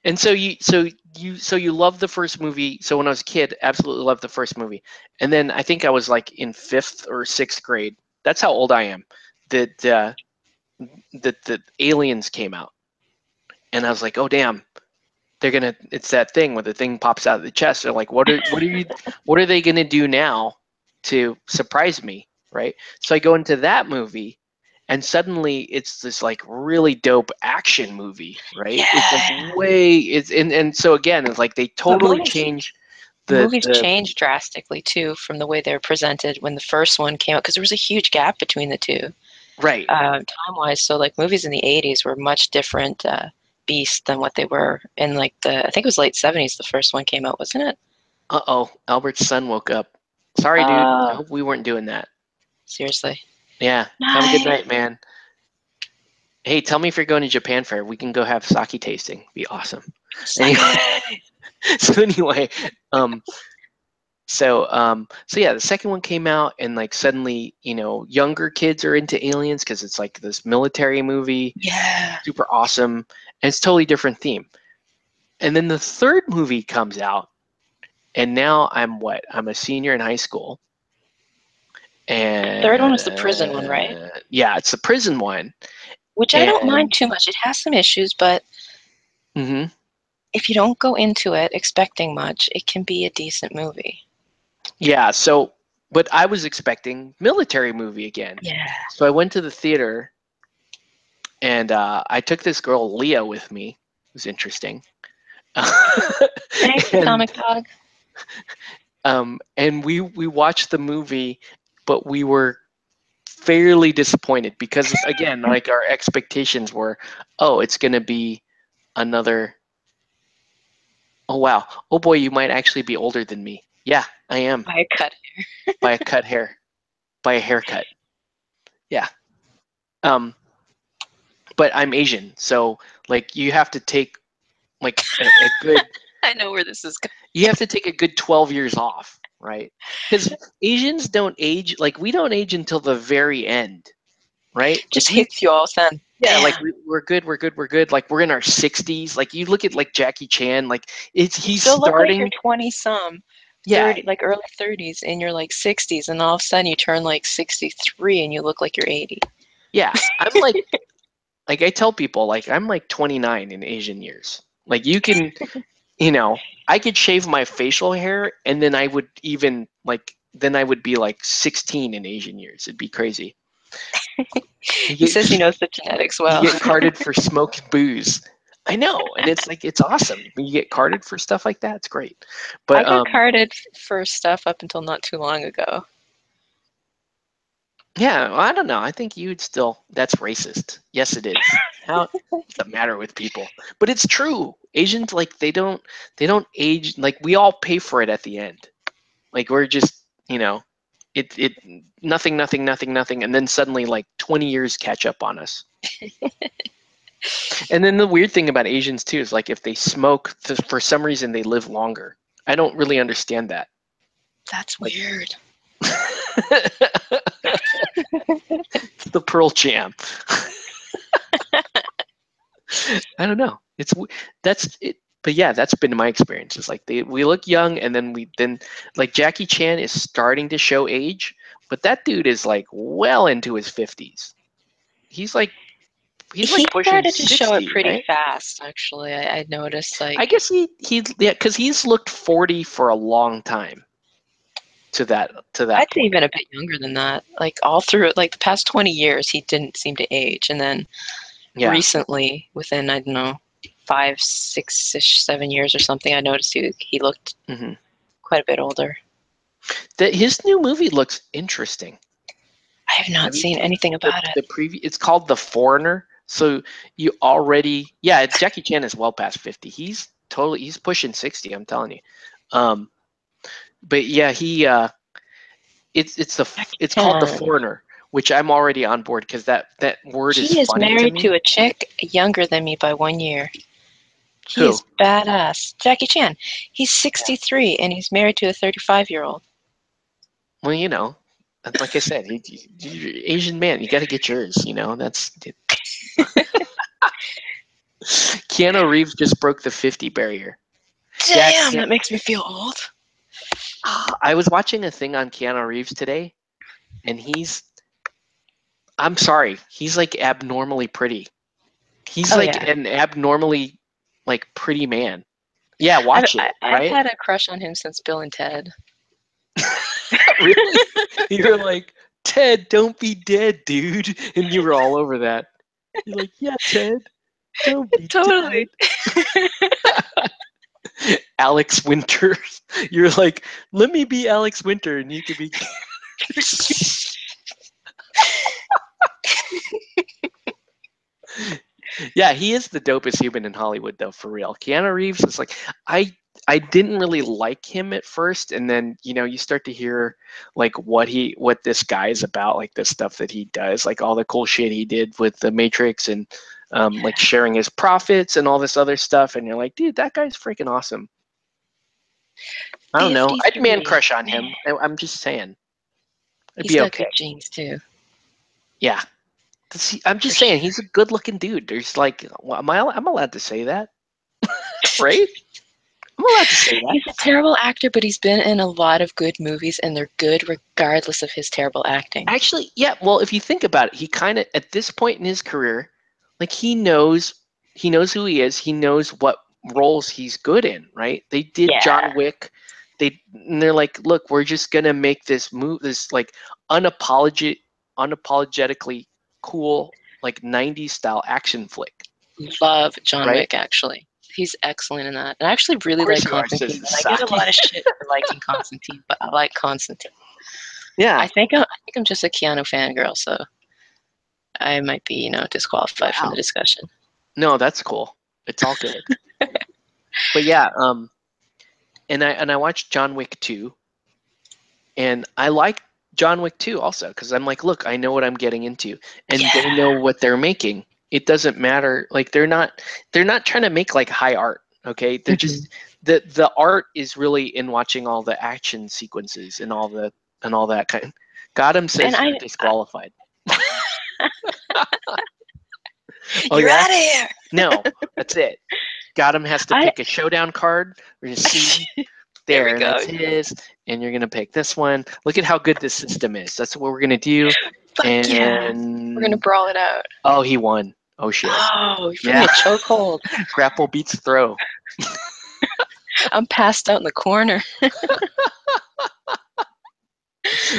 And so you love the first movie. So when I was a kid, absolutely loved the first movie. And then I think I was like in 5th or 6th grade. That's how old I am. That that the Aliens came out, and I was like, oh damn, it's that thing where the thing pops out of the chest. They're like, what are they gonna do now to surprise me, right? So I go into that movie, and suddenly it's this like really dope action movie, right? It's like Yeah. way it's and so again it's like they But totally change movies the changed drastically too from the way they were presented when the first one came out because there was a huge gap between the two right. time-wise. So like movies in the 80s were much different beast than what they were in like I think it was late 70s the first one came out, wasn't it? Uh-oh, Albert's son woke up. Sorry, dude. I Oh, hope we weren't doing that. seriously. Yeah. Have a good Night. night, man. Hey, tell me if you're going to Japan Fair. We can go have sake tasting. Be awesome. Anyway, Sake. so anyway, um, so yeah, the second one came out, and like suddenly, younger kids are into aliens because it's like this military movie, Yeah. super awesome, and it's totally different theme. And then the third movie comes out, and now I'm a senior in high school, Third one was the prison one, right? and yeah, it's the prison one, Which I don't mind and too much. It has some issues, but hmm if you don't go into it expecting much, it can be a decent movie. yeah, so but I was expecting military movie again, Yeah. so I went to the theater, and I took this girl Leah with me. It was interesting. Thanks, and Atomic Dog. and we watched the movie, but we were fairly disappointed because again, like our expectations were, oh, it's gonna be another. Oh wow, oh boy, you might actually be older than me. Yeah, I am I cut. by a cut hair, by a haircut. Yeah. Um, but I'm Asian, so like you have to take like a good I know where this is going. you have to take a good 12 years off, right? Because Asians don't age, like we don't age until the very end, right? Like Just hits you all of a sudden. Yeah, like damn. we're good, we're good, we're good. Like we're in our 60s. Like you look at like Jackie Chan, like You he's still look like you're starting. 20 some, Yeah, 30, like early 30s, and you're like 60s, and all of a sudden you turn like 63 and you look like you're 80. yeah. I'm like I tell people, like I'm like 29 in Asian years. Like you can, I could shave my facial hair, and then I would even like then I would be like 16 in Asian years. It'd be crazy. You He get says he knows the genetics you well. get carded for smoking booze. I know, and it's like it's awesome when you get carded for stuff like that. It's great, I but got carded for stuff up until not too long ago. yeah, well, I don't know. I think you'd still. That's racist. Yes, it is. What's the matter with people? But it's true. Asians like they don't age. Like we all pay for it at the end. Like we're just it nothing nothing nothing nothing, and then suddenly like 20 years catch up on us. And then the weird thing about Asians too is like if they smoke, for some reason they live longer. I don't really understand that. That's Like weird. it's the Pearl Jam. I don't know. That's it. But yeah, that's been my experience. It's like we look young, and then like Jackie Chan is starting to show age, but that dude is like well into his 50s. He's like He pushing started to show it 60, pretty right? fast, actually. I noticed, I like, guess he yeah, because he's looked 40 for a long time to that I'd say point. even a bit younger than that. Like, all through, like, the past 20 years, he didn't seem to age. And then Yeah. recently, within, I don't know, 5, 6-ish, 7 years or something, I noticed he looked Hmm. quite a bit older. His new movie looks interesting. I have not Have you seen seen anything about it. the preview? It's called The Foreigner. So you already, yeah, Jackie Chan is well past 50. He's pushing 60. I'm telling you. Um, but yeah, it's called The And Foreigner, which I'm already on board because that word is he is funny to married me. to a chick younger than me by 1 year. He Who? is badass. Jackie Chan. He's 63 and he's married to a 35-year-old. Well, like I said, you're Asian man. You got to get yours. That's Keanu Reeves just broke the 50 barrier. Yeah, Damn, that makes me feel old. I was watching a thing on Keanu Reeves today, and I'm sorry, he's like abnormally pretty. He's Oh like yeah. an abnormally like pretty man. Yeah, I've watch it, I've right? had a crush on him since Bill and Ted. Really? You're like, Ted, don't be dead, dude. And you were all over that. You're like, yeah, Ted, don't be dead. Totally. Alex Winter. You're like, let me be Alex Winter and you can be. Yeah, he is the dopest human in Hollywood, though, for real. Keanu Reeves is like, I didn't really like him at first, and then you start to hear like what this guy is about, like the stuff that he does, like all the cool shit he did with the Matrix and like sharing his profits and all this other stuff, and you're like, dude, that guy's freaking awesome. I don't know. I'd man 53. crush on Man, him. I'm just saying, it'd he's be got good okay. genes too. Yeah. I'm For just saying, sure. he's a good-looking dude. There's like, well, I'm allowed to say that, right? I'm allowed to say that. He's a terrible actor, but he's been in a lot of good movies, and they're good regardless of his terrible acting. Actually, yeah. Well, if you think about it, he kind of at this point in his career, like he knows who he is. He knows what roles he's good in, right? They did Yeah. John Wick. And they're like, look, we're just gonna make this like unapologetically cool like '90s style action flick, Love John right? Wick, actually. He's excellent in that. And I actually Of really course like you are, says Constantine. the And I get a Saki. lot of shit for liking Constantine, but I like Constantine. Yeah. I think I'm just a Keanu fangirl, so I might be, disqualified from the Wow. discussion. No, that's cool. It's all good. But yeah, and I watched John Wick 2, and I like John Wick 2 also because I'm like, look, I know what I'm getting into, and they Yeah. know what they're making. It doesn't matter. Like they're not trying to make like high art. Okay, they're Hmm. just the art is really in watching all the action sequences and all that kind. Gotham And says you're I disqualified. Oh You're yeah? out of here. No, that's it. Gotham has to I pick a showdown card. We're gonna see there we there, and go. that's his. And you're gonna pick this one. Look at how good this system is. That's what we're gonna do. Fuck yeah. We're gonna And brawl it out. oh, he won. Oh shit. Oh, you're putting Yeah. a chokehold. Grapple beats throw. I'm passed out in the corner.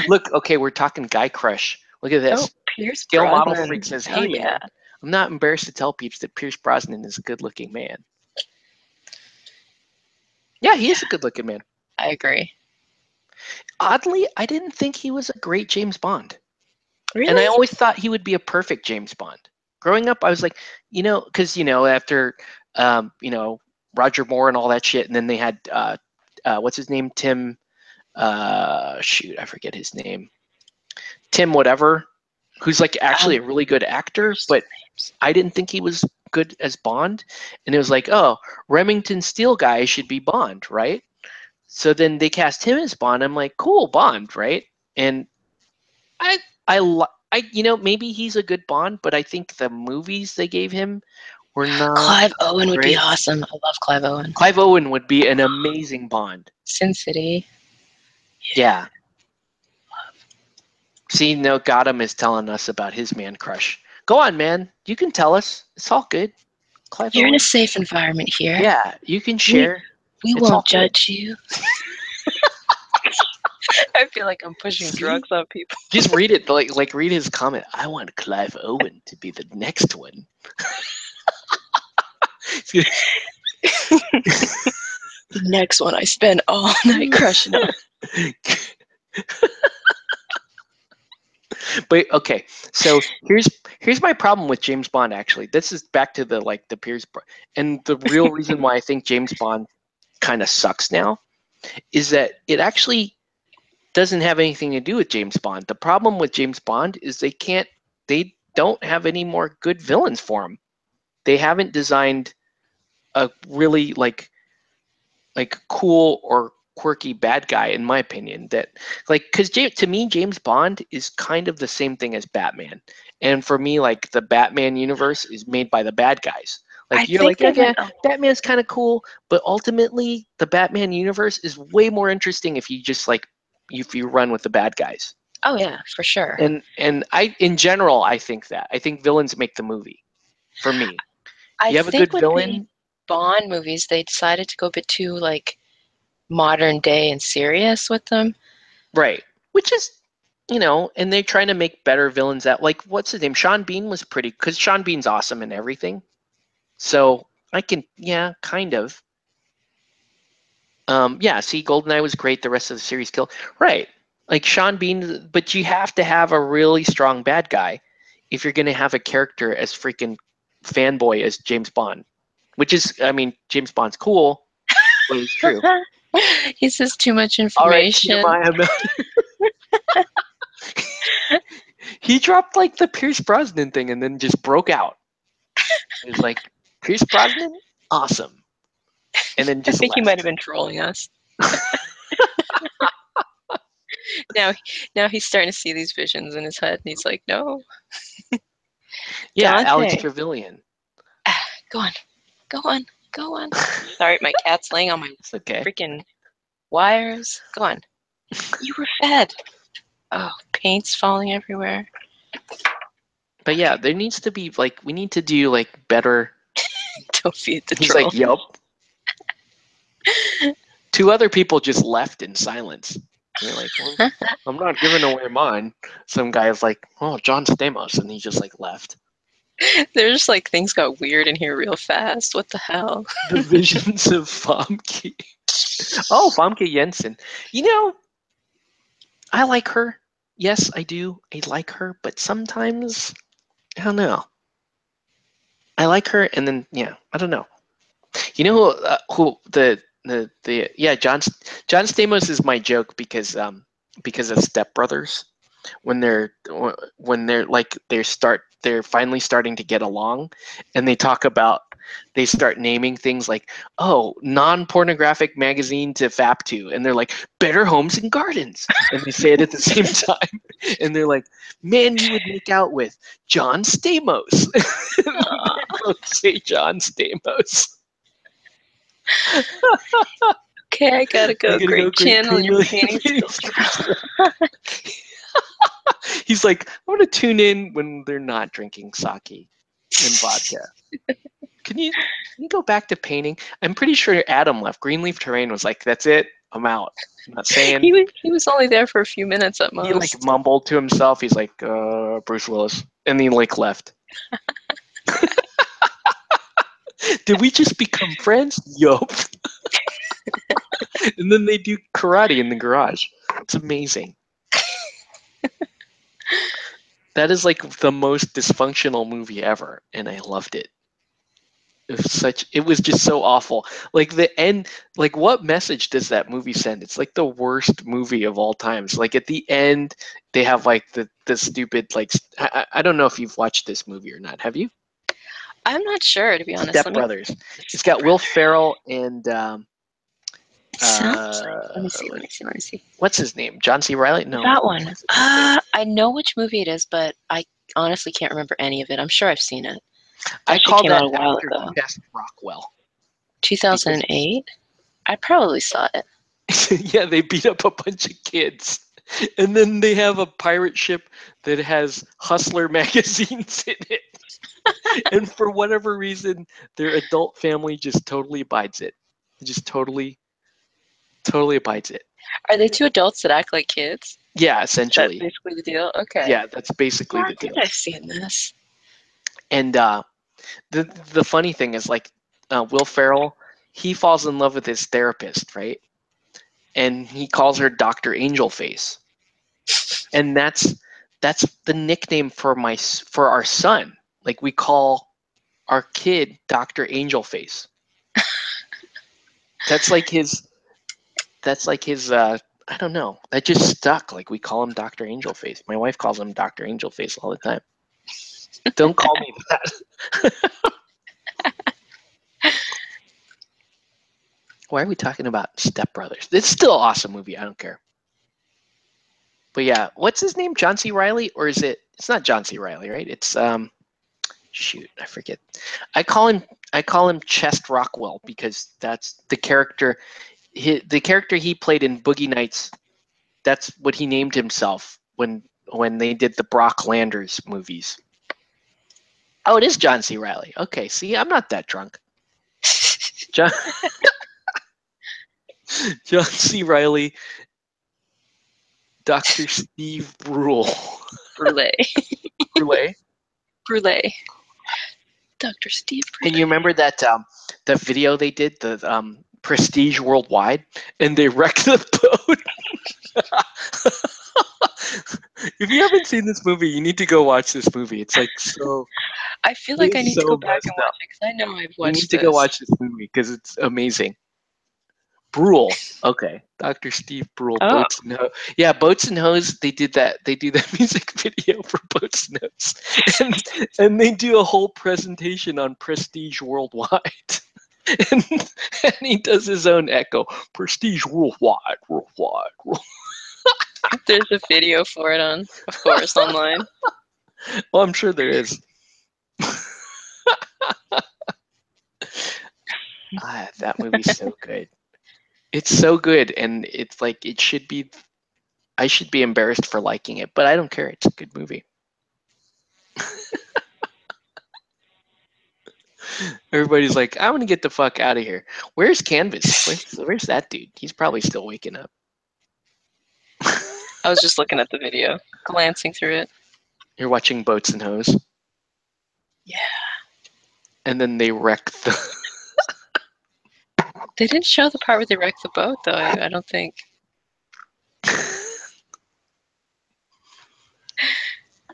Look, okay, we're talking guy crush. Look at Oh, this. Pierce Scale Model Brosnan. Freak says, Hell hey yeah. man, I'm not embarrassed to tell peeps that Pierce Brosnan is a good looking man. Yeah, he is a good looking man. I agree. Oddly, I didn't think he was a great James Bond. Really? And I always thought he would be a perfect James Bond. Growing up, I was like, because, after, Roger Moore and all that shit, and then they had, what's his name? Tim, shoot, I forget his name. Tim whatever, who's like actually a really good actor, but I didn't think he was good as Bond. And it was like, oh, Remington Steele guy should be Bond, right? So then they cast him as Bond. I'm like, cool, Bond, right? And maybe he's a good Bond, but I think the movies they gave him were not Clive Owen would be great. awesome. I love Clive Owen. Clive Owen would be an amazing Bond. Sin City. Yeah. See, no, Gotham is telling us about his man crush. Go on, man. You can tell us. It's all good. Clive You're Owen. in a safe environment here. Yeah, you can share. We It's all won't good. judge you. I feel like I'm pushing drugs on people. Just read it, like read his comment. I want Clive Owen to be the next one. The next one I spend all night crushing on. But okay, so here's my problem with James Bond. Actually, this is back to the Pierce, and the real reason why I think James Bond kind of sucks now is that it actually doesn't have anything to do with James Bond. The problem with James Bond is they don't have any more good villains for him. They haven't designed a really like cool or quirky bad guy, in my opinion, that because to me James Bond is kind of the same thing as Batman, and for me the Batman universe is made by the bad guys. You're like, okay, Batman's kind of cool, but ultimately the Batman universe is way more interesting if you just if you run with the bad guys. Oh yeah, for sure. And I in general I think villains make the movie for me. You have a good villain. Bond movies, they decided to go a bit too modern day and serious with them. Right. Which is, and they're trying to make better villains out. What's his name? Sean Bean was pretty, because Sean Bean's awesome in everything. So I can, yeah, kind of. Yeah, see, GoldenEye was great. The rest of the series killed. Right. Sean Bean, but you have to have a really strong bad guy if you're going to have a character as freaking fanboy as James Bond. Which is, James Bond's cool, but it's true. He says too much information. All right, he dropped the Pierce Brosnan thing and then just broke out. It was like, Pierce Brosnan, awesome, and then just. I think left. He might have been trolling us. Now he's starting to see these visions in his head, and he's like, no. Yeah, Dante. Alex Trevelyan. Go on. Sorry, my cat's laying on my freaking wires. Go on. You were fed. Oh, paint's falling everywhere. But yeah, there needs to be we need to do better. Don't feed the He's troll. like, yup. Two other people just left in silence. And they're like, well, I'm not giving away mine. Some guy's like, oh, John Stamos, and he just left. There's things got weird in here real fast. What the hell? The visions of Famke. Oh, Famke Jensen. I like her. Yes, I do. I like her, but sometimes I don't know. I like her, and then I don't know. You know who John Stamos is my joke because of Step Brothers, when they're they're finally starting to get along, and they talk about they start naming things like, oh, non-pornographic magazine to FAP2, and they're like, Better Homes and Gardens, and they say it at the same time, and they're like, man you would make out with, John Stamos. They both say John Stamos. Okay, I gotta go. Great channel, Green your Million painting Painting skills. He's like, I'm gonna tune in when they're not drinking sake and vodka. Can you go back to painting? I'm pretty sure Adam left. Greenleaf Terrain was like, that's it, I'm out. I'm not saying. He was only there for a few minutes at most. He like mumbled to himself. He's like, Bruce Willis, and he like left. Did we just become friends? Yup. And then they do karate in the garage. It's amazing. That is like the most dysfunctional movie ever, and I loved it. It was just so awful. Like the end, like what message does that movie send? It's like the worst movie of all times. Like at the end, they have like the stupid like I don't know if you've watched this movie or not. Have you? I'm not sure, to be honest. Step Brothers. It's got Will Ferrell and Sounds let me see. What's his name? John C. Reilly? No. That one. I know which movie it is, but I honestly can't remember any of it. I'm sure I've seen it. I call came that out a while actor ago. Chest Rockwell. 2008? I probably saw it. Yeah, they beat up a bunch of kids. And then they have a pirate ship that has Hustler magazines in it. And for whatever reason, their adult family just totally abides it. Just totally abides it. Are they two adults that act like kids? Yeah, essentially. That's basically the deal? Okay. Yeah, that's basically the deal. I think I've seen this. And the funny thing is, like, Will Ferrell, he falls in love with his therapist, right? And he calls her Dr. Angelface. And that's the nickname for our son. Like, we call our kid Dr. Angelface. That's like his I don't know. That just stuck. Like, we call him Dr. Angelface. My wife calls him Dr. Angelface all the time. Don't call me that. Why are we talking about Step Brothers? It's still an awesome movie. I don't care. But yeah, what's his name? John C. Reilly? Or is it? It's not John C. Reilly, right? It's shoot, I forget. I call him Chest Rockwell because that's the character. The character he played in Boogie Nights. That's what he named himself when they did the Brock Landers movies. Oh, it is John C. Reilly. Okay, see, I'm not that drunk. John C. Reilly, Dr. Steve Brule. Brule. Brule? Brule. Dr. Steve Brule. And you remember that that video they did, the Prestige Worldwide, and they wrecked the boat? If you haven't seen this movie, you need to go watch this movie. It's like so. I feel like I need to go back and watch it because I know I've watched You need to go watch this movie because it's amazing. Brule. Okay. Dr. Steve Brule. Oh. Boats and Hose. Yeah, Boats and Hose, they did that. They do that music video for Boats and Hose. And they do a whole presentation on Prestige Worldwide. And he does his own echo. Prestige Worldwide. There's a video for it of course, online. Well, I'm sure there is. That movie's so good. It's so good, and it's like I should be embarrassed for liking it, but I don't care. It's a good movie. Everybody's like, I want to get the fuck out of here. Where's Canvas? Where's that dude? He's probably still waking up. I was just looking at the video, glancing through it. You're watching Boats and Hose? Yeah. And then they wreck the... They didn't show the part where they wrecked the boat, though, I don't think.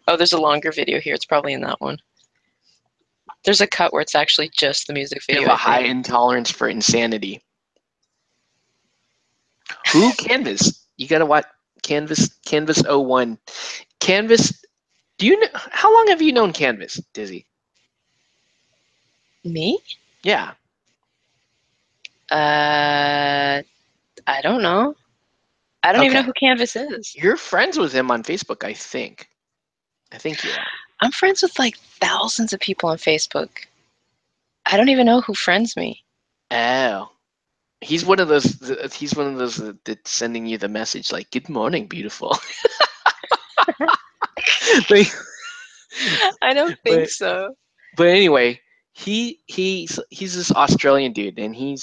Oh, there's a longer video here. It's probably in that one. There's a cut where it's actually just the music video. They have a high intolerance for insanity. Who? Canvas. You gotta watch Canvas 01. Canvas, do you know, how long have you known Canvas, Dizzy? Me? Yeah. I don't know. I don't even know Okay. who Canvas is. You're friends with him on Facebook, I think. I think you are. I'm friends with like thousands of people on Facebook. I don't even know who friends me. Oh. He's one of those. He's one of those that's sending you the message like, "Good morning, beautiful." Like, I don't think but so. but anyway, he's this Australian dude, and he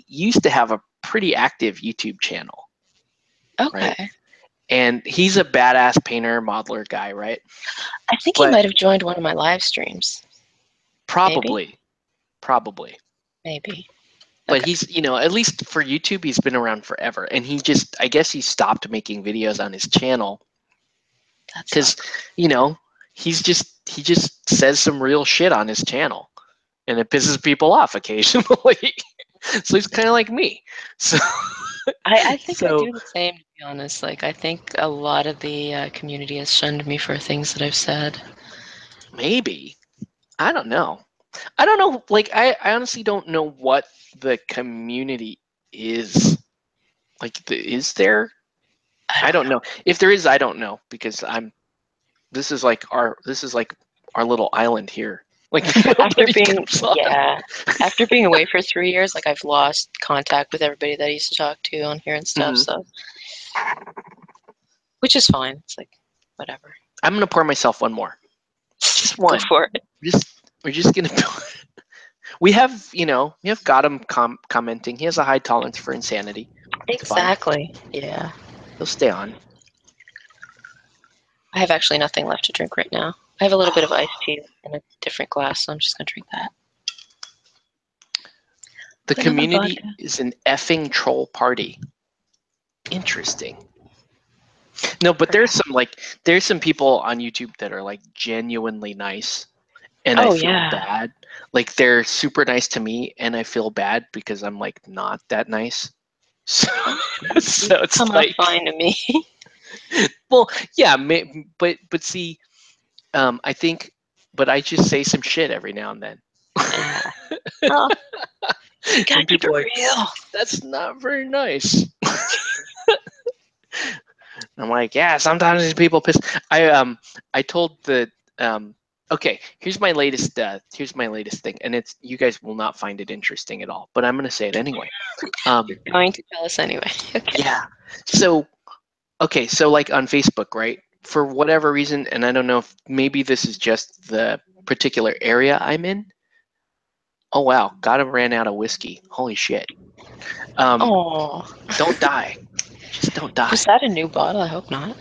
used to have a pretty active YouTube channel, right? Okay. And he's a badass painter, modeler guy, right? I think he But might have joined one of my live streams. probably, Maybe. but Okay. he's, at least for YouTube, he's been around forever, and I guess he stopped making videos on his channel That because, sucks. he just says some real shit on his channel, and it pisses people off occasionally. So he's kind of like me. So I think I so do the same, to be honest. Like, I think a lot of the community has shunned me for things that I've said. maybe, I don't know. I don't know. Like, I honestly don't know what the community is. Like, is there? I I don't don't know. know. If there is, I don't know because this is like our little island here. Like After nobody being, comes on. yeah, after being away for 3 years, like, I've lost contact with everybody that I used to talk to on here and stuff, Mhm. so, which is fine. It's like, whatever. I'm gonna pour myself one more. Just Go one. for it. We're just gonna. We have got him commenting. He has a high tolerance for insanity. It's fine. Exactly. Yeah. He'll stay on. I have actually nothing left to drink right now. I have a little bit of iced tea in a different glass, so I'm just going to drink that. The Vanilla community vodka. is an effing troll party. Interesting. No, but there's some people on YouTube that are like genuinely nice, and I Oh, feel yeah. bad. Like they're super nice to me, and I feel bad because I'm like not that nice. So, so it's Come off like, fine to me. well, yeah, but see, I think, but I just say some shit every now and then. Yeah. Oh, gotta And keep it people are like, real. that's not very nice. I'm like, yeah, sometimes these people piss. I told the okay, here's my latest thing, and it's, you guys will not find it interesting at all, but I'm gonna say it anyway. You're going to tell us anyway. Okay. Yeah. So okay, so like on Facebook, right? For whatever reason, and I don't know if maybe this is just the particular area I'm in. Oh wow, gotta ran out of whiskey. Holy shit. Oh, Don't die. Just don't was die. that a new bottle? I hope not.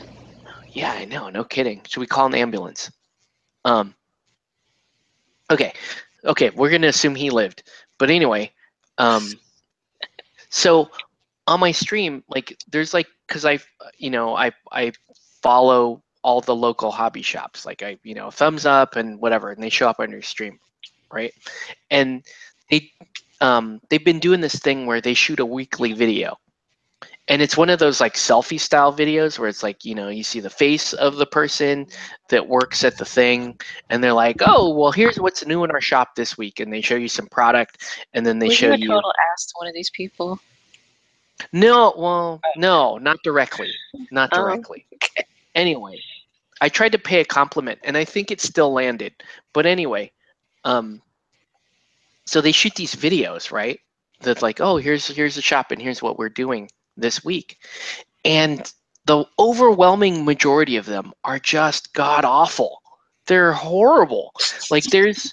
Yeah, I know. No kidding. Should we call an ambulance? Um, okay. Okay, we're gonna assume he lived. But anyway, so on my stream, like there's like, because I follow all the local hobby shops. Like thumbs up and whatever, and they show up on your stream, right? And they've been doing this thing where they shoot a weekly video. And it's one of those like selfie style videos where it's like, you see the face of the person that works at the thing, and they're like, oh, well, here's what's new in our shop this week. And they show you some product, and then they Were show you a you. total ass to one of these people? No, well, no, not directly. Not Um, directly. Anyway, I tried to pay a compliment, and I think it still landed. But anyway, so they shoot these videos, right? That's like, oh, here's the shop, and here's what we're doing this week. And the overwhelming majority of them are just god awful. They're horrible. Like there's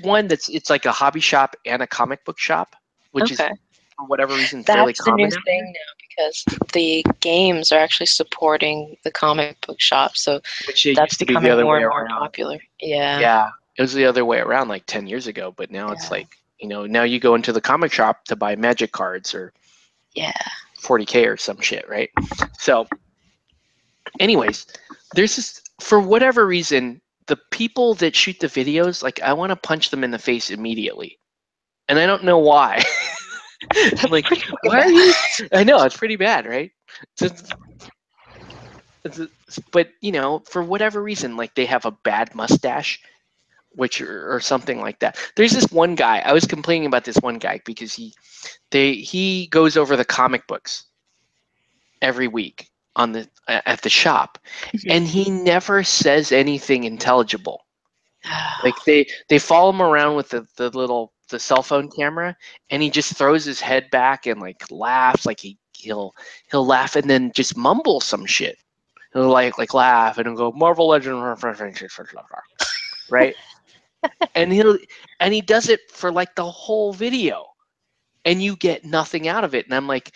one it's like a hobby shop and a comic book shop, which is okay. for whatever reason fairly That's the new common out here. thing now because the games are actually supporting the comic book shop, so Which it that's used to be the becoming other more way and more around. popular. Yeah. Yeah, it was the other way around like 10 years ago, but now it's Yeah. like, now you go into the comic shop to buy magic cards or Yeah. 40K or some shit, right? So anyways, there's this, for whatever reason, the people that shoot the videos, like I want to punch them in the face immediately. And I don't know why. I'm like, Pretty fucking why are bad. you? I know, it's pretty bad, right? But for whatever reason, like they have a bad mustache. or something like that. There's this one guy. I was complaining about this one guy because he goes over the comic books every week at the shop, Mhm. and he never says anything intelligible. Like they follow him around with the cell phone camera, and he just throws his head back and like laughs. Like he'll laugh and then just mumble some shit. He'll like laugh and he'll go Marvel Legend, right? And he does it for like the whole video, and you get nothing out of it. And I'm like,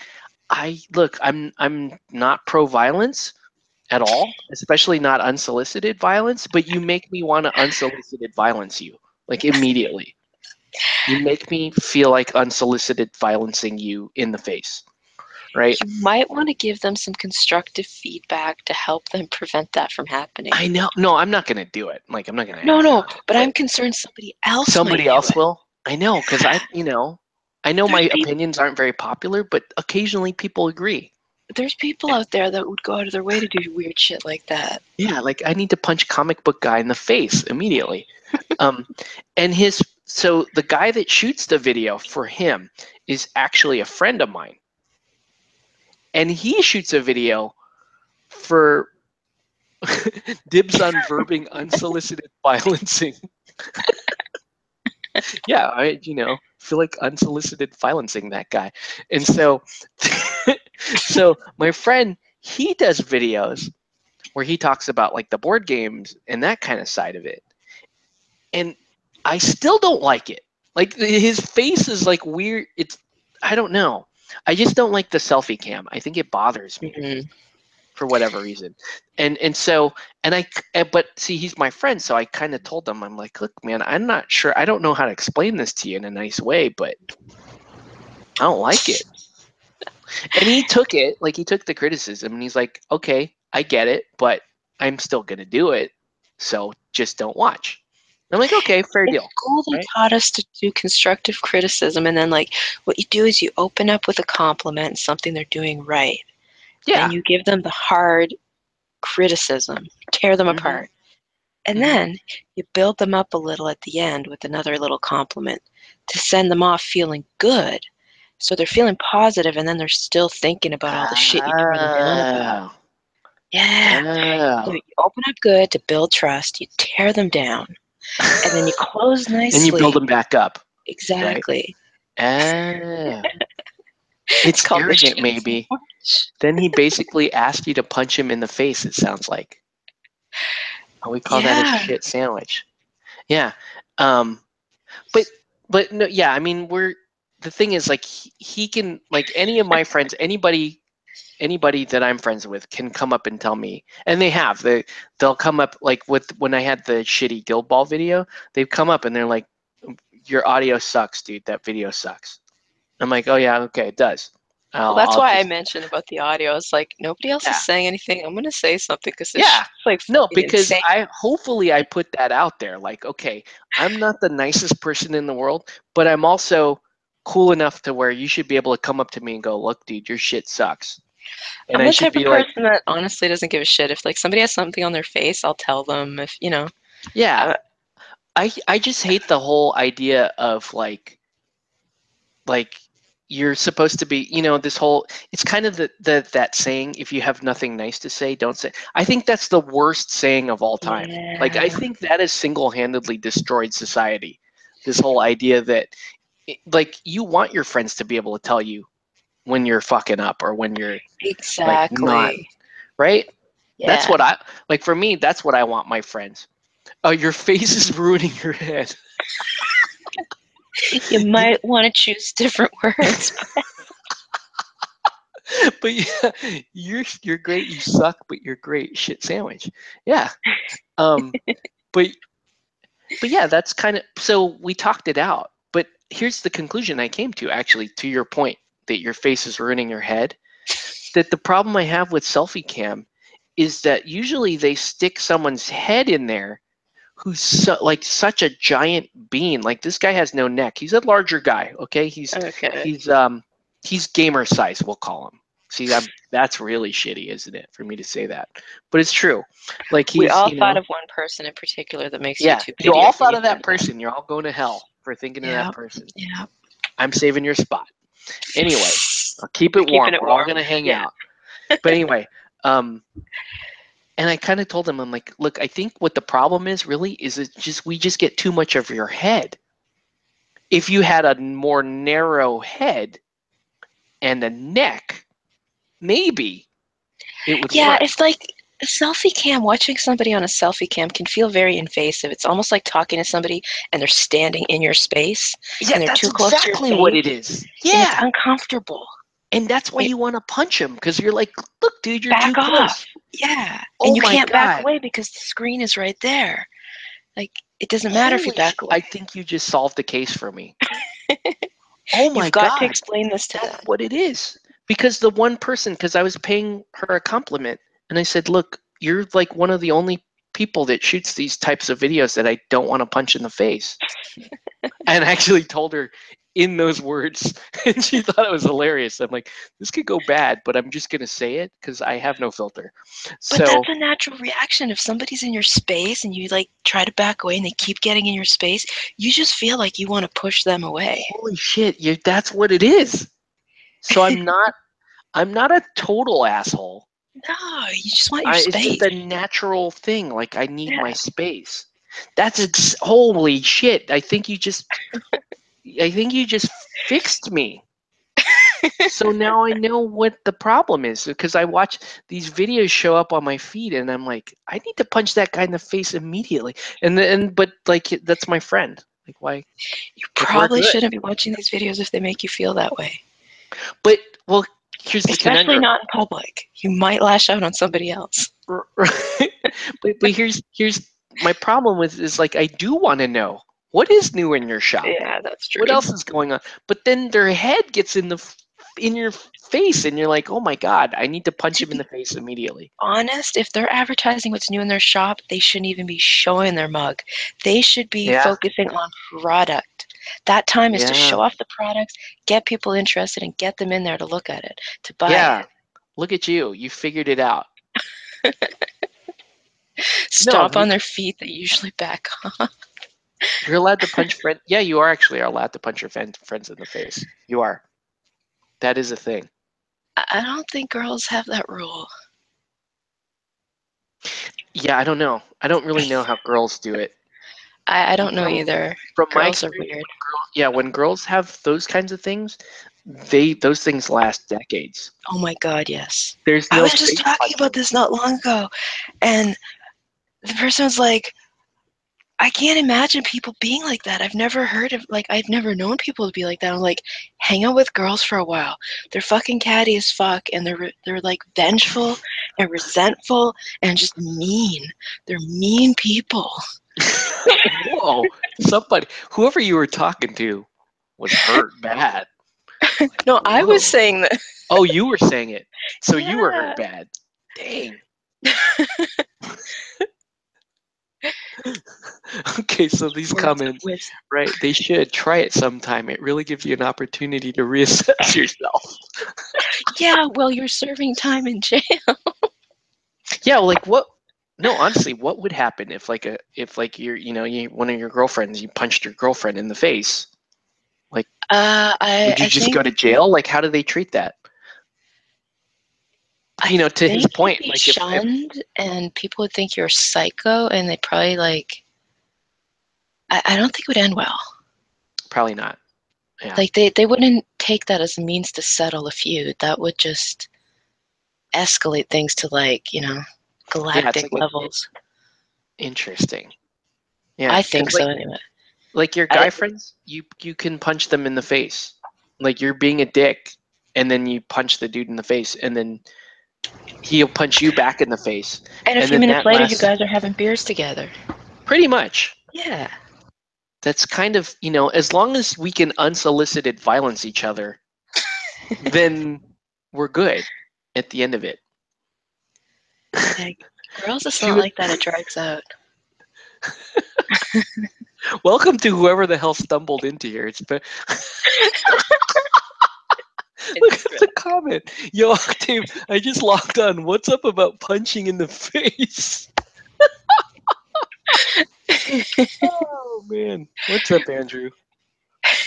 I'm not pro violence at all, especially not unsolicited violence, but you make me want to unsolicited violence you, like immediately. You make me feel like unsolicited violencing you in the face, right? You might want to give them some constructive feedback to help them prevent that from happening. I know. No, I'm not going to do it. Like, I'm not going to No, act no, on it, but but I'm concerned somebody else might somebody do else it. will. I know, because I know There's my people, opinions aren't very popular, but occasionally people agree. there's people out there that would go out of their way to do weird shit like that. Yeah, like I need to punch comic book guy in the face immediately. And so the guy that shoots the video for him is actually a friend of mine. And he shoots a video for dibs on verbing unsolicited violencing. Yeah, I feel like unsolicited violencing that guy. And so so my friend, he does videos where he talks about like the board games and that kind of side of it. And I still don't like it. Like his face is like weird. I don't know. I just don't like the selfie cam. I think it bothers me Mm-hmm. for whatever reason. But see, he's my friend, so I kind of told him, I'm like, look, man, I'm not sure. I don't know how to explain this to you in a nice way, but I don't like it. And he took it, like he took the criticism, and he's like, okay, I get it, but I'm still gonna do it. So just don't watch. I'm like, okay, fair In deal, school, they right? taught us to do constructive criticism, and then like what you do is you open up with a compliment and something they're doing right. Then Yeah. you give them the hard criticism, tear them Hmm. apart. And Hmm. then you build them up a little at the end with another little compliment to send them off feeling good. So they're feeling positive and then they're still thinking about all the shit you tore them down about. Oh. Yeah. So Oh. you open up good to build trust, you tear them down, and then you close And you build nicely. them back up, right? Exactly. Oh. It's It's called the arrogant, shit maybe. sandwich. Then he basically asked you to punch him in the face, it sounds like. We call that a Yeah. shit sandwich. Yeah. Um, but no, yeah, I mean, the thing is like he can, like any of my friends, anybody that I'm friends with can come up and tell me, and they'll come up like when I had the shitty Guild Ball video, they've come up and they're like, your audio sucks, dude. That video sucks. I'm like, oh yeah, okay, it does. Well, that's I'll why I just mentioned about the audio. It's like nobody else is yeah. saying anything. I'm gonna say something because this Yeah. shit's like No, fucking because insane. hopefully I put that out there. Like, okay, I'm not the nicest person in the world, but I'm also cool enough to where you should be able to come up to me and go, look, dude, your shit sucks. And I'm I the should type of be like, person that honestly doesn't give a shit. If like somebody has something on their face, I'll tell them. If you know, yeah. uh, I just hate the whole idea of like you're supposed to be, this whole it's kind of that saying, if you have nothing nice to say, don't say. I think that's the worst saying of all time. Like I yeah, think that has single-handedly destroyed society. This whole idea that like you want your friends to be able to tell you when you're fucking up or when you're like not exactly. right. That's Yeah, what I like. For me, that's what I want my friends. Oh, your face is ruining your head. you might want to choose different words. But yeah, you're great. You suck, but you're great. Shit sandwich. Yeah. Um. But yeah, that's kind of, so we talked it out. But here's the conclusion I came to. Actually, to your point that your face is ruining your head. That the problem I have with selfie cam is that usually they stick someone's head in there who's like such a giant bean. Like this guy has no neck. He's a larger guy. Okay, Okay. he's gamer size. We'll call him. See, that's really shitty, isn't it, for me to say that? But it's true. Like We he's, all thought of one person in particular that makes you yeah, too you pity all or thought of you that person. You're all going to hell for thinking of that Yeah, person. yeah. I'm saving your spot. Anyway, I'll keep You're it warm. keeping it We're all warm. gonna hang Yeah. out. But anyway, and I kind of told him, I'm like, look, I think what the problem is really is it's just we just get too much of your head. If you had a more narrow head and a neck, maybe it would Yeah, work. it's like a selfie cam, watching somebody on a selfie cam can feel very invasive. It's almost like talking to somebody and they're standing in your space Yeah, and they're that's too close to your exactly what face it is. and it's Yeah. uncomfortable. And that's why It, you want to punch him because you're like, look, dude, you're too back off. close. Yeah. Oh And you my can't back God. away because the screen is right there. Like, it doesn't matter if you Holy back shit. I away. think you just solved the case for me. Oh my You've got to God. explain this to That's them. what it is. Because the one person, because I was paying her a compliment, and I said, look, you're like one of the only people that shoots these types of videos that I don't want to punch in the face. And I actually told her in those words, and she thought it was hilarious. I'm like, this could go bad, but I'm just going to say it because I have no filter. But So, that's a natural reaction. If somebody's in your space and you like try to back away and they keep getting in your space, you just feel like you want to push them away. holy shit, that's what it is. So I'm not a total asshole. No, you just want your It's just space. a natural thing. Like I need my Yeah. space. Holy shit. I think you just fixed me. So now I know what the problem is because I watch these videos show up on my feed and I'm like, I need to punch that guy in the face immediately. But like that's my friend. Like why? You Like we're probably good. shouldn't be watching these videos if they make you feel that way. But well, here's the Especially conundrum. not in public. You might lash out on somebody else. Right? But here's my problem with is like I do want to know what is new in your shop. Yeah, that's What true. else is going on? But then their head gets in your face, and you're like, oh my god, I need to punch To him in be the face immediately. honest, if they're advertising what's new in their shop, they shouldn't even be showing their mug. They should be Yeah, focusing on product. That time is to yeah, show off the products, get people interested, and get them in there to look at it, to buy yeah. it. Look at you, you figured it out. No, Stomp on their feet, they usually back off. you're allowed to punch friends. Yeah, you are actually allowed to punch your friends in the face. You are. That is a thing. I don't think girls have that rule. Yeah, I don't know. I don't really know how girls do it. I don't know From either. from my Girls are experience, weird. yeah, when girls have those kinds of things, those things last decades. Oh my God, yes. There's I no was just face talking about punching. this not long ago, and the person was like, I can't imagine people being like that. I've never known people to be like that. I'm like, hang out with girls for a while. They're fucking catty as fuck, and they're like vengeful and resentful and just mean. They're mean people. Whoa, whoever you were talking to was hurt bad. Like, No, I was whoa. saying that. Oh, you were saying it. So you were hurt Yeah. bad. Dang. Okay, so these Words of comments, wisdom. right? They should try it sometime. It really gives you an opportunity to reassess yourself. Yeah, well, you're serving time in jail. Yeah, like what? No, honestly, what would happen if like one of your girlfriends, you punched your girlfriend in the face? Like, would you I just go think to jail? Like, how do they treat that? I To his think you'd point, be like if shunned, and people would think you're psycho, and they probably like. I don't think it would end well. probably not. Yeah. Like they wouldn't take that as a means to settle a feud. That would just escalate things to like, Yeah, it's galactic like levels. interesting. Yeah, I because think so anyway. like your I guy friends, you can punch them in the face. Like you're being a dick, and then you punch the dude in the face, and then he'll punch you back in the face, and a and few then minutes that later you lasts guys are having beers together. pretty much. Yeah. That's kind of as long as we can unsolicited violence each other, then we're good at the end of it. Like, girls, it's She not was like that. It drags out. welcome to whoever the hell stumbled into here. Look at the comment. Yo, Octave, I just logged on. What's up about punching in the face? Oh, man. What's up, Andrew?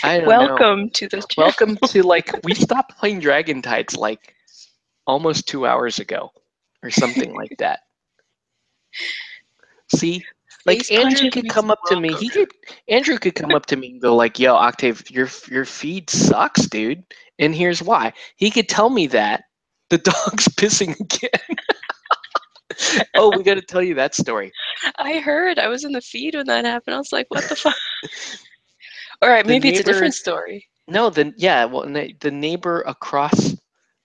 I don't know. Welcome to the channel. Welcome to, like, we stopped playing Dragon Tides, like, almost 2 hours ago. Or something like that. See? Like, Face Andrew punches could means come up to me. welcome. Andrew could come up to me and go, like, yo, Octave, your feed sucks, dude. And here's why. He could tell me that. The dog's pissing again. Oh, we got to tell you that story. I heard. I was in the feed when that happened. I was like, what the fuck? All right, maybe it's a different story. No, the neighbor across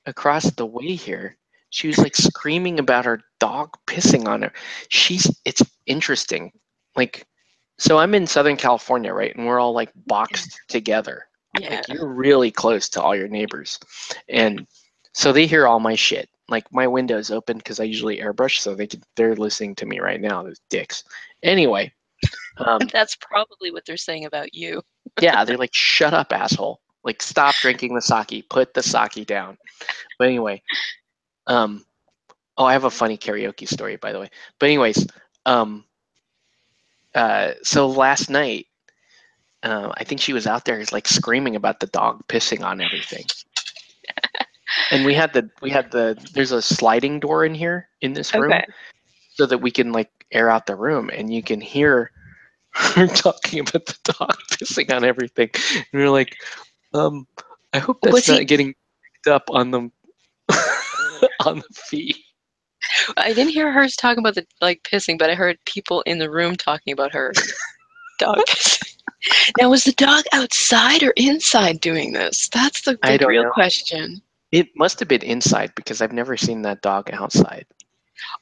the way here, she was like screaming about her dog pissing on her. It's interesting. Like, so I'm in Southern California, right? And we're all like boxed together. Yeah. Like, you're really close to all your neighbors. And so they hear all my shit. Like, my window's open because I usually airbrush, so they're listening to me right now, those dicks. Anyway. That's probably what they're saying about you. Yeah, they're like, shut up, asshole. Like, stop drinking the sake. Put the sake down. But anyway, oh, I have a funny karaoke story, by the way. But anyways, so last night, I think she was out there like screaming about the dog pissing on everything. And there's a sliding door in here in this room, so that we can like air out the room, and you can hear her talking about the dog pissing on everything. And we're like, I hope that's not getting picked up on the on the feed. I didn't hear hers talking about the like pissing, but I heard people in the room talking about her dog pissing. Now, was the dog outside or inside doing this? That's the real question. It must have been inside, because I've never seen that dog outside.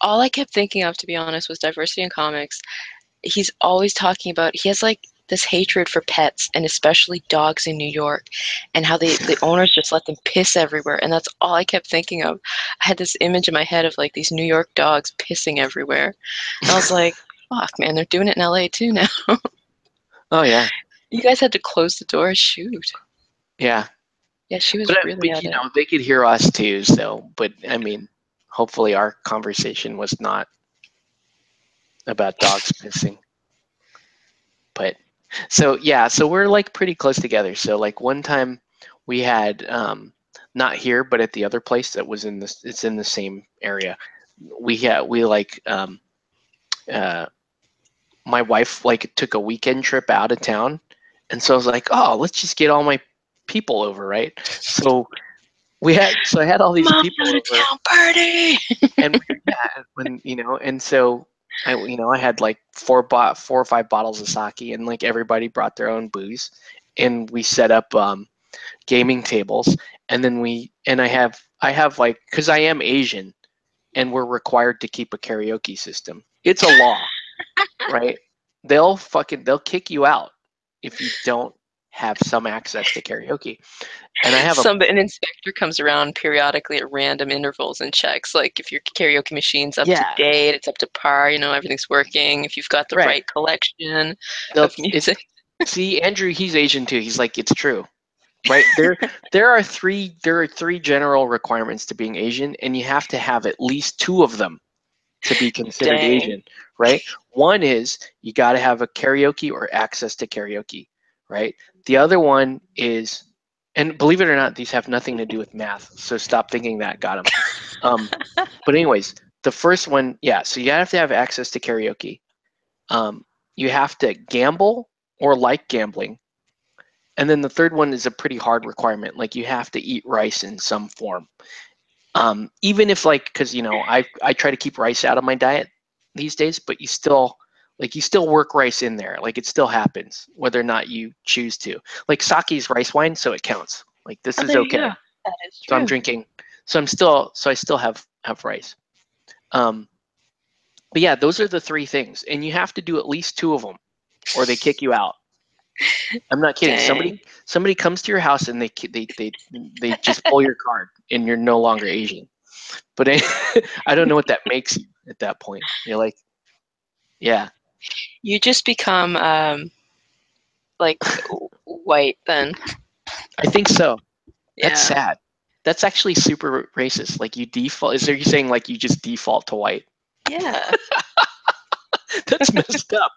All I kept thinking of, to be honest, was diversity in comics. He's always talking about, he has like this hatred for pets, and especially dogs in New York, and how the owners just let them piss everywhere. And that's all I kept thinking of. I had this image in my head of like these New York dogs pissing everywhere. And I was like, fuck, man, they're doing it in LA too now. Oh, yeah. You guys had to close the door? Shoot. Yeah. Yeah, she was really at it. They could hear us too, so, but I mean, hopefully our conversation was not about dogs pissing. But so we're like pretty close together. So like one time we had not here, but at the other place that was it's in the same area. My wife like took a weekend trip out of town, and so I was like, oh, let's just get all my people over, right? So I had all these people over. Town party. And and so I had like 4 or 5 bottles of sake, and like everybody brought their own booze, and we set up gaming tables, and then I have like, because I am Asian, and we're required to keep a karaoke system. It's a law, right? They'll kick you out if you don't have some access to karaoke. And I have an inspector comes around periodically at random intervals and checks, like if your karaoke machine's up to date, it's up to par, everything's working, if you've got the right collection of music. See, Andrew, he's Asian too. He's like, it's true, right? There are three general requirements to being Asian, and you have to have at least 2 of them to be considered Asian, right? One is you got to have a karaoke or access to karaoke, right? The other one is, and believe it or not, these have nothing to do with math, so stop thinking that got them. But anyways, the first one, so you have to have access to karaoke. You have to gamble or like gambling. And then the third one is a pretty hard requirement. Like, you have to eat rice in some form. Even if because I try to keep rice out of my diet these days, but you still work rice in there. Like, it still happens whether or not you choose to. Like, sake's rice wine, so it counts. Like, this is okay. That is true. So I'm drinking. So I still have rice. But yeah, those are the 3 things, and you have to do at least 2 of them, or they kick you out. I'm not kidding. Dang. Somebody comes to your house and they just pull your card, and you're no longer Asian. But I don't know what that makes you at that point. You're like, yeah. You just become like white then. I think so. That's sad. That's actually super racist. Like you default. Is there you saying like you just default to white? Yeah. That's messed up.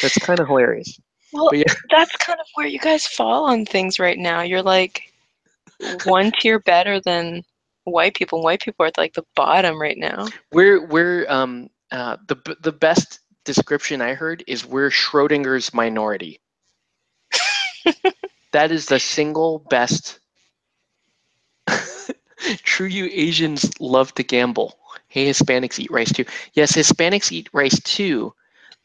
That's kind of hilarious. Well, But yeah, that's kind of where you guys fall on things right now. You're like one tier better than white people. White people are at like the bottom right now. we're the best description I heard is we're Schrodinger's minority. That is the single best. True, you Asians love to gamble. Hey, Hispanics eat rice too. Yes, Hispanics eat rice too,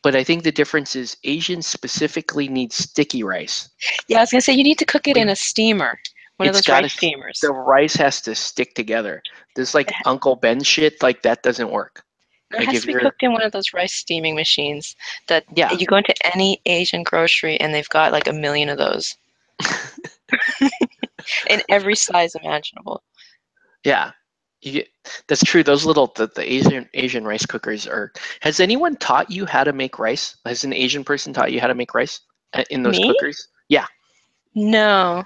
but I think the difference is Asians specifically need sticky rice. Yeah, I was gonna say you need to cook it Like in a steamer, one of it's those got rice to, steamers. the rice has to stick together. This like Uncle Ben shit, like that doesn't work. It Like has if to be you're, cooked in one of those rice steaming machines that yeah, you go into any Asian grocery and they've got like a million of those in every size imaginable. yeah. You get, that's true. Those little the Asian rice cookers are. Has anyone taught you how to make rice? Has an Asian person taught you how to make rice in those Me? cookers? Yeah. No.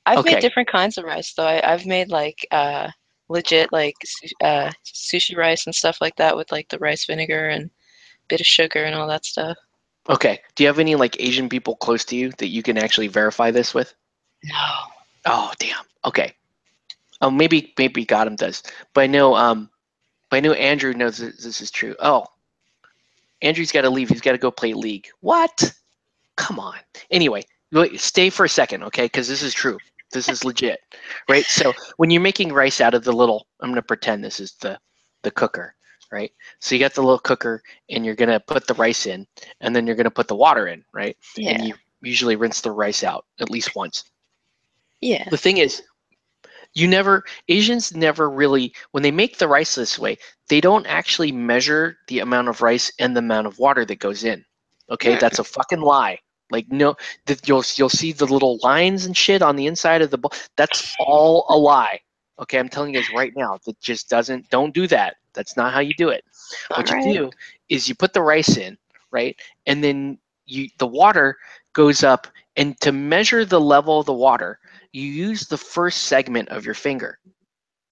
I've made Okay. different kinds of rice though. I've made like legit like sushi rice and stuff like that with like the rice vinegar and bit of sugar and all that stuff. Okay. Do you have any like Asian people close to you that you can actually verify this with? No. Oh, damn. Okay. Oh, maybe Gotham does, but I know Andrew knows this is true. Oh, Andrew's got to leave. He's got to go play League. What? Come on. Anyway, stay for a second, okay? Because this is true. This is legit, right? So when you're making rice out of the little, I'm gonna pretend this is the cooker, right? So you got the little cooker, and you're gonna put the rice in, and then you're gonna put the water in, right? And Yeah. you usually rinse the rice out at least once. Yeah. The thing is, Asians never really, when they make the rice this way, they don't actually measure the amount of rice and the amount of water that goes in. Okay, Hmm. that's a fucking lie. Like no, that you'll see the little lines and shit on the inside of the bowl. That's all a lie. Okay, I'm telling you guys right now, that just don't do that. That's not how you do it. All What you right. do is you put the rice in, right? And then the water goes up, and to measure the level of the water, you use the first segment of your finger.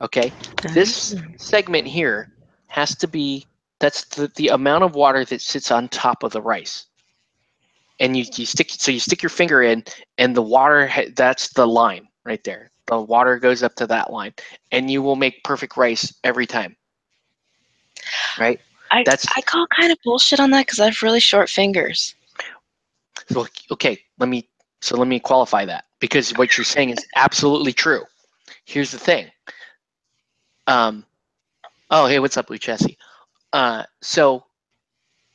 Okay, this segment here has to be, that's the amount of water that sits on top of the rice. And you stick your finger in, and the water that's the line right there. The water goes up to that line, and you will make perfect rice every time, right? I That's I call kind of bullshit on that because I have really short fingers. so okay. Let me qualify that, because what you're saying is absolutely true. Here's the thing. Um, oh, hey, what's up, Blue Chessie? So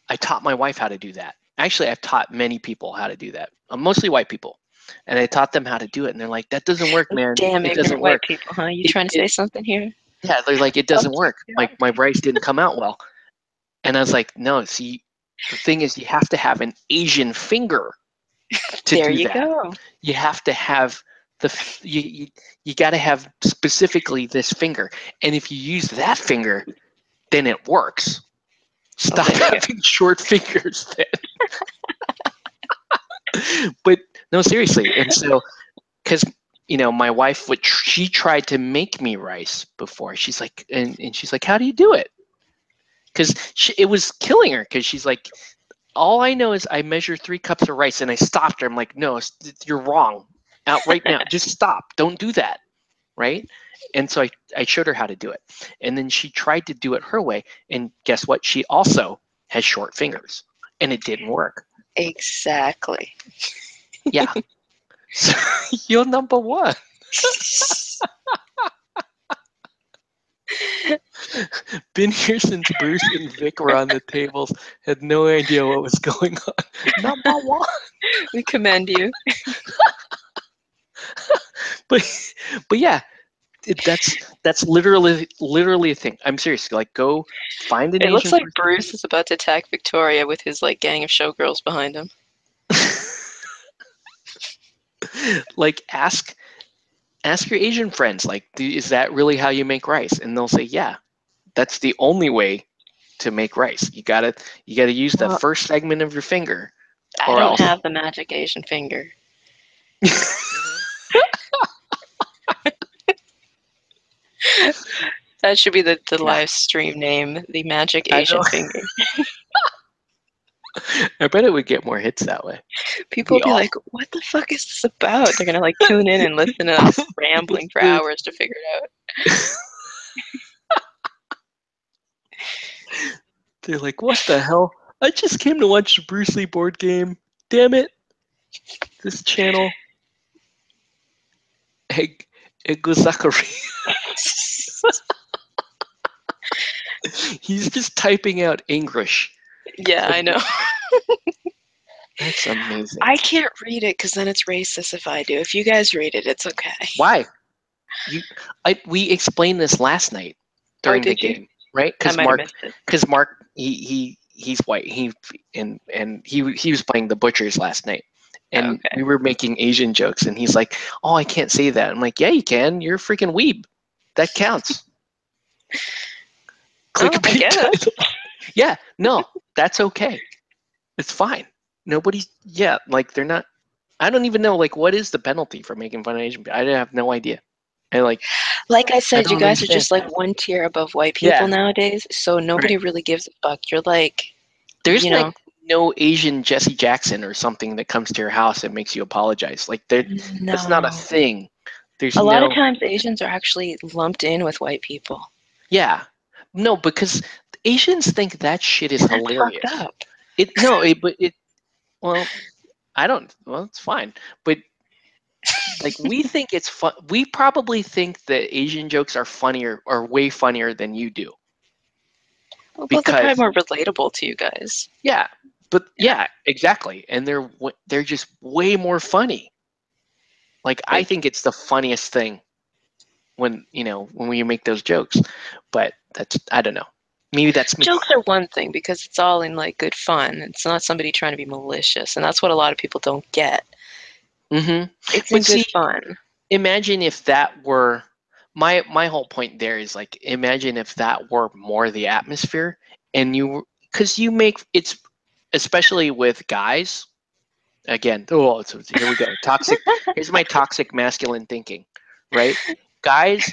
I taught my wife how to do that. Actually, I've taught many people how to do that, mostly white people, and I taught them how to do it, and they're like, "That doesn't work, man. Damn It doesn't ignorant white work." people, huh? You It, trying to it say something here? yeah, they're like, "It doesn't work. My rice didn't come out well," and I was like, "No, see, the thing is, you have to have an Asian finger to There do you that. go. You have to have you got to have specifically this finger, and if you use that finger, then it works. Well, Stop there you go. having short fingers then." But no, seriously. And so, because my wife she tried to make me rice before. She's like, and she's like, "How do you do it?" Because it was killing her. Because she's like, "All I know is I measure 3 cups of rice," and I stopped her. I'm like, "No, you're wrong. Out right now. Just stop. Don't do that." Right. And so I showed her how to do it, and then she tried to do it her way, and guess what? She also has short fingers, and it didn't work. Exactly. Yeah. So you're number one. Been here since Bruce and Vic were on the tables. Had no idea what was going on. Number one. We commend you. But but yeah, that's literally a thing. I'm serious. Like, go find an It looks Asian like person. Bruce is about to attack Victoria with his like gang of showgirls behind him. Like, ask your Asian friends. Like, is that really how you make rice? And they'll say, yeah, that's the only way to make rice. You gotta use the Well, first segment of your finger, I or don't else. have the magic Asian finger. That should be the Yeah. live stream name, the Magic I Asian know. Finger. I bet it would get more hits that way. People will be all- like, what the fuck is this about? They're going to like tune in and listen to us rambling for hours to figure it out. They're like, what the hell? I just came to watch the Bruce Lee board game. Damn it. This channel. Zachary. He's just typing out English. Yeah, I know. That's amazing. I can't read it because then it's racist if I do. If you guys read it, it's okay. Why? We explained this last night during the game, right? I might have missed it. Because Mark, he's white. He was playing the butchers last night, and we were making Asian jokes, and he's like, "Oh, I can't say that." I'm like, "Yeah, you can. You're a freaking weeb. That counts." Clickbait title. Yeah, no, that's okay. It's fine. Nobody's they're not. I don't even know what is the penalty for making fun of Asian people. I have no idea. And like I said, you guys are just like one tier above white people nowadays, so nobody really gives a fuck. You're like, there's no Asian Jesse Jackson or something that comes to your house and makes you apologize. That's not a thing. There's a lot of times Asians are actually lumped in with white people. Yeah, no, because Asians think that shit is hilarious. Fucked up. Well, I don't. Well, it's fine, but we think it's fun. We probably think that Asian jokes are funnier or way funnier than you do. Well, they're probably more relatable to you guys. Yeah, but yeah, exactly, and they're just way more funny. I think it's the funniest thing when we make those jokes, but I don't know. Maybe that's me. Jokes are one thing because it's all in good fun. It's not somebody trying to be malicious, and that's what a lot of people don't get. Mm-hmm. It's in good fun. Imagine if that were my whole point there is imagine if that were more the atmosphere, and because you make it's especially with guys. Again, here we go. Toxic. Here's my toxic masculine thinking, right? Guys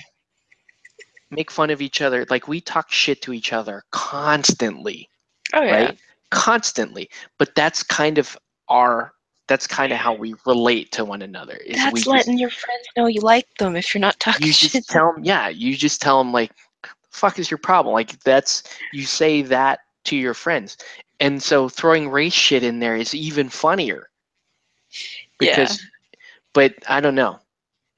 make fun of each other. We talk shit to each other constantly. Oh, yeah. Right? Constantly. But that's kind of how we relate to one another. That's letting your friends know you like them if you're not talking shit. You just tell them, the fuck is your problem? You say that to your friends. And so throwing race shit in there is even funnier. But I don't know.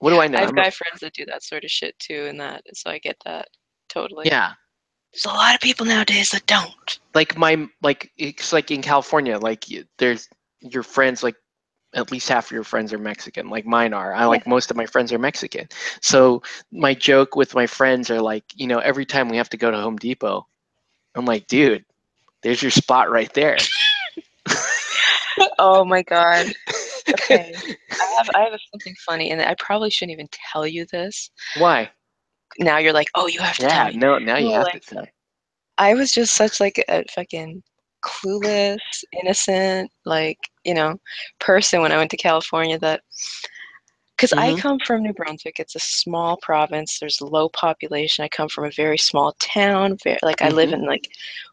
What do I know? I have guy friends that do that sort of shit too, so I get that totally. Yeah. There's a lot of people nowadays that don't. It's in California, there's your friends, at least half of your friends are Mexican, mine are. Most of my friends are Mexican. So my joke with my friends are every time we have to go to Home Depot, I'm like, dude, there's your spot right there. Oh my God. Okay. I have something funny, and I probably shouldn't even tell you this. Why? Now you're like, oh, you have to tell me. No, now you have to tell me. I was just such a fucking clueless, innocent, person when I went to California that, because I come from New Brunswick, it's a small province, there's low population. I come from a very small town, I live in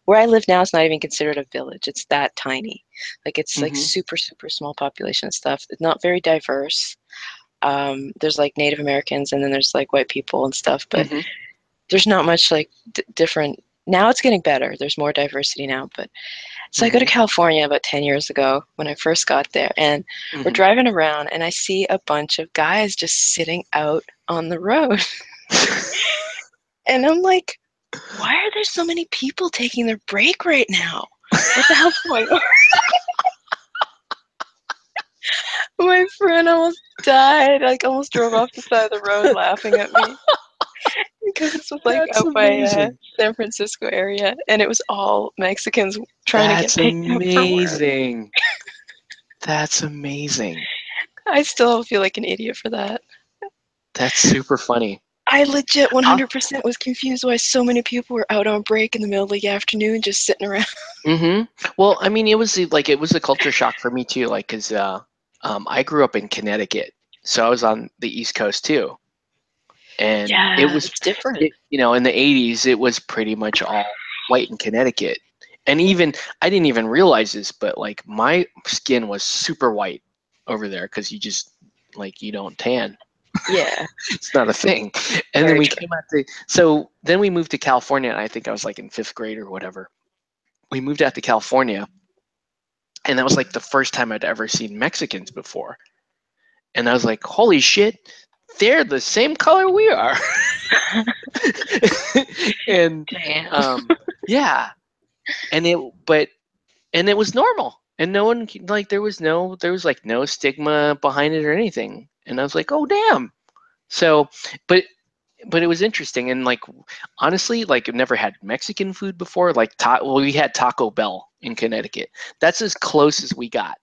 where I live now is not even considered a village. It's that tiny. It's super, super small population and stuff. It's not very diverse. There's Native Americans and then there's white people and stuff, but there's not much different. Now it's getting better. There's more diversity now, but so I go to California about 10 years ago when I first got there, and we're driving around and I see a bunch of guys just sitting out on the road. And I'm like, why are there so many people taking their break right now? What the hell's going on? My friend almost died. Almost drove off the side of the road laughing at me. Because this was out by San Francisco area, and it was all Mexicans trying to get picked up for work. That's amazing. I still feel like an idiot for that. That's super funny. I legit 100% was confused why so many people were out on break in the middle of the afternoon just sitting around. Well, I mean, it was a culture shock for me too, because I grew up in Connecticut, so I was on the East Coast too. And Yeah, it was, it's different. in the 80s, it was pretty much all white in Connecticut. And even, I didn't even realize this, but like my skin was super white over there because you don't tan. Yeah, It's not a thing. And then very we true. came out to, so then we moved to California, and I think I was like in 5th grade or whatever. We moved out to California, and that was like the first time I'd ever seen Mexicans before. And I was like, holy shit, they're the same color we are. And Damn. yeah, and it was normal, and no one, like, there was like no stigma behind it or anything. And I was like, oh damn. So, but it was interesting. And like, honestly, like, I've never had Mexican food before. Like, we had Taco Bell in Connecticut. That's as close as we got.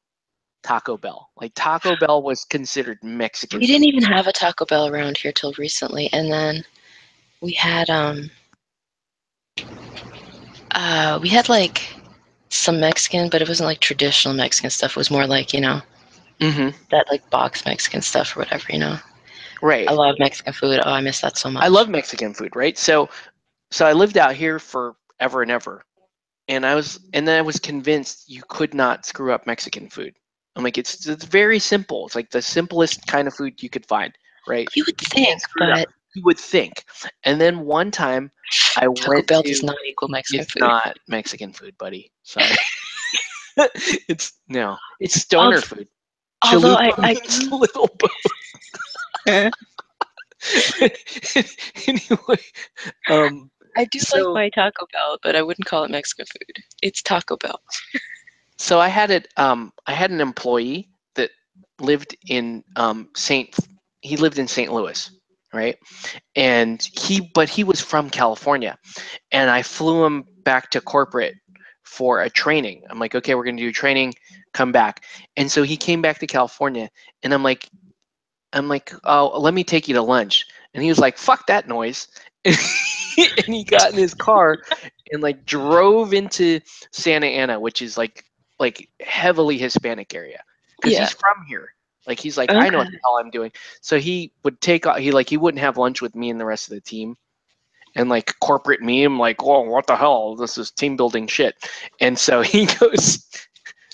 Taco Bell. Like, Taco Bell was considered Mexican We didn't food. even have a Taco Bell around here till recently, and then we had like some Mexican, but it wasn't like traditional Mexican stuff. It was more like, Mm-hmm. that like box Mexican stuff or whatever. Right. I love Mexican food. Oh, I miss that so I much. love Mexican food, right? So I lived out here for ever and ever, and then I was convinced you could not screw up Mexican food. I'm like, it's very simple. It's like the simplest kind of food you could find, right? You would You can't think, screw it up. but You would think. And then one time, I Taco went Bell does to. not equal Mexican It's food. not Mexican food, buddy. Sorry. It's stoner Although, food. although Chalupa I means little boat. Anyway, um, I do like so my Taco Bell, but I wouldn't call it Mexican food. It's Taco Bell. so I had it. I had an employee that lived in He lived in St. Louis, right? And he was from California, and I flew him back to corporate for a training. I'm like, okay, we're gonna do training, come back. And so he came back to California, and I'm like, oh, let me take you to lunch. And he was like, fuck that noise. And he got in his car and like drove into Santa Ana, which is like heavily Hispanic area, because Yeah. he's from here. Like, he's like, I know what Okay. the hell I'm doing. So he would he wouldn't have lunch with me and the rest of the team. And like corporate me, I'm like, whoa, what the hell? This is team building shit. And so he goes,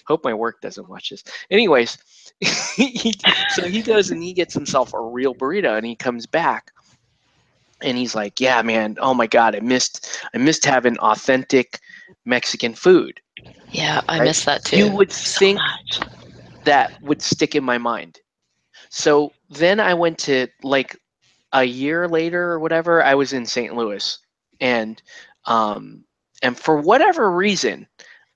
hope my work doesn't watch this. Anyways, so he goes and he gets himself a real burrito, and he comes back and he's like, yeah, man, oh my God, I missed having authentic Mexican food. Yeah, I Right? miss that too. You would So think much. that would stick in my mind. So then I went to, like, a year later or whatever, I was in St. Louis, and um, for whatever reason,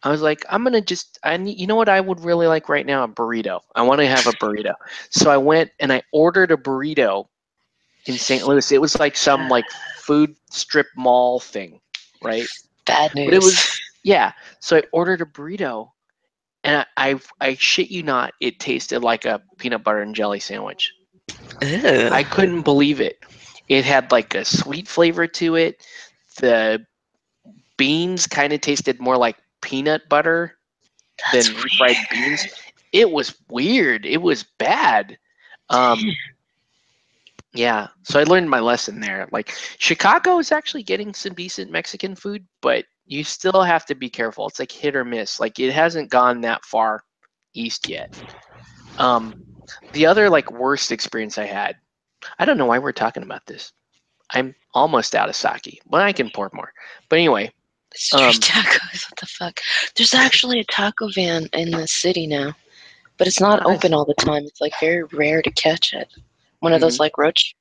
I was like, you know what I would really like right now? A burrito. I want to have a burrito. So I went and I ordered a burrito in St. Louis. It was like some like food strip mall thing, right? Bad But it news. was, yeah. So I ordered a burrito, and I shit you not, it tasted like a peanut butter and jelly sandwich. Ew. I couldn't believe it. It had like a sweet flavor to it. The beans kind of tasted more like peanut butter That's than refried beans. weird. It was weird. It was bad. Um, yeah, so I learned my lesson there. Like, Chicago is actually getting some decent Mexican food, but you still have to be careful. It's like hit or miss. Like, it hasn't gone that far east yet. Um, the other like worst experience I had, I don't know why we're talking about this. I'm almost out of sake, but I can pour more. But anyway, Street tacos. What the fuck? There's actually a taco van in the city now, but it's not nice. open all the time. It's like very rare to catch it. One of those like roach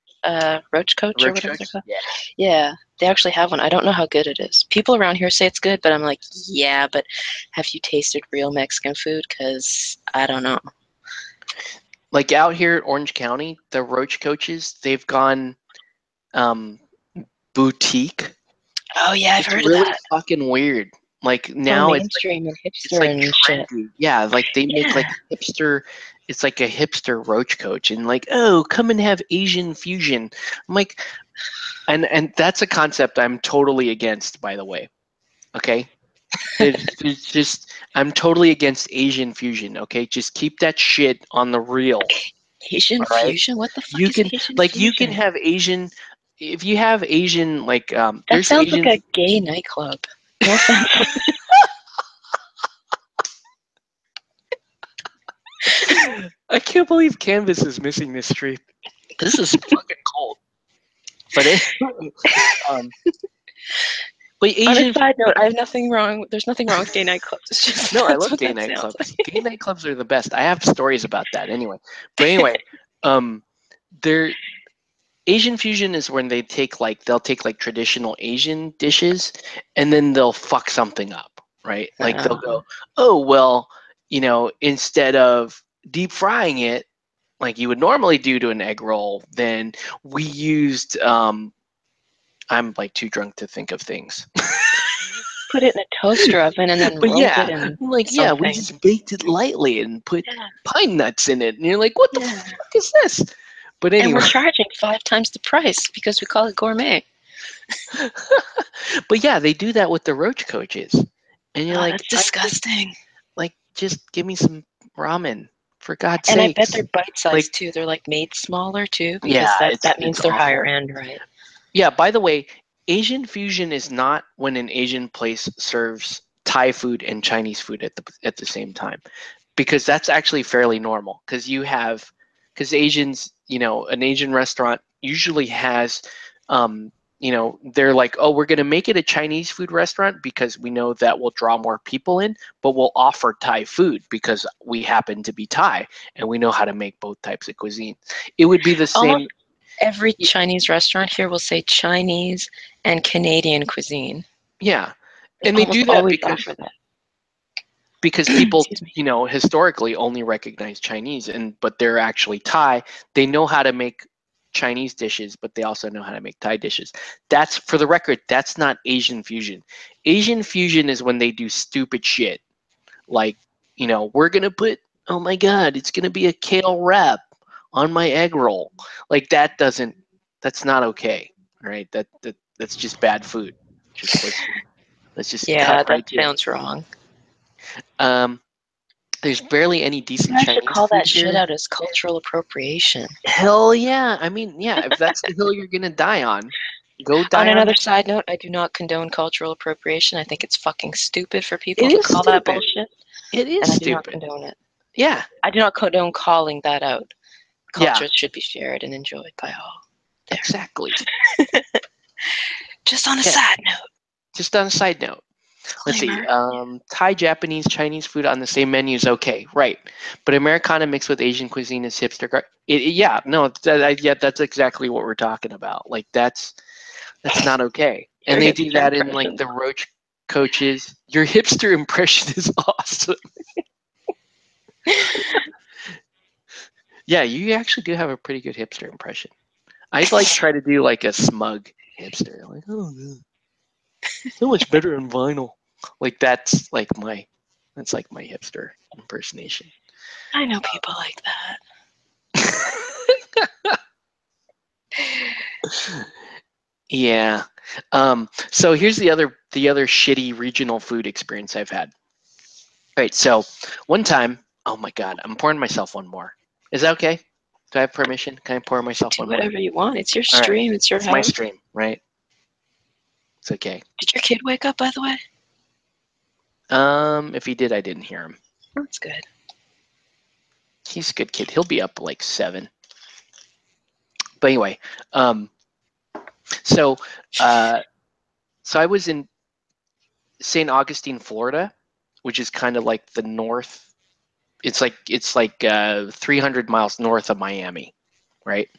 coach or Roach whatever they're Coach? called. Yeah. Yeah, they actually have one. I don't know how good it is. People around here say it's good, but I'm like, yeah, but have you tasted real Mexican food? Because I don't know. Like, out here at Orange County, the Roach Coaches, they've gone um, boutique. Oh yeah, I've It's heard of really that. fucking weird. Like, So now mainstream and it's hipster like and shit. trendy. Yeah, like they make like Yeah. hipster. It's like a hipster Roach Coach, and like, oh, come and have Asian fusion. I'm like, and that's a concept I'm totally against, by the way. Okay, it's just, I'm totally against Asian fusion. Okay, just keep that shit on the real. Asian All right, fusion? What the fuck is Asian you can fusion? have Asian. if you have Asian, like, That there's sounds Asian. like a gay nightclub. No offense. I can't believe Canvas is missing this stream. This is fucking cold. But but On a Asian. side note, I have nothing wrong. There's nothing wrong with gay nightclubs. It's just No, I that's love what gay that sounds nightclubs. like. Gay nightclubs are the best. I have stories about that anyway. But anyway, they're Asian fusion is when they'll take like traditional Asian dishes and then they'll fuck something up, right? Like they'll go, oh well, instead of deep frying it like you would normally do to an egg roll, then we used I'm like too drunk to think of things. Put it in a toaster oven and then But rolled yeah, it in like something. we just baked it lightly and put Yeah. pine nuts in it, and you're like, what the Yeah. fuck is this? But And we're anyway, charging 5 times the price because we call it gourmet. but yeah, they do that with the roach coaches, and you're Oh, like, that's disgusting. just give me some ramen for God's And I bet sakes. they're bite-sized Like, too. They're like made smaller too because yeah, that means it's they're awful. higher end, right? Yeah, by the way, Asian fusion is not when an Asian place serves Thai food and Chinese food at the same time, because that's actually fairly normal. Because Asians, an Asian restaurant usually has, they're like, oh, we're gonna make it a Chinese food restaurant because we know that will draw more people in, but we'll offer Thai food because we happen to be Thai and we know how to make both types of cuisine. It would be the Almost same. every Chinese restaurant here will say Chinese and Canadian cuisine. Yeah, They and they almost do that always because offer that. people Excuse me. historically only recognize Chinese, but they're actually Thai. They know how to make Chinese dishes, but they also know how to make Thai dishes. That's, for the record, that's not Asian fusion. Asian fusion is when they do stupid shit like, we're gonna put, oh my god, it's gonna be a kale wrap on my egg roll. Like that's not okay. All right, that's just bad food. Just let's just cut Yeah, right that to it. sounds wrong. There's barely any You decent guys should Chinese call food that shit here. out as cultural appropriation. Hell yeah. I mean, yeah, if that's the hill you're going to die on, go On die on another it. side note, I do not condone cultural appropriation. I think it's fucking stupid for It people to is call that stupid. bullshit, It is and I do not stupid. condone it. Yeah. I do not condone calling that out. Yeah, Cultures should be shared and enjoyed by all. There. exactly. Just on a Yeah. side note. Just on a side note. Let's see. Thai, Japanese, Chinese food on the same menu is okay, right? But Americana mixed with Asian cuisine is hipster. Yeah, no, that's exactly what we're talking about. Like that's not okay. Your And they do hipster that in like impression. the roach coaches. Your hipster impression is awesome. Yeah, you actually do have a pretty good hipster impression. I'd like try to do like a smug hipster, like, oh no, so much better on vinyl. Like that's like my hipster impersonation. I know people like that. Yeah. So here's the other shitty regional food experience I've had. All right. So one time, oh my god, I'm pouring myself one more. Is that okay? Do I have permission? Can I pour myself Do one more? whatever you want. It's your All right. stream. It's your It's my house. stream, right? It's okay. Did your kid wake up, by the way? If he did, I didn't hear him. That's good. He's a good kid. He'll be up like 7. But anyway, so I was in St. Augustine, Florida, which is kind of like the north. It's like 300 miles north of Miami, right?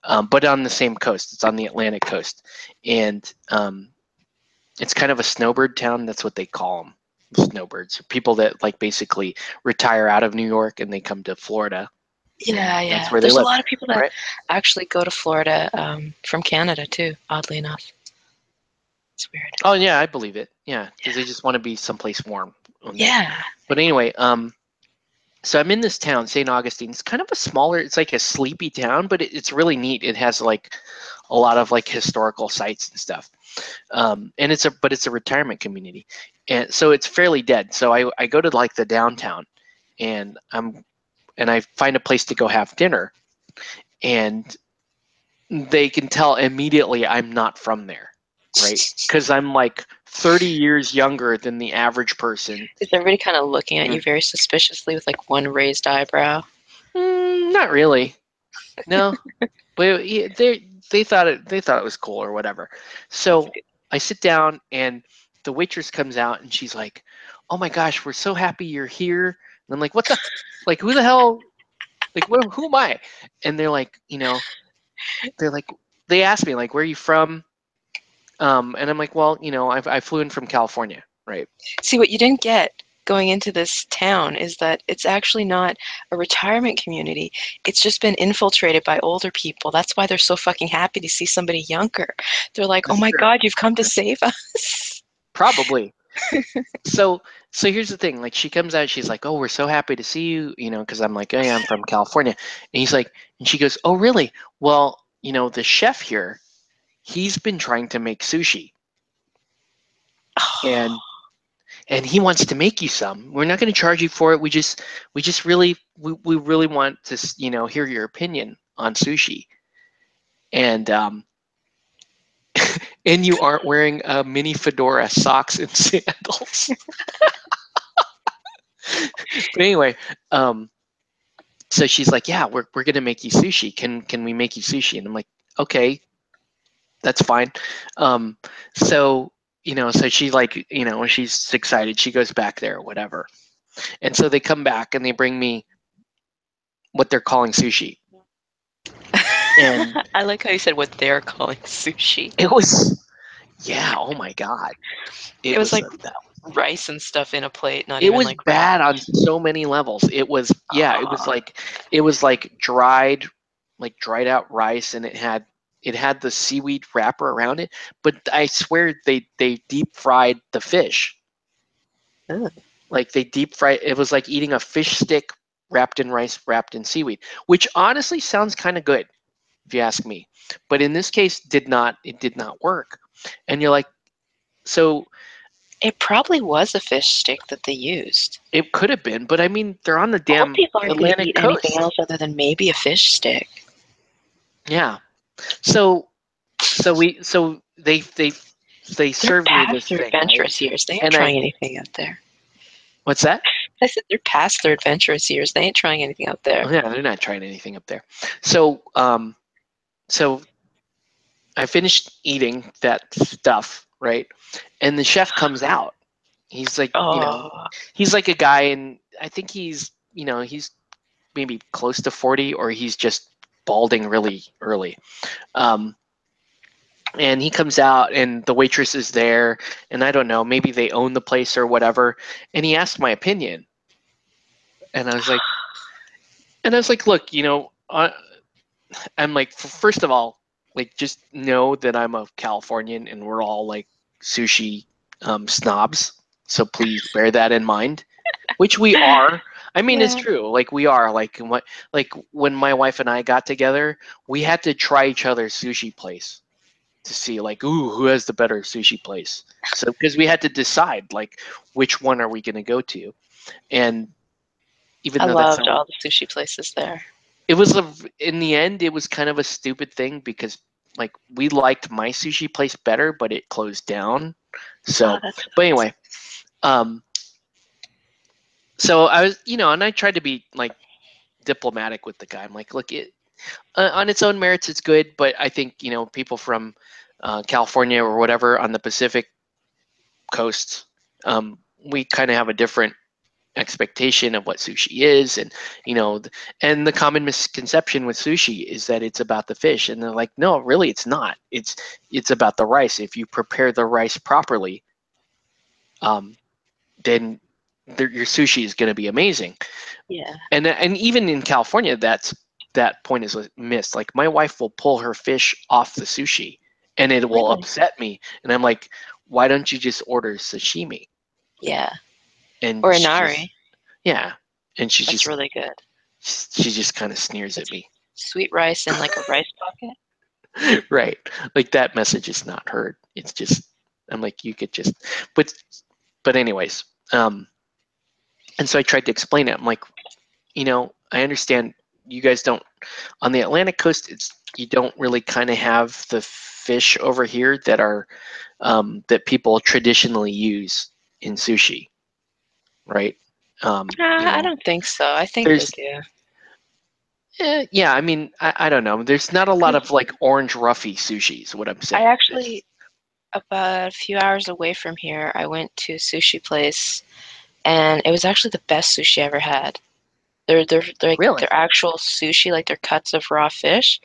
But on the same coast. It's on the Atlantic coast, and it's kind of a snowbird town. That's what they call them, snowbirds. People that like basically retire out of New York and they come to Florida. Yeah. That's where they There's a live, lot of people that right? actually go to Florida from Canada too, oddly enough. It's weird. Oh yeah, I believe it. Yeah, because they just want to be someplace warm. Yeah. But anyway, so I'm in this town, St. Augustine. It's kind of a smaller. It's like a sleepy town, but it's really neat. It has like a lot of like historical sites and stuff. And it's a retirement community, and so it's fairly dead. So I go to like the downtown, and I find a place to go have dinner, and they can tell immediately I'm not from there, right? Because I'm like 30 years younger than the average person. Is everybody kind of looking at you Mm. very suspiciously with like one raised eyebrow? Not really. No, but yeah, they thought it was cool or whatever. That's So good. I sit down and the waitress comes out and she's like, "Oh my gosh, we're so happy you're here." And I'm like, "What the? Like, who the hell? Like, who am I?" And they're like, they're like, they asked me like, "Where are you from?" And I'm like, "Well, I flew in from California, right?" See, what you didn't get going into this town is that it's actually not a retirement community. It's just been infiltrated by older people. That's why they're so fucking happy to see somebody younger. They're like, "Oh That's my true. God, you've come to save us." Probably. So here's the thing. Like she comes out, she's like, "Oh, we're so happy to see you," because I'm like, "Oh yeah, I'm from California." And he's like, and she goes, "Oh really? Well, the chef here, he's been trying to make sushi, and he wants to make you some. We're not going to charge you for it. We just really we really want to hear your opinion on sushi." And and you aren't wearing a mini fedora, socks, and sandals. But anyway, so she's like, "Yeah, we're gonna make you sushi. Can we make you sushi?" And I'm like, "Okay, that's fine." Um, so so she like she's excited. She goes back there, or whatever. And so they come back and they bring me what they're calling sushi, and I like how you said what they're calling sushi. it was yeah. Oh my god, It it was was like rice and stuff in a plate, not it even was like wrapped. bad on so many levels. It was yeah. Aw. It was like dried out rice, and it had the seaweed wrapper around it. But I swear they deep fried the fish. Ugh. Like they deep fried. It was like eating a fish stick wrapped in rice, wrapped in seaweed, which honestly sounds kind of good if you ask me. But in this case, it did not work. And you're like, so It probably was a fish stick that they used. it could have been, but I mean, they're on the Old damn people aren't going to Atlantic eat anything coast. else other than maybe a fish stick. Yeah. So they They're served me past this their thing, right? adventurous years. They ain't And trying anything out there. what's that? I said they're past their adventurous years. They ain't trying anything out there. Oh, yeah, they're not trying anything up there. So I finished eating that stuff, right? And the chef comes out. He's like, Oh, he's like a guy, and I think he's maybe close to 40, or he's just balding really early. Um, and he comes out, and the waitress is there, and I don't know, maybe they own the place or whatever. And he asked my opinion, and I was like, look, I'm like, first of all, like, just know that I'm a Californian, and we're all like sushi snobs, so please bear that in mind. Which we are. I mean, it's yeah. true. Like we are. Like when my wife and I got together, we had to try each other's sushi place to see like, ooh, who has the better sushi place. So because we had to decide like which one are we going to go to, and even I though that's loved not, all the sushi places there. it was in the end it was kind of a stupid thing because like we liked my sushi place better, but it closed down. Oh, So, that but sucks. anyway, um, so I was, and I tried to be like diplomatic with the guy. I'm like, look, on its own merits, it's good, but I think people from California or whatever on the Pacific coast, we kind of have a different expectation of what sushi is, and and the common misconception with sushi is that it's about the fish, and they're like, no, really, it's not. It's about the rice. If you prepare the rice properly, um, then your sushi is going to be amazing. Yeah. And even in California, that point is missed. Like my wife will pull her fish off the sushi, and it will Really? upset me. And I'm like, why don't you just order sashimi? Yeah. And Or she just inari. yeah, and That's really good. she just kind of sneers at It's me. sweet rice in like a rice pocket. Right, like that message is not heard. It's just I'm like, you could just but anyways, and so I tried to explain it. I'm like, I understand you guys don't on the Atlantic coast. You don't really kind of have the fish over here that are that people traditionally use in sushi, right? I don't think so. I think they There's do. yeah. I mean, I don't know. There's not a lot of like orange ruffy sushi. Is what I'm I saying. actually, about a few hours away from here, I went to a sushi place, and it was actually the best sushi I ever had. They're like Really? their actual sushi, like their cuts of raw fish,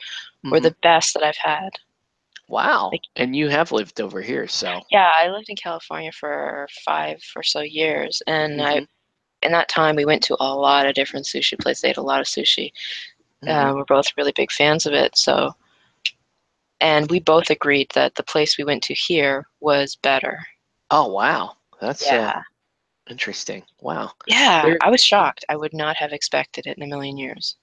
were Hmm. the best that I've had. Wow. Like, And you have lived over here, so. yeah, I lived in California for 5 or so years, and Hmm. in that time we went to a lot of different sushi places. They ate a lot of sushi. Hmm. We're both really big fans of it, so and we both agreed that the place we went to here was better. Oh wow, that's Yeah. interesting. Wow. Yeah, There. I was shocked. I would not have expected it in a million years.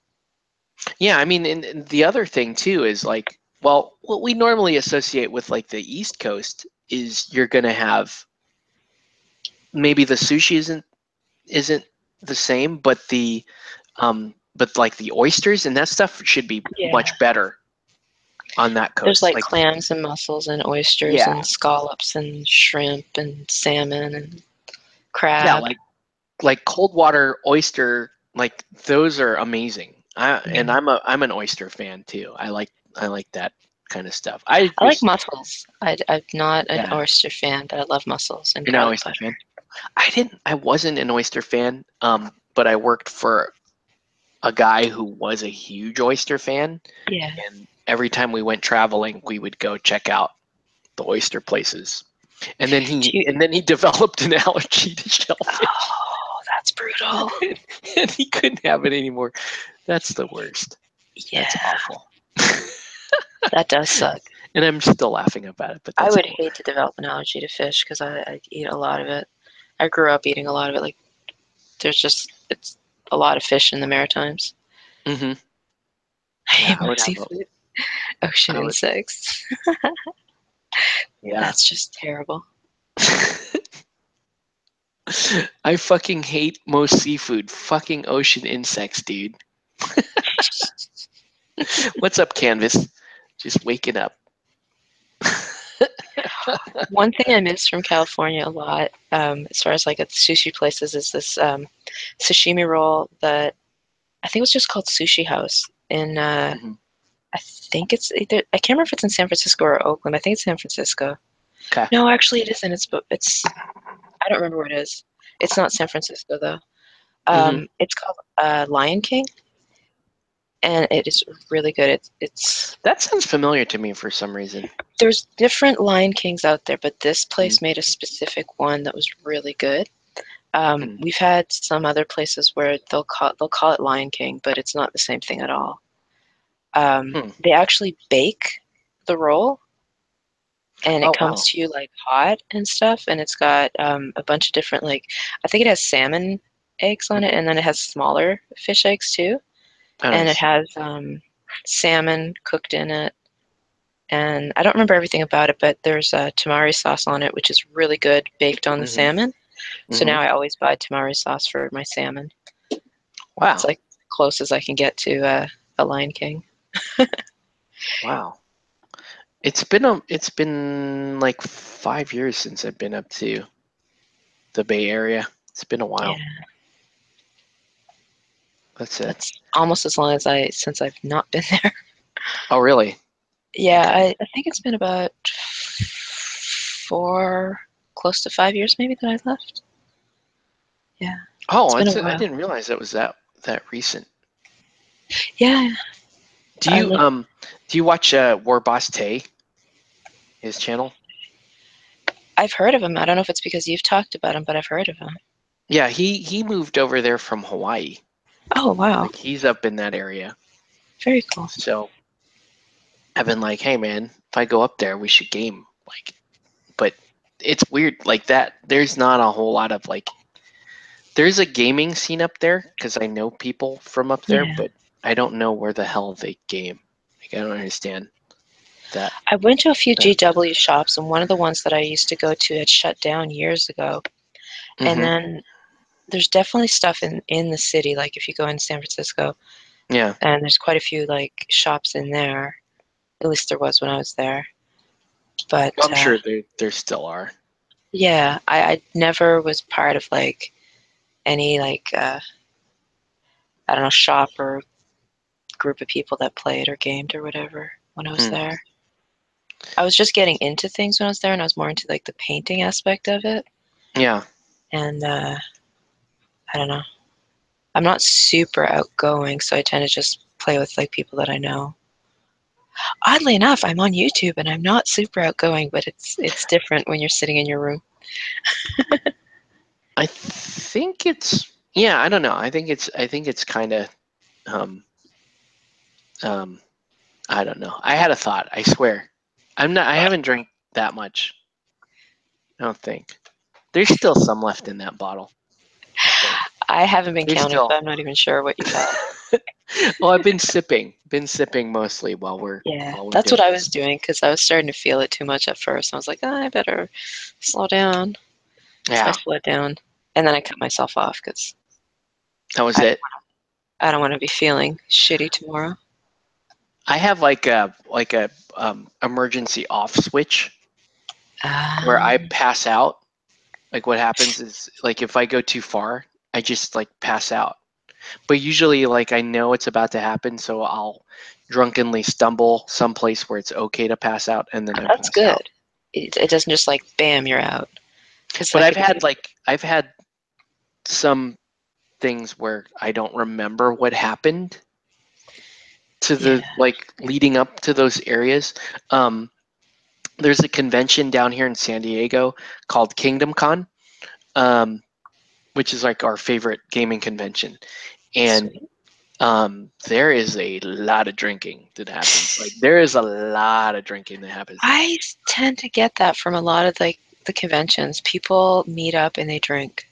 Yeah, I mean, and the other thing too is like, well, what we normally associate with like the East Coast is you're gonna have maybe the sushi isn't the same, but like the oysters and that stuff should be Yeah. much better on that There's coast. like Like, clams and mussels and oysters yeah, and scallops and shrimp and salmon and yeah, crab. like cold water oyster, like those are amazing. And Yeah. I'm an oyster fan too. I like that kind of stuff. I I like just mussels. I'm not an yeah, oyster fan, but I love mussels and you're not an garlic oyster butter. fan. I wasn't an oyster fan, but I worked for a guy who was a huge oyster fan, Yeah. and every time we went traveling, we would go check out the oyster places. Do you, And then he developed an allergy to shellfish, oh, that's brutal. and he couldn't have it anymore. That's the worst. That's Yeah, awful. that does suck. And I'm still laughing about it, but I that's would cool. hate to develop an allergy to fish because I eat a lot of it. I grew up eating a lot of it. Like it's a lot of fish in the Maritimes. Hmm. I Yeah, hate I would most have seafood, ocean I would, insects. yeah. That's just terrible. I fucking hate most seafood. Fucking ocean insects, dude. What's up, Canvas? Just waking up. One thing I miss from California a lot, as far as like at sushi places, is this sashimi roll that I think it was just called Sushi House in Hmm. I think it's either I can't remember if it's in San Francisco or Oakland. I think it's San Francisco. Okay. No, actually it isn't. It's I don't remember where it is. It's not San Francisco though. Hmm. It's called Lion King, and it is really good. It's That sounds familiar to me for some reason. there's different Lion Kings out there, but this Hmm. place made a specific one that was really good. Hmm. We've had some other places where they'll call it Lion King, but it's not the same thing at all. Hmm. They actually bake the roll, and it Oh comes wow. to you like hot and stuff, and it's got a bunch of different like I think it has salmon eggs on it, Hmm. and then it has smaller fish eggs too, Oh and it nice. has salmon cooked in it. And I don't remember everything about it, but there's a tamari sauce on it, which is really good baked on the Hmm. salmon. So Hmm. now I always buy tamari sauce for my salmon. It's Wow. like close as I can get to a Lion King. Wow. It's been like 5 years since I've been up to the Bay Area. It's been a Yeah, while. That's it. that's almost as long as since I've not been there. Oh really? Yeah, Okay. I think it's been about close to 5 years maybe that I left. Yeah, it's Oh, been a I while. didn't realize it was that recent. Yeah, Do I you lived. um do you watch War Boss Tay, his channel? I've heard of him. I don't know if it's because you've talked about him, but I've heard of him. Yeah, he moved over there from Hawaii. Oh wow, Like he's up in that area. very cool. So I've been like, hey man, if I go up there, we should game. Like, but it's weird like that. There's not a whole lot of like. There's a gaming scene up there because I know people from up there, Yeah, but I don't know where the hell they game. Like, I don't understand that. I went to a few that. GW shops, and one of the ones that I used to go to had shut down years ago. And Hmm. then there's definitely stuff in the city, like if you go in San Francisco, Yeah. and there's quite a few like shops in there. At least there was when I was there. But I'm sure there still are. yeah, I never was part of like any like I don't know, shop or group of people that played or gamed or whatever when I was Hmm. there. I was just getting into things when I was there, and I was more into like the painting aspect of it. Yeah. And I don't know. I'm not super outgoing, so I tend to just play with like people that I know. Oddly enough, I'm on YouTube and I'm not super outgoing, but it's different when you're sitting in your room. I think it's yeah. I don't know. I think it's kind of um um. I don't know. I had a thought. I swear. I'm not. I haven't drank that much. I don't think. There's still some left in that bottle. I think. I haven't been There's counting, so still. I'm not even sure what you've had. Well, I've been sipping. Been sipping mostly Yeah, while we're that's doing what I was this. doing because I was starting to feel it too much at first. I was like, oh, I better slow down. So I Yeah, slowed down, and then I cut myself off because that was I it. I don't want to be feeling shitty tomorrow. I have like a emergency off switch where I Um, pass out. Like what happens is like if I go too far, I just like pass out. But usually like I know it's about to happen, so I'll drunkenly stumble someplace where it's okay to pass out and then I that's pass out. good. It doesn't just like bam, you're out. Because But that could be. I've had some things where I don't remember what happened to Yeah. the like leading up to those areas. Um, there's a convention down here in San Diego called Kingdom Con, um, which is like our favorite gaming convention, and Sweet. there is a lot of drinking that happens. Like there is a lot of drinking that happens there, I tend to get that from a lot of like the conventions. People meet up and they drink.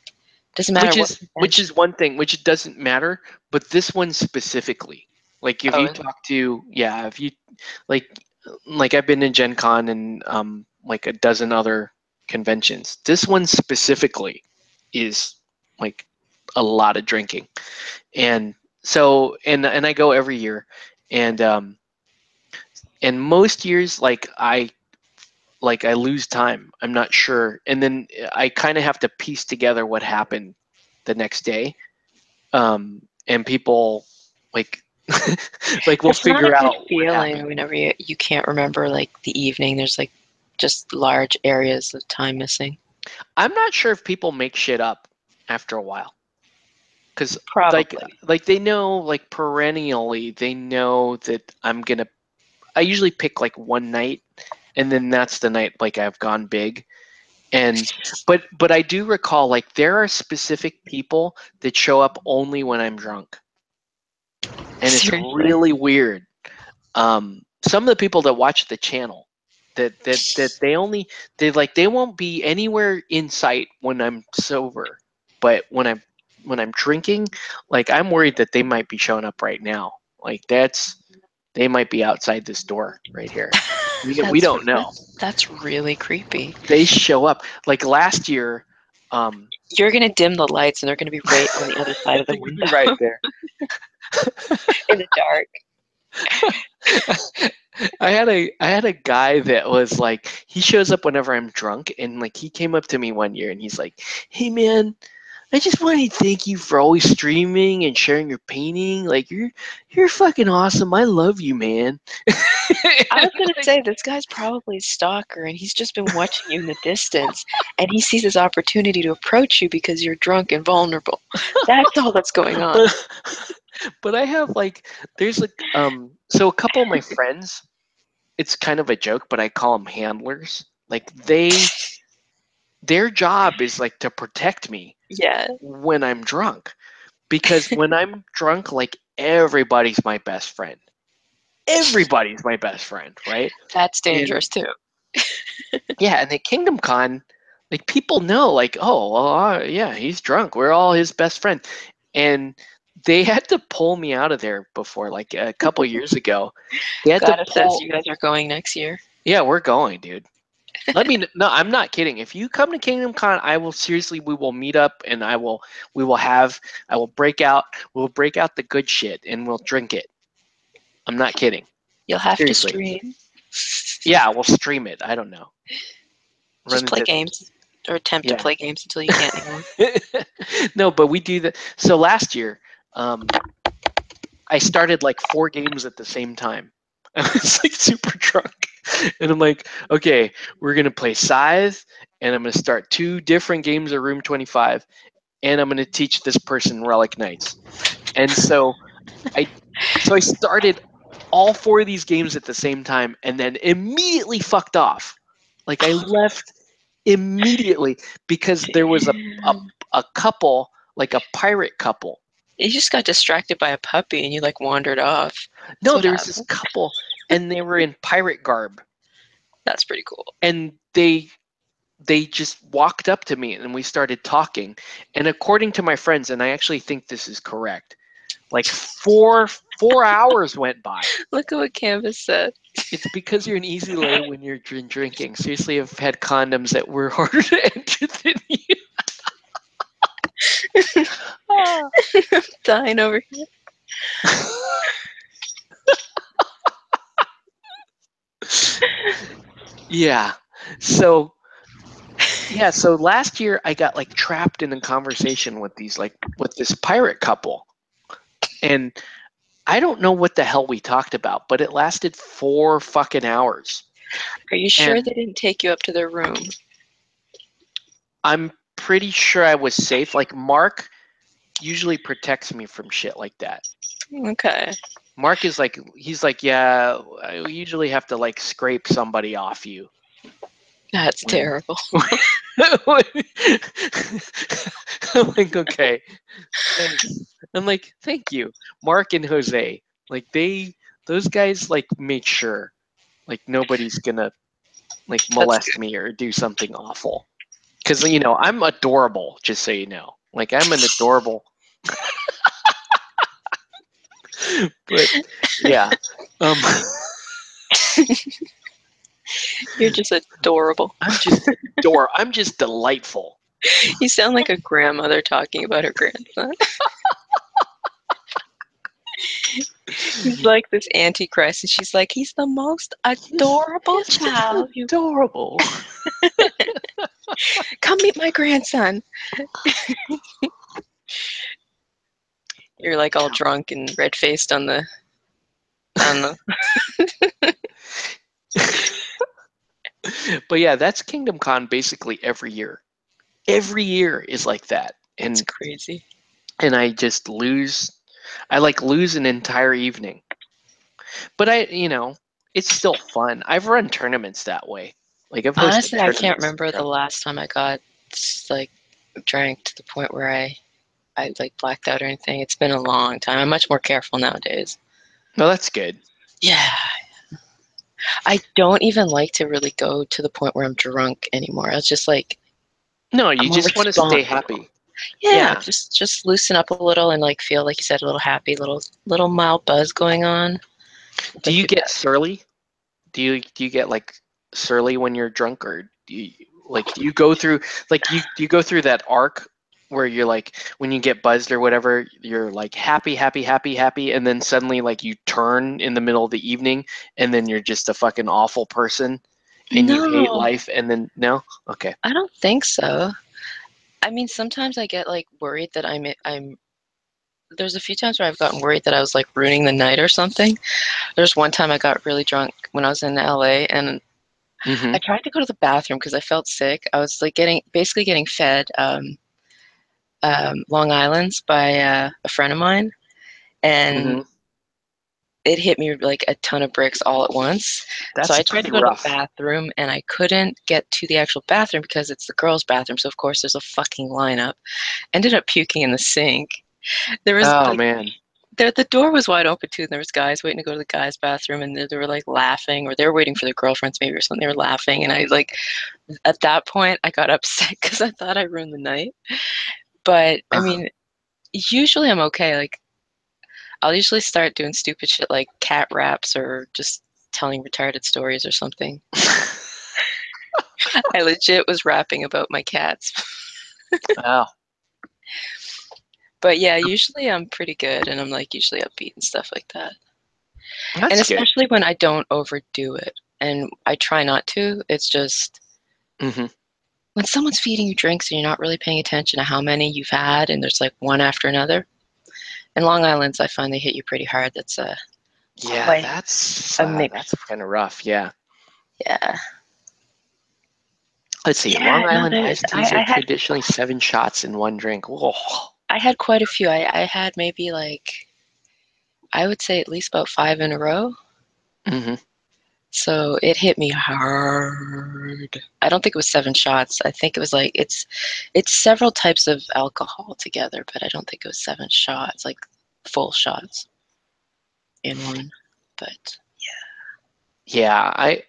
Doesn't matter what which convention. is one thing, which it doesn't matter, but this one specifically, like if Oh, you is it? talk to yeah, if you like like I've been in Gen Con and like a dozen other conventions. This one specifically is like a lot of drinking, and so and I go every year, and most years like I lose time. I'm not sure, and then I kind of have to piece together what happened the next day. And people like like will It's not a figure good out what feeling happened. whenever you can't remember like the evening. There's like just large areas of time missing. I'm not sure if people make shit up after a while, because Probably. like they know like perennially they know that I usually pick like one night, and then that's the night like I've gone big. And but I do recall like there are specific people that show up only when I'm drunk, and it's Seriously. really weird. Some of the people that watch the channel that they won't be anywhere in sight when I'm sober, but when I'm drinking, like I'm worried that they might be showing up right now. Like they might be outside this door right here. We That's don't know. that's really creepy. They show up like last year. Um, You're gonna dim the lights and they're gonna be right on the other side of the they could be window right there. in the dark. I had a guy that was like he shows up whenever I'm drunk, and like he came up to me one year and he's like, "Hey man, I just want to thank you for always streaming and sharing your painting. Like you're fucking awesome. I love you, man." I was gonna Like, say this guy's probably a stalker and he's just been watching you in the distance and he sees his opportunity to approach you because you're drunk and vulnerable. That's all that's going on. but but I have like there's like so a couple of my friends, it's kind of a joke, but I call them handlers. Like their job is like to protect me Yeah, when I'm drunk, because when I'm drunk, like everybody's my best friend. Everybody's my best friend, right? that's And dangerous too. yeah, and at Kingdom Con, like people know, like, oh, well, yeah, he's drunk. We're all his best friend, and they had to pull me out of there before, like a couple years ago. They had to Gotta says pull. you guys are going next year. Yeah, we're going, dude. No, I'm not kidding. If you come to Kingdom Con, I will seriously. We will meet up, and I will break out. We'll break out the good shit, and we'll drink it. I'm not kidding. You'll have to Seriously. stream. Yeah, we'll stream it. I don't know. Just play games or attempt to play games until you can't anymore. No, but we do that. So last year, I started like 4 games at the same time. I was like super drunk. And I'm like, okay, we're going to play Scythe, and I'm going to start 2 different games of Room 25, and I'm going to teach this person Relic Knights. And so I started all 4 of these games at the same time and then immediately fucked off. Like I left immediately because there was a couple, like a pirate couple. You just got distracted by a puppy and you like wandered off. No, there was this couple and they were in pirate garb. That's pretty cool. And they just walked up to me and we started talking. And according to my friends, and I actually think this is correct, like 4 hours went by. Look at what Canvas said. It's because you're an easy lay when you're drinking. Seriously, I've had condoms that were harder to enter than you. I'm dying over here. Yeah. So last year I got like trapped in a conversation with this pirate couple. And I don't know what the hell we talked about, but it lasted 4 fucking hours. Are you sure they didn't take you up to their room? I'm pretty sure I was safe. Like Mark usually protects me from shit like that. Okay. Mark is like, he's like, yeah, I usually have to like scrape somebody off you. That's terrible. I'm like, okay, thanks. I'm like, thank you, Mark and Jose. Like those guys like make sure like nobody's gonna like molest me or do something awful. Because I'm adorable. Just so you know, like I'm an adorable. But yeah, You're just adorable. I'm just delightful. You sound like a grandmother talking about her grandson. He's like this antichrist, and she's like, he's the most adorable child. Adorable. Come meet my grandson. You're like all drunk and red-faced on the. But yeah, that's Kingdom Con basically every year. Every year is like that. And it's crazy. And I just lose. I like lose an entire evening. But it's still fun. I've run tournaments that way. Like I've hosted Honestly, I can't remember the last time I got like drank to the point where I like blacked out or anything. It's been a long time. I'm much more careful nowadays. Well, that's good. Yeah. I don't even like to really go to the point where I'm drunk anymore. I was just like, no, you just want to stay happy. Yeah, just loosen up a little and like feel like you said, a little happy, little mild buzz going on. Do you get surly? Do you get like surly when you're drunk, or do you go through do you go through that arc where you're like when you get buzzed or whatever, you're like happy, and then suddenly like you turn in the middle of the evening and then you're just a fucking awful person and you hate life, and then no? Okay. I don't think so. I mean, sometimes I get like worried that I'm there's a few times where I've gotten worried that I was like ruining the night or something. There's one time I got really drunk when I was in LA, and I tried to go to the bathroom because I felt sick. I was like basically getting fed Long Island's by a friend of mine, and it hit me like a ton of bricks all at once. So I tried to go to the bathroom, and I couldn't get to the actual bathroom because it's the girls' bathroom. So of course there's a fucking lineup. Ended up puking in the sink. There was man. The door was wide open too, and there was guys waiting to go to the guys' bathroom, and they were like laughing, or they were waiting for their girlfriends maybe or something. They were laughing, and I like at that point I got upset because I thought I ruined the night. But I mean, usually I'm okay. Like I'll usually start doing stupid shit like cat raps or just telling retarded stories or something. I legit was rapping about my cats. Wow. But yeah, usually I'm pretty good, and I'm like usually upbeat and stuff like that. And That's good. especially when I don't overdo it, and I try not to. It's just Hmm. when someone's feeding you drinks and you're not really paying attention to how many you've had, and there's like one after another. And Long Island's, I find they hit you pretty hard. That's Yeah, quite a mix. that's kind of rough. Yeah. Yeah. Let's see. Yeah, Long no, Island iced teas are I had traditionally 7 shots in one drink. Whoa. I had quite a few. I had maybe like I would say at least about 5 in a row. Hmm. So it hit me hard. I don't think it was 7 shots. I think it was like it's several types of alcohol together, but I don't think it was 7 shots, like full shots in one. But Yeah, I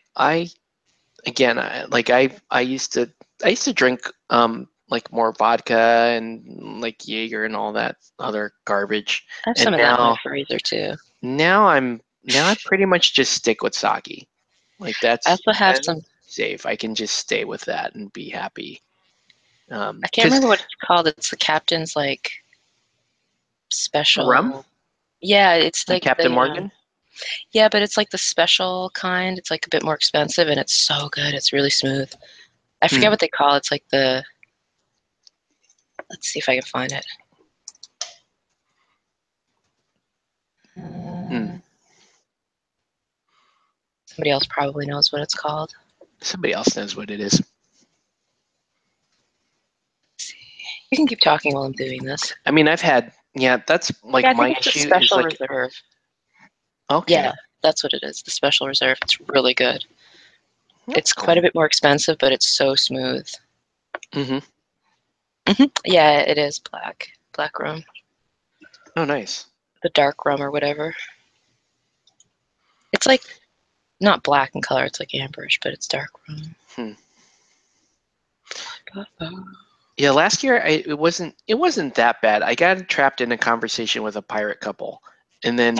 again, I used to drink like more vodka and like Jaeger and all that other garbage. I have some And of that in my freezer too. now I pretty much just stick with sake. Like I also have that's some. safe. I can just stay with that and be happy. I can't Because remember what it's called. It's the captain's like rum, special. Yeah, it's like like Captain the Morgan. yeah, but it's like the special kind. It's like a bit more expensive and it's so good. It's really smooth. I forget Hmm. what they call it. It's like the let's see if I can find it. Hmm. Somebody else probably knows what it's called. Somebody else knows what it is. Let's see. You can keep talking while I'm doing this. I mean, yeah, that's Yeah, like I think my it's the issue is special like, reserve. okay, Yeah, that's what it is. The special reserve. It's really good. that's It's quite cool. a bit more expensive, but it's so smooth. Hmm. Yeah, it is black. Black rum. Oh, nice. The dark rum or whatever. It's like not black in color, it's like amberish, but it's dark rum. Hmm. Yeah, last year it wasn't that bad. I got trapped in a conversation with a pirate couple, and then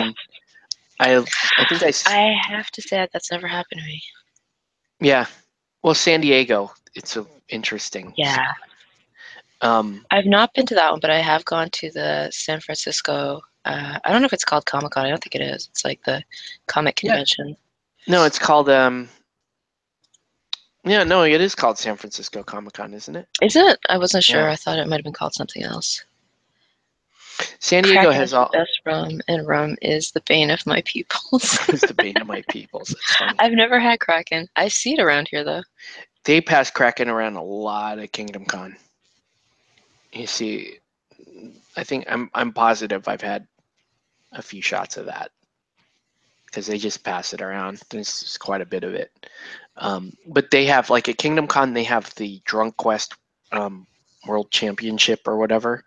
I think I have to say that's never happened to me. yeah. Well, San Diego, it's so interesting. Yeah. Um, I've not been to that one, but I have gone to the San Francisco. I don't know if it's called Comic Con. I don't think it is. It's like the comic yeah. convention. No, it's called yeah, no, it is called San Francisco Comic Con, isn't it? Is it? I wasn't sure. Yeah. I thought it might have been called something else. San Diego Kraken has is the all best rum, and rum is the bane of my pupils. is the bane of my peoples. It's funny. I've never had Kraken. I see it around here though. They pass cracking around a lot at Kingdom Con. You see, I think I'm positive I've had a few shots of that because they just pass it around. There's quite a bit of it. But they have like at Kingdom Con, they have the Drunk Quest World Championship or whatever.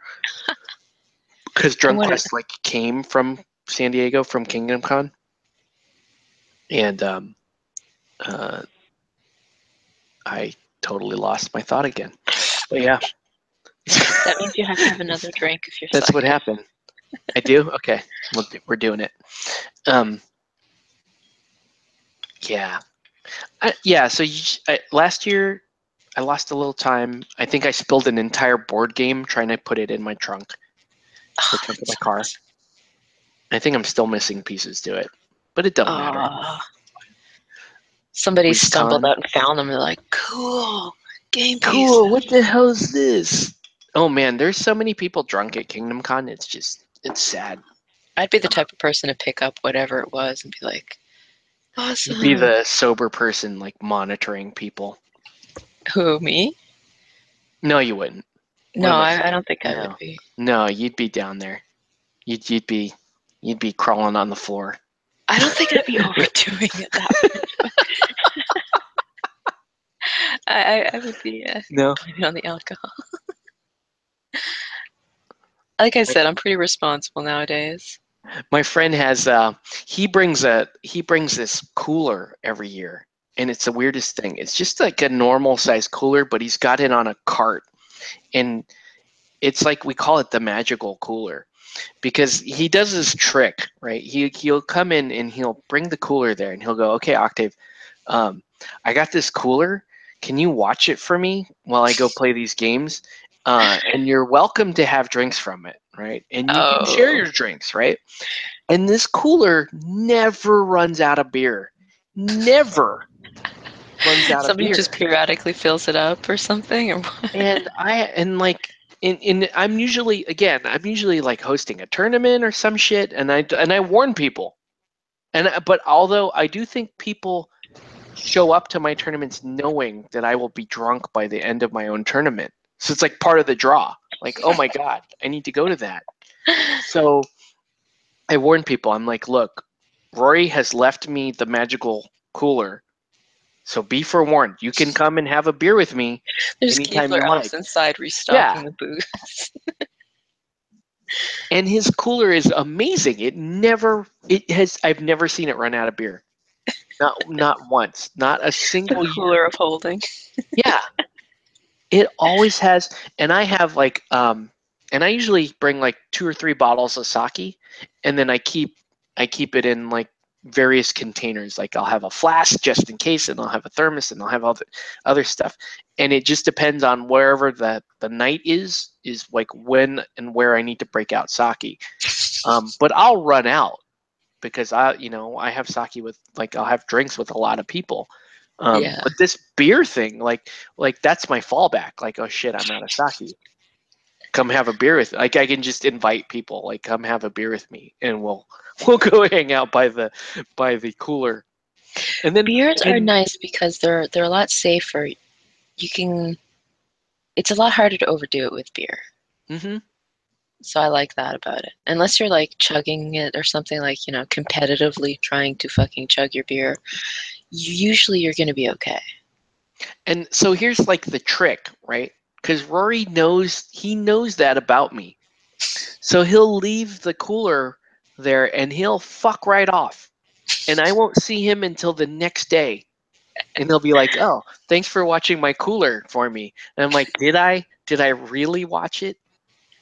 Because And Drunk what? Quest like came from San Diego from Kingdom Con, and uh, I totally lost my thought again. But yeah, That means you have to have another drink if you're that's what psychic. happened. I do. Okay, we're doing it. Um, yeah, yeah. So last year I lost a little time. I think I spilled an entire board game trying to put it in my trunk, the Oh, trunk that of my car. sucks. I think I'm still missing pieces to it, but it don't matter. Oh, somebody stumbled WizCon. out and found them. They're like, cool, game piece. Cool. What the hell is this? Oh man, there's so many people drunk at Kingdom Con. It's sad. I'd be the type of person to pick up whatever it was and be like, You'd be awesome. the sober person, like monitoring people. Who, me? No, you wouldn't. What No, am I I saying? don't think I would No, be. no, you'd be down there. You'd be crawling on the floor. I don't think I'd be overdoing it that much. I would be No. blaming on the alcohol. Like I said, I'm pretty responsible nowadays. My friend has he brings this cooler every year, and it's the weirdest thing. It's just like a normal size cooler, but he's got it on a cart, and it's like we call it the magical cooler because he does this trick, right? He'll come in and he'll bring the cooler there, and he'll go, "Okay, Octave, I got this cooler. can you watch it for me while I go play these games? And you're welcome to have drinks from it, right? And you can share Oh, your drinks, right? And this cooler never runs out of beer. Never runs out of somebody beer. just periodically fills it up or something, or what? And like I'm usually like hosting a tournament or some shit, and I warn people. But although I do think people show up to my tournaments knowing that I will be drunk by the end of my own tournament. So it's like part of the draw. Like, oh my God, I need to go to that. So I warn people, I'm like, look, Rory has left me the magical cooler. So be forewarned. You can come and have a beer with me There's anytime Keebler you like. elves inside Yeah. restocking the booths. And his cooler is amazing. I've never seen it run out of beer. Not once. Not a The single year. cooler of holding. Yeah. It always has, and I have like, and I usually bring like 2 or 3 bottles of sake, and then I keep it in like various containers. Like I'll have a flask just in case, and I'll have a thermos, and I'll have all the other stuff. And it just depends on wherever the night is like when and where I need to break out sake. But I'll run out because I have sake with like I'll have drinks with a lot of people. Yeah. But this beer thing, like that's my fallback. Like, oh shit, I'm out of sake. Come have a beer with. Like I can just invite people. Like come have a beer with me, and we'll go hang out by the cooler. And then Beers are nice because they're a lot safer. You can. It's a lot harder to overdo it with beer. mm-hmm. So I like that about it. Unless you're like chugging it or something like, competitively trying to fucking chug your beer, usually you're going to be okay. And so here's like the trick, right? Because Rory knows that about me. So he'll leave the cooler there and he'll fuck right off. And I won't see him until the next day. And he'll be like, "Oh, thanks for watching my cooler for me." And I'm like, "Did I? Did I really watch it?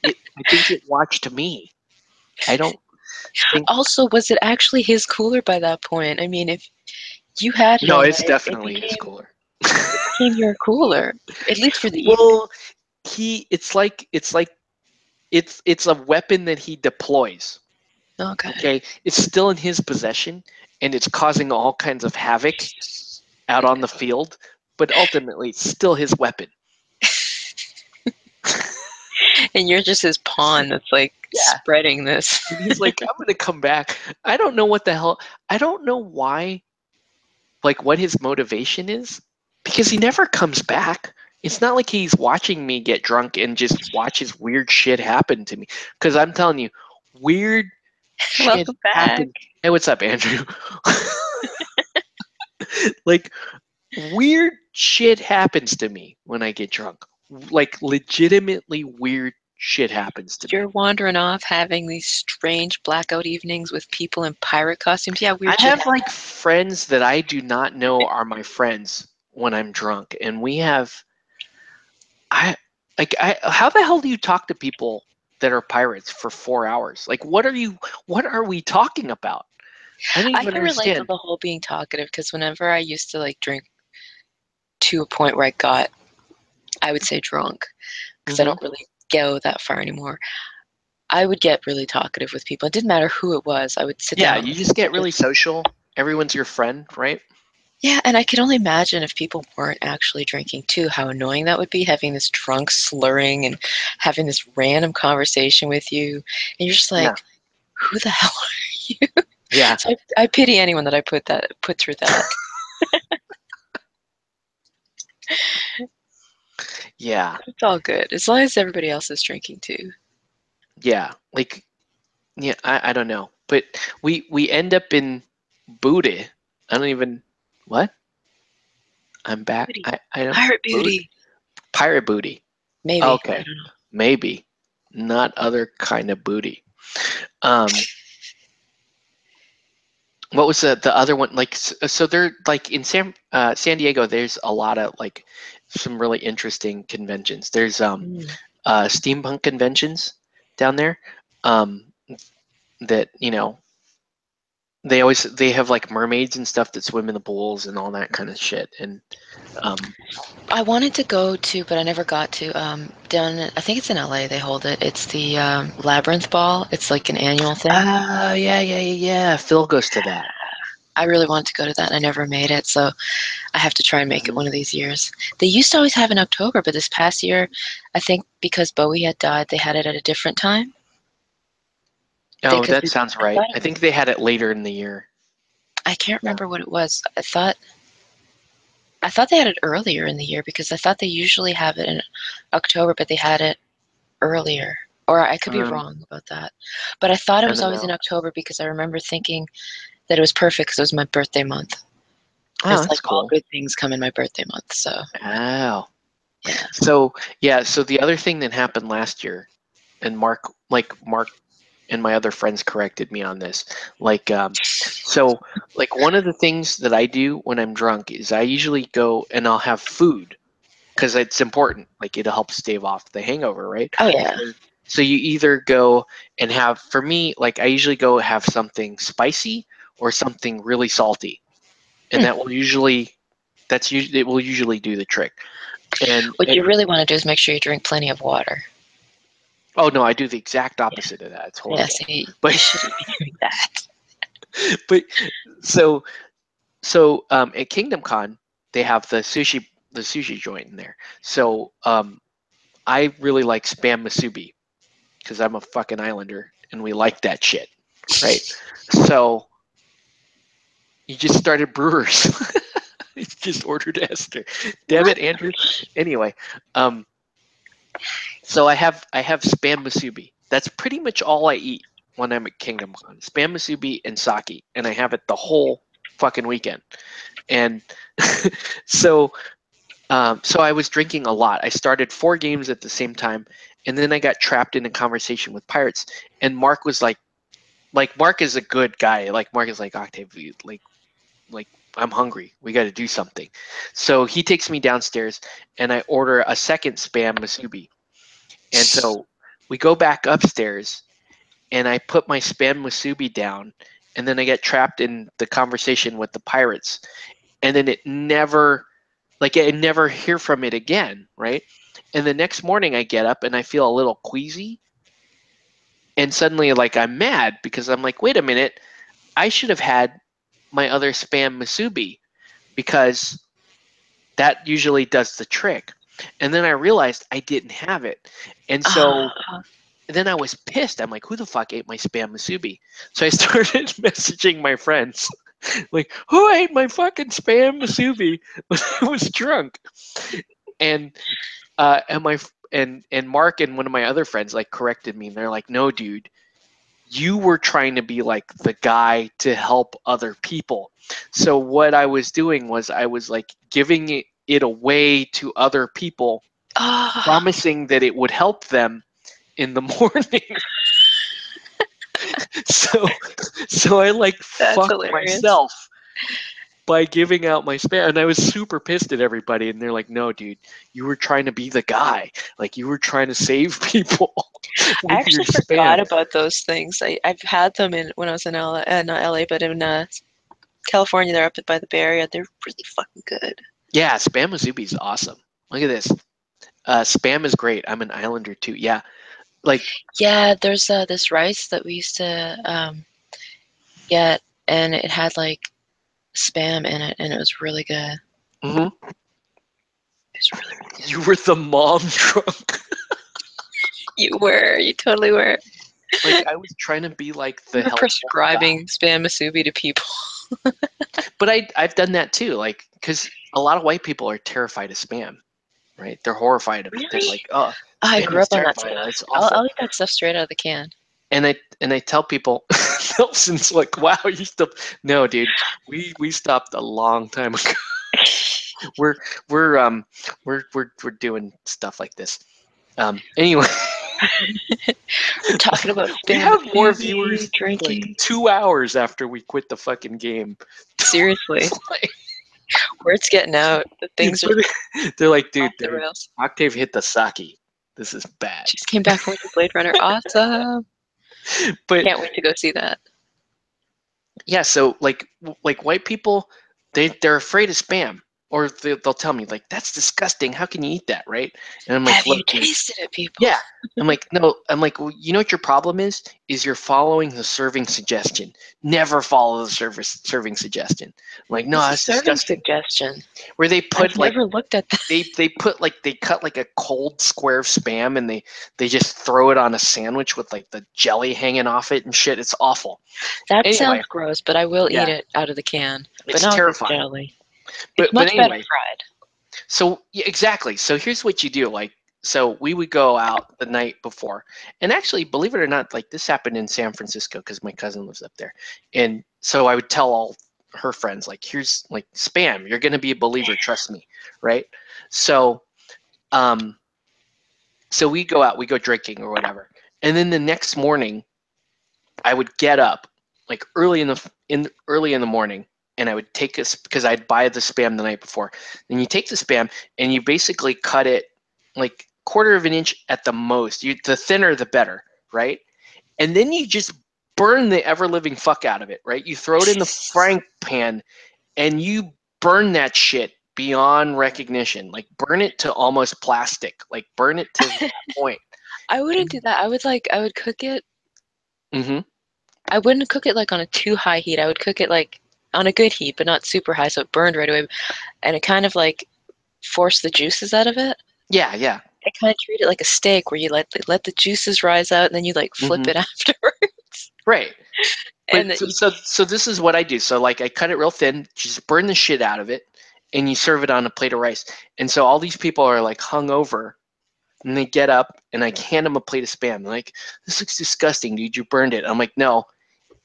I think it watched me. I don't think." Also, was it actually his cooler by that point? I mean, if you had it No, all it's night, definitely his cooler. it became your cooler, at least for the evening. Well, it's a weapon that he deploys. Okay. Okay, it's still in his possession, and it's causing all kinds of havoc out on the field. But ultimately, it's still his weapon. And you're just his pawn that's like Yeah. spreading this. And he's like, I'm gonna come back. I don't know what the hell. I don't know why. Like what his motivation is, because he never comes back. It's not like he's watching me get drunk and just watches weird shit happen to me. Because I'm telling you, weird shit Welcome back. happens. Hey, what's up, Andrew? Like weird shit happens to me when I get drunk. Like legitimately weird shit happens to me. You're wandering off having these strange blackout evenings with people in pirate costumes. Yeah, weird I shit have happens. like friends that I do not know are my friends when I'm drunk, and we have how the hell do you talk to people that are pirates for 4 hours? Like what are we talking about? I don't I even can relate to understand. the whole being talkative because whenever I used to like drink to a point where I would say drunk because I Hmm. don't really go that far anymore. I would get really talkative with people. It didn't matter who it was. I would sit Yeah, down. you just get really social. Everyone's your friend, right? Yeah, and I could only imagine if people weren't actually drinking too, how annoying that would be, having this drunk slurring and having this random conversation with you. And you're just Yeah. like, who the hell are you? Yeah. So I pity anyone that I put through that. Yeah. It's all good. As long as everybody else is drinking too. Yeah. Like yeah, I don't know. But we end up in booty. I don't even what? I'm back. Booty. I don't Pirate boot booty. pirate booty. Maybe. I Okay. don't know. Maybe. Not other kind of booty. Um what was the other one like so they're like in San Diego there's a lot of like some really interesting conventions. There's Mm. steampunk conventions down there, um that they have like mermaids and stuff that swim in the pools and all that kind of shit. And I wanted to go to, but I never got to. I think it's in LA. They hold it. It's the Labyrinth Ball. It's like an annual thing. Yeah. Phil goes to that. I really wanted to go to that, and I never made it. So I have to try and make it one of these years. They used to always have in October, but this past year, I think because Bowie had died, they had it at a different time. Oh, that sounds right. I think they had it later in the year. I can't remember what it was. I thought they had it earlier in the year because I thought they usually have it in October, but they had it earlier. Or I could be wrong about that. But I thought it was always in October because I remember thinking that it was perfect because it was my birthday month. Oh, it's that's like cool. all good things come in my birthday month. So. Oh. Yeah. So the other thing that happened last year, and Mark and my other friends corrected me on this. So one of the things that I do when I'm drunk is I usually go and I'll have food because it's important. Like it'll help stave off the hangover, right? Oh yeah. So you either go and have, for me, like I usually go have something spicy or something really salty, and it will usually do the trick. And what you really want to do is make sure you drink plenty of water. Oh no, I do the exact opposite of that. It's horrible. Yeah, see, you shouldn't be doing that. But at Kingdom Con, they have the sushi joint in there. So I really like spam musubi because I'm a fucking islander and we like that shit, right? So you just started Brewers. You just ordered Esther. Damn it, Andrew. Anyway, so I have spam musubi. That's pretty much all I eat when I'm at Kingdom Con. Spam musubi and sake, and I have it the whole fucking weekend. And so I was drinking a lot. I started 4 games at the same time, and then I got trapped in a conversation with pirates. And Mark was like Mark is a good guy. Like Mark is like, Octave, like I'm hungry. We got to do something. So he takes me downstairs, and I order a second spam musubi. And so we go back upstairs, and I put my spam musubi down, and then I get trapped in the conversation with the pirates, and then I never hear from it again, right? And the next morning I get up and I feel a little queasy, and suddenly like I'm mad because I'm like, wait a minute, I should have had my other spam musubi because that usually does the trick. And then I realized I didn't have it, and so. Then I was pissed. I'm like, who the fuck ate my spam musubi? So I started messaging my friends, like, who ate my fucking spam musubi when I was drunk? And and Mark and one of my other friends like corrected me, and they're like, no, dude, you were trying to be like the guy to help other people. So what I was doing was I was like giving it away to other people, promising that it would help them in the morning. so I like fucked myself by giving out my spam, and I was super pissed at everybody, and they're like, no, dude, you were trying to be the guy, like you were trying to save people. I actually forgot about those things. I've had them when I was in LA, not LA, but in California. They're up by the Bay Area. They're really fucking good. Yeah, spam musubi is awesome. Look at this. Spam is great. I'm an islander too. Yeah. Yeah, there's this rice that we used to get, and it had like spam in it, and it was really good. Mm-hmm. It was really, really good. You were the mom drunk. You were. You totally were. Like I was trying to be like the prescribing spam musubi to people. But I've done that too, like because a lot of white people are terrified of spam, right? They're horrified of it. They're like, oh, I grew up on that stuff. It's awful. awful. I'll eat that stuff straight out of the can. And I tell people, Nelson's like, wow, you still no, dude. We stopped a long time ago. we're doing stuff like this. Anyway. We're talking about we have more viewers drinking like 2 hours after we quit the fucking game. Seriously. Word's getting out. The things are they're like, dude, Octave hit the sake. This is bad. Just came back from Blade Runner. Awesome. But can't wait to go see that. Yeah, so like white people, they're afraid of spam, or they'll tell me like that's disgusting. How can you eat that, right? And I'm like, Have you look, dude. tasted it, people? Yeah. I'm like, no. I'm like, well, you know what your problem is? Is you're following the serving suggestion. Never follow the serving suggestion. I'm like, no, What's a that's serving disgusting. suggestion? Where they I've put like never looked at that. they put like they cut like a cold square of spam and they just throw it on a sandwich with like the jelly hanging off it and shit. It's awful. That Anyway, sounds gross, but I will eat yeah, it out of the can, but it's not with the terrifying. jelly. It's But much better anyway, fried. so yeah, exactly. So here's what you do. Like, so we would go out the night before, and actually, believe it or not, like this happened in San Francisco because my cousin lives up there, and so I would tell all her friends like, here's like spam. You're gonna be a believer. Trust me, right? So, um, so we go out, we go drinking or whatever, and then the next morning, I would get up like early in the morning, and I would take this because I'd buy the spam the night before. Then you take the spam and you basically cut it like quarter of an inch at the most. The thinner the better, right? And then you just burn the ever living fuck out of it, right? You throw it in the frying pan and you burn that shit beyond recognition. Like burn it to almost plastic. Like burn it to that point. I wouldn't do that. I would cook it. Mm-hmm. I wouldn't cook it like on a too high heat. I would cook it like on a good heat, but not super high, so it burned right away. And it kind of like forced the juices out of it. Yeah, yeah. I kind of treat it like a steak where you let the juices rise out and then you like flip Mm-hmm. it afterwards. Right. And But then you, so this is what I do. So like I cut it real thin, just burn the shit out of it, and you serve it on a plate of rice. And so all these people are like hung over, and they get up, and I hand them a plate of spam. They're like, this looks disgusting, dude. You burned it. I'm like, no,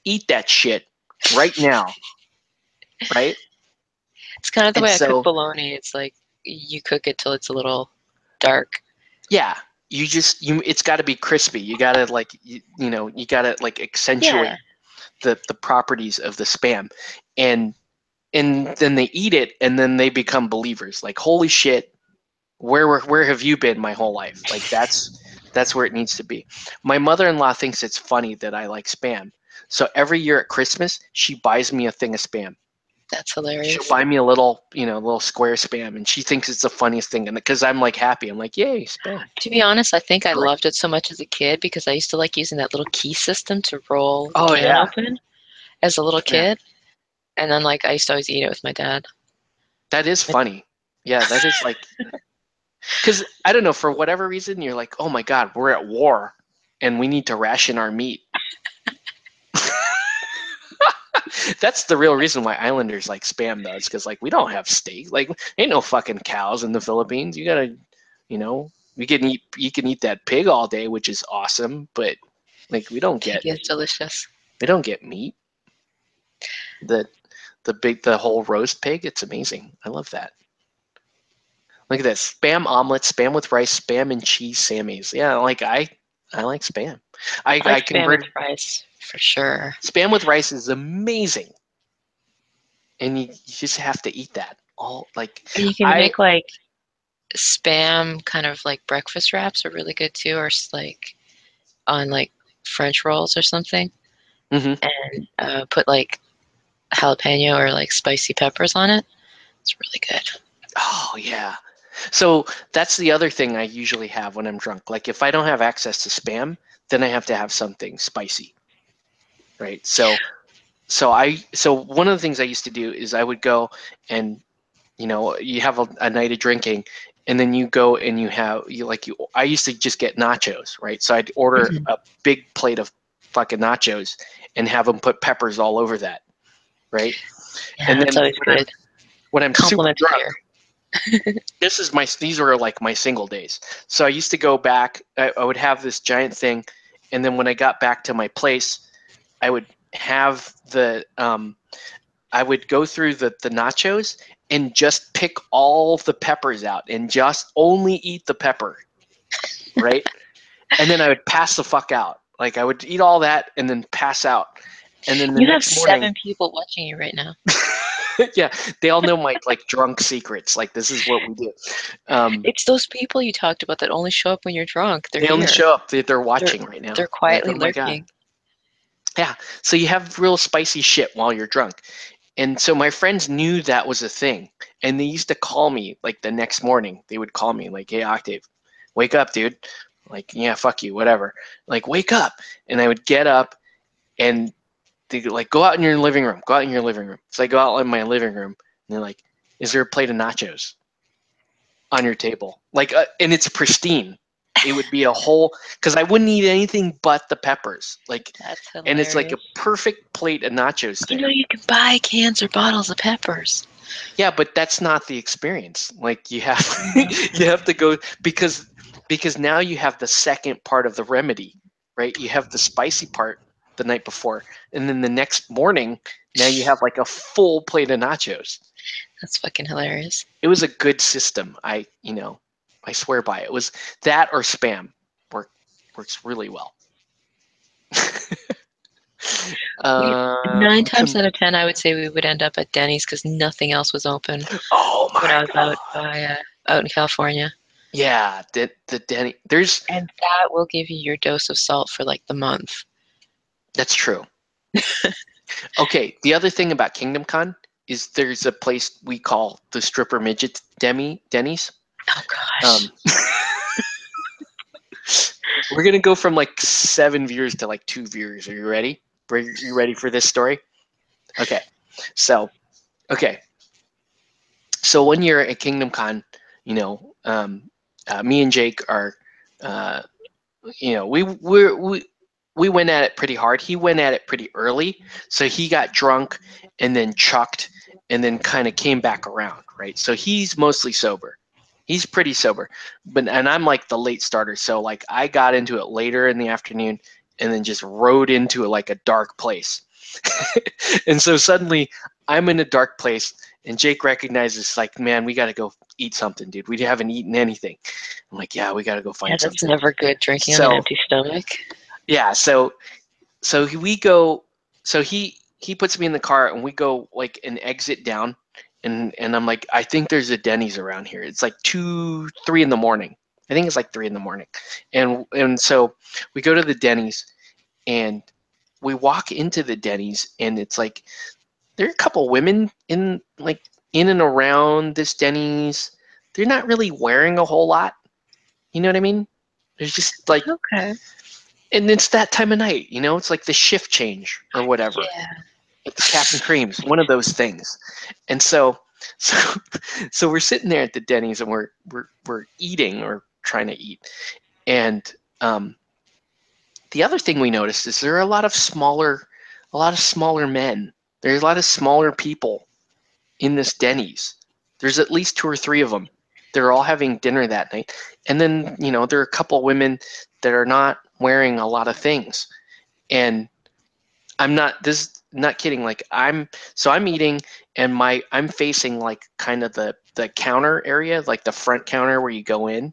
eat that shit right now, right? it's kind of the And way I cook so bologna. It's like you cook it till it's a little dark. yeah, it's got to be crispy. You got to like you got to like Yeah. accentuate the properties of the spam, and then they eat it, and then they become believers. Like holy shit, where have you been my whole life? Like that's where it needs to be. My mother-in-law thinks it's funny that I like spam. So every year at Christmas, she buys me a thing of spam. That's She'll hilarious. buy me a little square spam, and she thinks it's the funniest thing. And because I'm like happy, I'm like, yay, spam. To be honest, I think I I like loved it so much as a kid because I used to like using that little key system to roll the Oh can yeah, open as a little yeah. kid. And then like I used to always eat it with my dad. That is funny. Yeah, that is like because I don't know, for whatever reason you're like, oh my god, we're at war, and we need to ration our meat. That's the real reason why Islanders like spam though. It's because like we don't have steak. Like ain't no fucking cows in the Philippines. You gotta, you can eat that pig all day, which is awesome. But like Pig is delicious. we don't get meat. The the whole roast pig. It's amazing. I love that. Look at this spam omelet, spam with rice, spam and cheese Sammy's. Yeah, like I like spam. I I like spam with converted rice for sure. spam with rice is amazing, and you just have to eat that all like And you can I make like spam kind of like breakfast wraps are really good too, or like on like French rolls or something, mhm. and put like jalapeno or like spicy peppers on it. It's really good. Oh yeah. So that's the other thing I usually have when I'm drunk. Like if I don't have access to spam, then I have to have something spicy, right? So one of the things I used to do is I would go and you have a night of drinking, and then you go and I used to just get nachos, right? So I'd order Mhm. a big plate of fucking nachos and have them put peppers all over that, right? Yeah, And that's then always good. when I'm super Compliments drunk, beer. these are like my single days. So I used to go back, I would have this giant thing, and then when I got back to my place, I would have I would go through the nachos and just pick all the peppers out and just only eat the pepper, right? And then I would pass the fuck out. Like I would eat all that and then pass out. And then the You have next morning, 7 people watching you right now. yeah, they all know my like drunk secrets. Like this is what we do. It's those people you talked about that only show up when you're drunk. They're They only here. show up. They're They're watching right now. they're They're like, quietly oh my god. lurking. Yeah. So you have real spicy shit while you're drunk. And so my friends knew that was a thing. And they used to call me like the next morning. They would call me like, hey, Octave, wake up, dude. Like, yeah, fuck you, whatever. Like, wake up. And I would get up and they like, go out in your living room. Go out in your living room. So I go out in my living room and they're like, is there a plate of nachos on your table? Like, and it's pristine. It would be a whole, because I wouldn't eat anything but the peppers. Like, That's and it's like a hilarious. perfect plate of nachos You there. know, you can buy cans or bottles of peppers. Yeah, but that's not the experience. Like you have you have to go because now you have the second part of the remedy, right? You have the spicy part the night before, and then the next morning, now you have like a full plate of nachos. That's fucking hilarious. It was a good system. I swear by it. It was that or spam works really well. We 9 times Com- out of 10, I would say we would end up at Denny's because nothing else was open oh when my I was god! out in California. Yeah, the Denny. There's And that will give you your dose of salt for like the month. that's true. Okay, the other thing about Kingdom Con is there's a place we call the stripper midget Denny's. Oh gosh. Um, we're gonna go from like 7 viewers to like 2 viewers. Are you ready? Are you ready for this story? Okay, so okay, so one year at Kingdom Con, me and Jake are, uh, we went at it pretty hard. He went at it pretty early, so he got drunk and then chucked and then kind of came back around, right? So he's mostly sober. He's pretty sober, and I'm like the late starter. So like I got into it later in the afternoon and then just rode into it like a dark place. And so suddenly I'm in a dark place and Jake recognizes like, man, we got to go eat something, dude. We haven't eaten anything. I'm like, yeah, we got to go Yeah, find that's something. never good drinking on an So empty stomach. yeah, so we go. So he puts me in the car and we go like an exit down, and I'm like, I think there's a Denny's around here. It's like 3 in the morning. I think it's like 3 in the morning, and so we go to the Denny's and we walk into the Denny's and it's like there are a couple women in and around this Denny's. They're not really wearing a whole lot. You know what I mean? There's just like, Okay. and it's that time of night, it's like the shift change or whatever. Yeah. It's Captain Creams, one of those things. And so, so we're sitting there at the Denny's and we're eating or trying to eat. And um, the other thing we noticed is there are a lot of smaller men. There's a lot of smaller people in this Denny's. There's at least 2 or 3 of them. They're all having dinner that night. And then, there are a couple women that are not wearing a lot of things. And not kidding. Like I'm eating and I'm facing like kind of the counter area, like the front counter where you go in.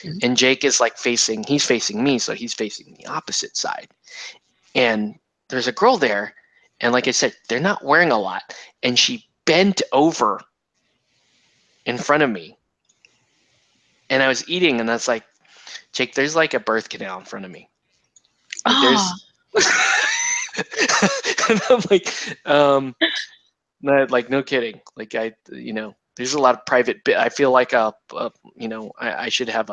Mhm. And Jake is like he's facing me, so he's facing the opposite side. And there's a girl there, and like I said, they're not wearing a lot. And she bent over in front of me, and I was eating, and that's like, Jake, there's like a birth canal in front of me. Like Oh, there's, and I'm like, no kidding. Like there's a lot of private bit. I feel like I should have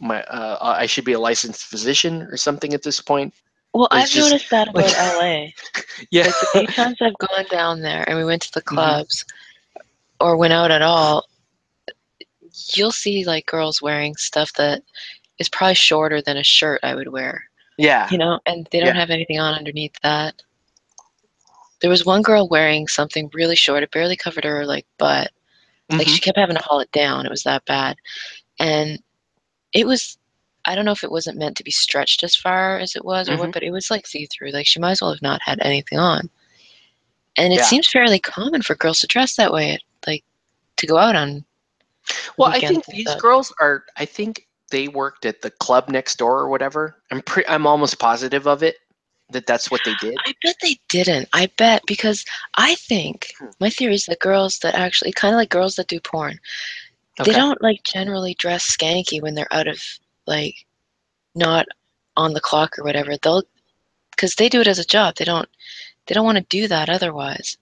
I should be a licensed physician or something at this point. well, There's I've just noticed that like, about LA. yeah. Like the few times I've gone down there and we went to the Hmm. clubs or went out at all, you'll see like girls wearing stuff that is probably shorter than a shirt I would wear, Yeah. and they don't Yeah. have anything on underneath that. There was one girl wearing something really short. It barely covered her like butt. Like Hmm. she kept having to haul it down. It was that bad. And it was, I don't know if it wasn't meant to be stretched as far as it was or Hmm. what, but it was like see-through. Like she might as well have not had anything on. And it Yeah. seems fairly common for girls to dress that way, like to go out on Well, I weekends think and these stuff. girls are. I think they worked at the club next door or whatever. I'm almost positive of it that that's what they did. I bet they didn't. I bet because I think Hmm. my theory is that girls that actually kind of like girls that do porn, they Okay. don't like generally dress skanky when they're out of like not on the clock or whatever. They'll because they do it as a job. They don't want to do that otherwise.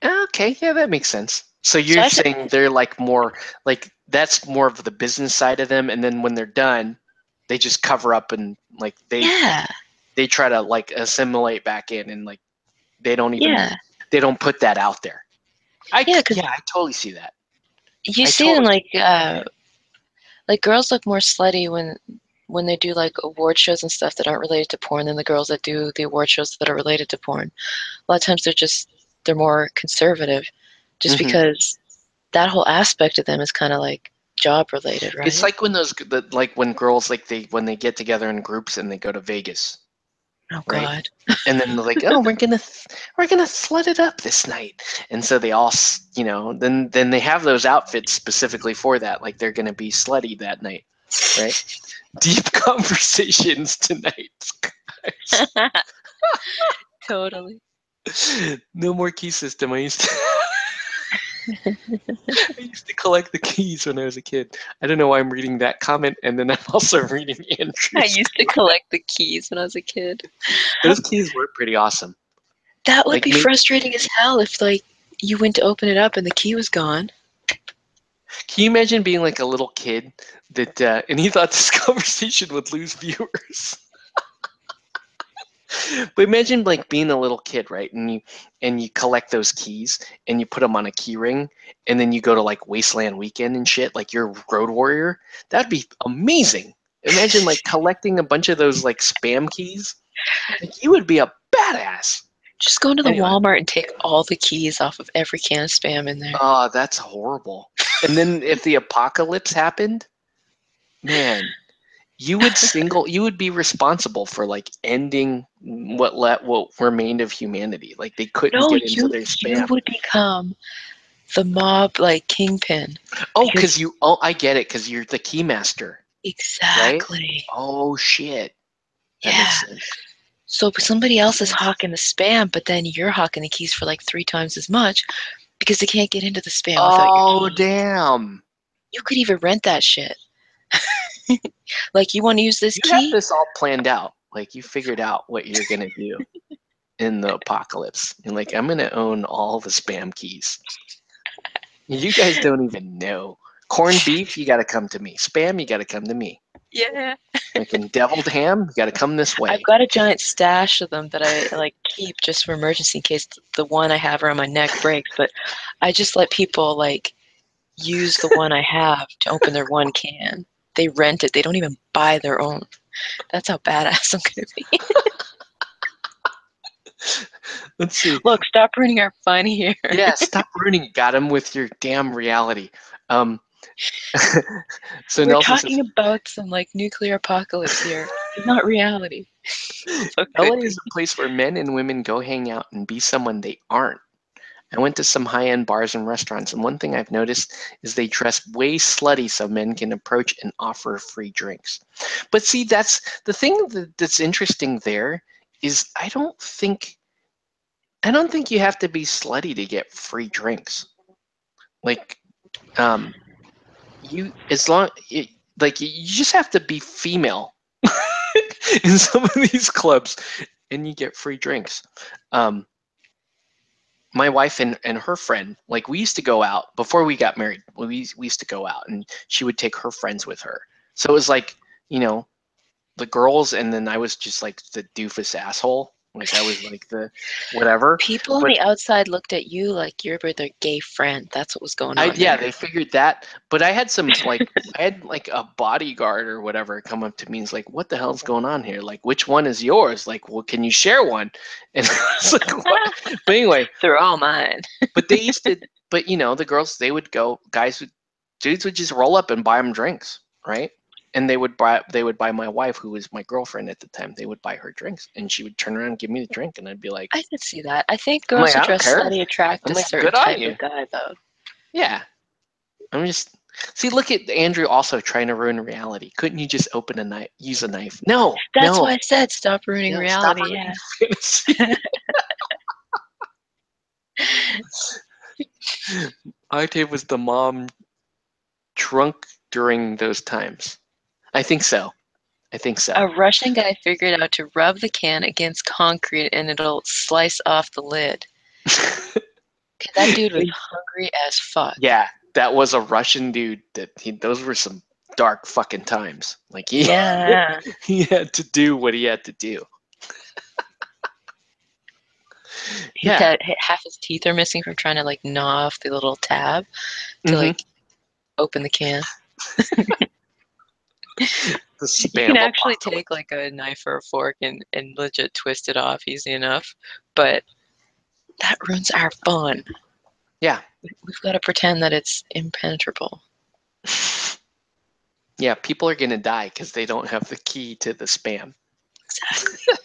Okay, yeah, that makes sense. So So you're saying they're like more like that's more of the business side of them, and then when they're done, they just cover up and like they try to like assimilate back in, and like they don't put that out there. because I totally see that. you see them like girls look more slutty when they do like award shows and stuff that aren't related to porn than the girls that do the award shows that are related to porn. A lot of times they're more conservative, just because that whole aspect of them is kind of like job related, right? It's like when when girls when they get together in groups and they go to Vegas. Oh right? God. And then they're like, oh, we're gonna slut it up this night, and so they all, then they have those outfits specifically for that, like they're gonna be slutty that night, right? Deep conversations tonight, guys. Totally. No more key system. I used to collect the keys when I was a kid. I don't know why I'm reading that comment, and then I'm also reading Andrew's. I used to collect the keys when I was a kid. Those keys were pretty awesome. That would be frustrating as hell if like you went to open it up and the key was gone. Can you imagine being like a little kid that, and he thought this conversation would lose viewers? But imagine like being a little kid, right? And you collect those keys and you put them on a key ring, and then you go to like Wasteland Weekend and shit, like you're Road Warrior. That'd be amazing. Imagine like collecting a bunch of those like spam keys. Like you would be a badass. Just go into the Walmart and take all the keys off of every can of spam in there. Oh, that's horrible. And then if the apocalypse happened, man, you would be responsible for like ending what remained of humanity. Like they couldn't get into their spam. You would become the mob like kingpin. Oh, I get it, because you're the keymaster. Exactly. Right? Oh shit. That makes sense. So somebody else is hawking the spam, but then you're hawking the keys for like 3 times as much because they can't get into the spam without your keys. Damn. You could even rent that shit. Like, you want to use this key? You have this all planned out. Like you figured out what you're gonna do in the apocalypse. And like, I'm gonna own all the spam keys. You guys don't even know. Corned beef, you gotta come to me. Spam, you gotta come to me. Yeah. Like in deviled ham, you gotta come this way. I've got a giant stash of them that I like keep just for emergency in case the one I have around my neck breaks. But I just let people like use the one I have to open their one can. They rent it. They don't even buy their own. That's how badass I'm gonna be. Let's see. Look, stop ruining our fun here. Yeah, stop ruining. Got him with your damn reality. So we're Nelson talking about some like nuclear apocalypse here. It's not reality. LA is a place where men and women go hang out and be someone they aren't. I went to some high-end bars and restaurants, and one thing I've noticed is they dress way slutty so men can approach and offer free drinks. But see, that's the thing that's interesting there is I don't think you have to be slutty to get free drinks. Like, you just have to be female in some of these clubs, and you get free drinks. My wife and her friend, like we used to go out before we got married. We used to go out, and she would take her friends with her. So it was like, the girls, and then I was just like the doofus asshole. Like I was like the whatever. People on the outside looked at you like you're their gay friend. That's what was going on. Yeah, they figured that. But I had some like I had like a bodyguard or whatever come up to me and was like, "What the hell's going on here? Like, which one is yours? Like, well, can you share one?" And I was like, "What?" But anyway, they're all mine. But they used to. But the girls, they would go. Dudes would just roll up and buy them drinks, right? And they would buy my wife, who was my girlfriend at the time. They would buy her drinks, and she would turn around and give me the drink, and I'd be like, I could see that. I think girls who dress slutty attract a certain type of guy, though. Yeah, I'm just look at Andrew also trying to ruin reality. Couldn't you just open a knife, use a knife? No, that's why I said stop ruining reality. Stop ruining fantasy. Octave was the mom drunk during those times. I think so. I think so. A Russian guy figured out to rub the can against concrete and it'll slice off the lid. That dude was hungry as fuck. Yeah, that was a Russian dude. Those were some dark fucking times. Like he Yeah. he had to do what he had to do. Yeah. Half his teeth are missing from trying to like gnaw off the little tab to Mhm. like open the can. The You spam can actually apocalypse. take like a knife or a fork and legit twist it off easy enough, but that ruins our fun. Yeah. We've got to pretend that it's impenetrable. Yeah, people are gonna die because they don't have the key to the spam. Exactly.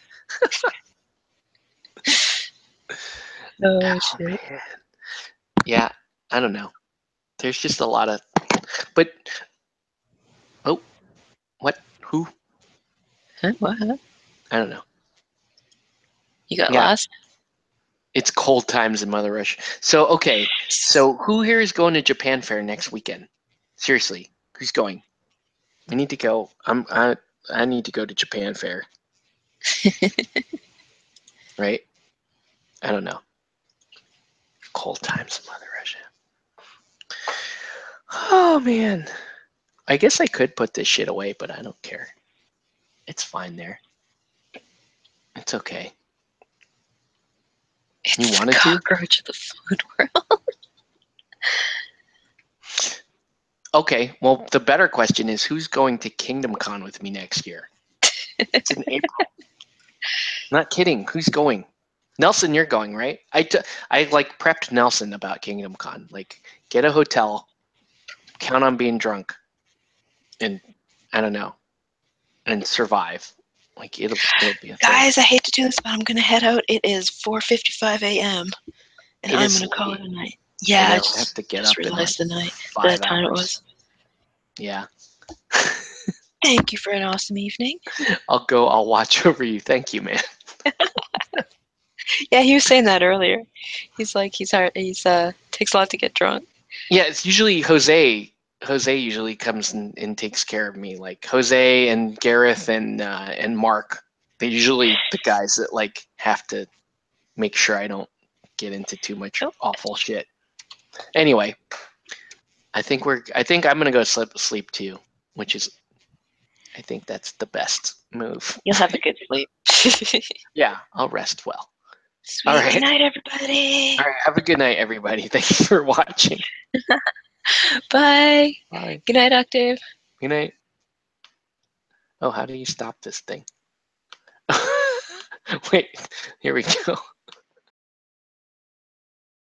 Oh shit. Man. Yeah, I don't know. There's just a lot of, but what? Who? Huh? What? I don't know. You got Yeah, lost? it's cold times in Mother Russia. So okay, so who here is going to Japan Fair next weekend? Seriously, who's going? I need to go. I need to go to Japan Fair. Right? I don't know. Cold times in Mother Russia. Oh man. I guess I could put this shit away, but I don't care. It's fine there. It's okay. It's You the wanted to? cockroach of the food world. Okay, well, the better question is who's going to Kingdom Con with me next year? It's in April. Not kidding. Who's going? Nelson, you're going, right? I like prepped Nelson about Kingdom Con. Like, get a hotel, count on being drunk, and I don't know, and survive. Like it'll be a thing. Guys, I hate to do this, but I'm gonna head out. It is 4:55 a.m. and It I'm is gonna call late. it a night. I Yeah, know. I I have to get just up in like realized the 5 time it hours. was. Yeah. Thank you for an awesome evening. I'll watch over you. Thank you, man. Yeah, he was saying that earlier. He's like he's hard. He's takes a lot to get drunk. Yeah, it's usually Jose. Jose usually comes and takes care of me. Like Jose and Gareth and Mark. They're usually the guys that like have to make sure I don't get into too much Oh. awful shit. Anyway, I think I'm gonna go sleep too, which is I think that's the best move. You'll have a good sleep. Yeah, I'll rest well. Sweet. All right. Good night, everybody. All right. Have a good night, everybody. Thank you for watching. Bye. Bye. Good night, Octave. Good night. Oh, how do you stop this thing? Wait, here we go.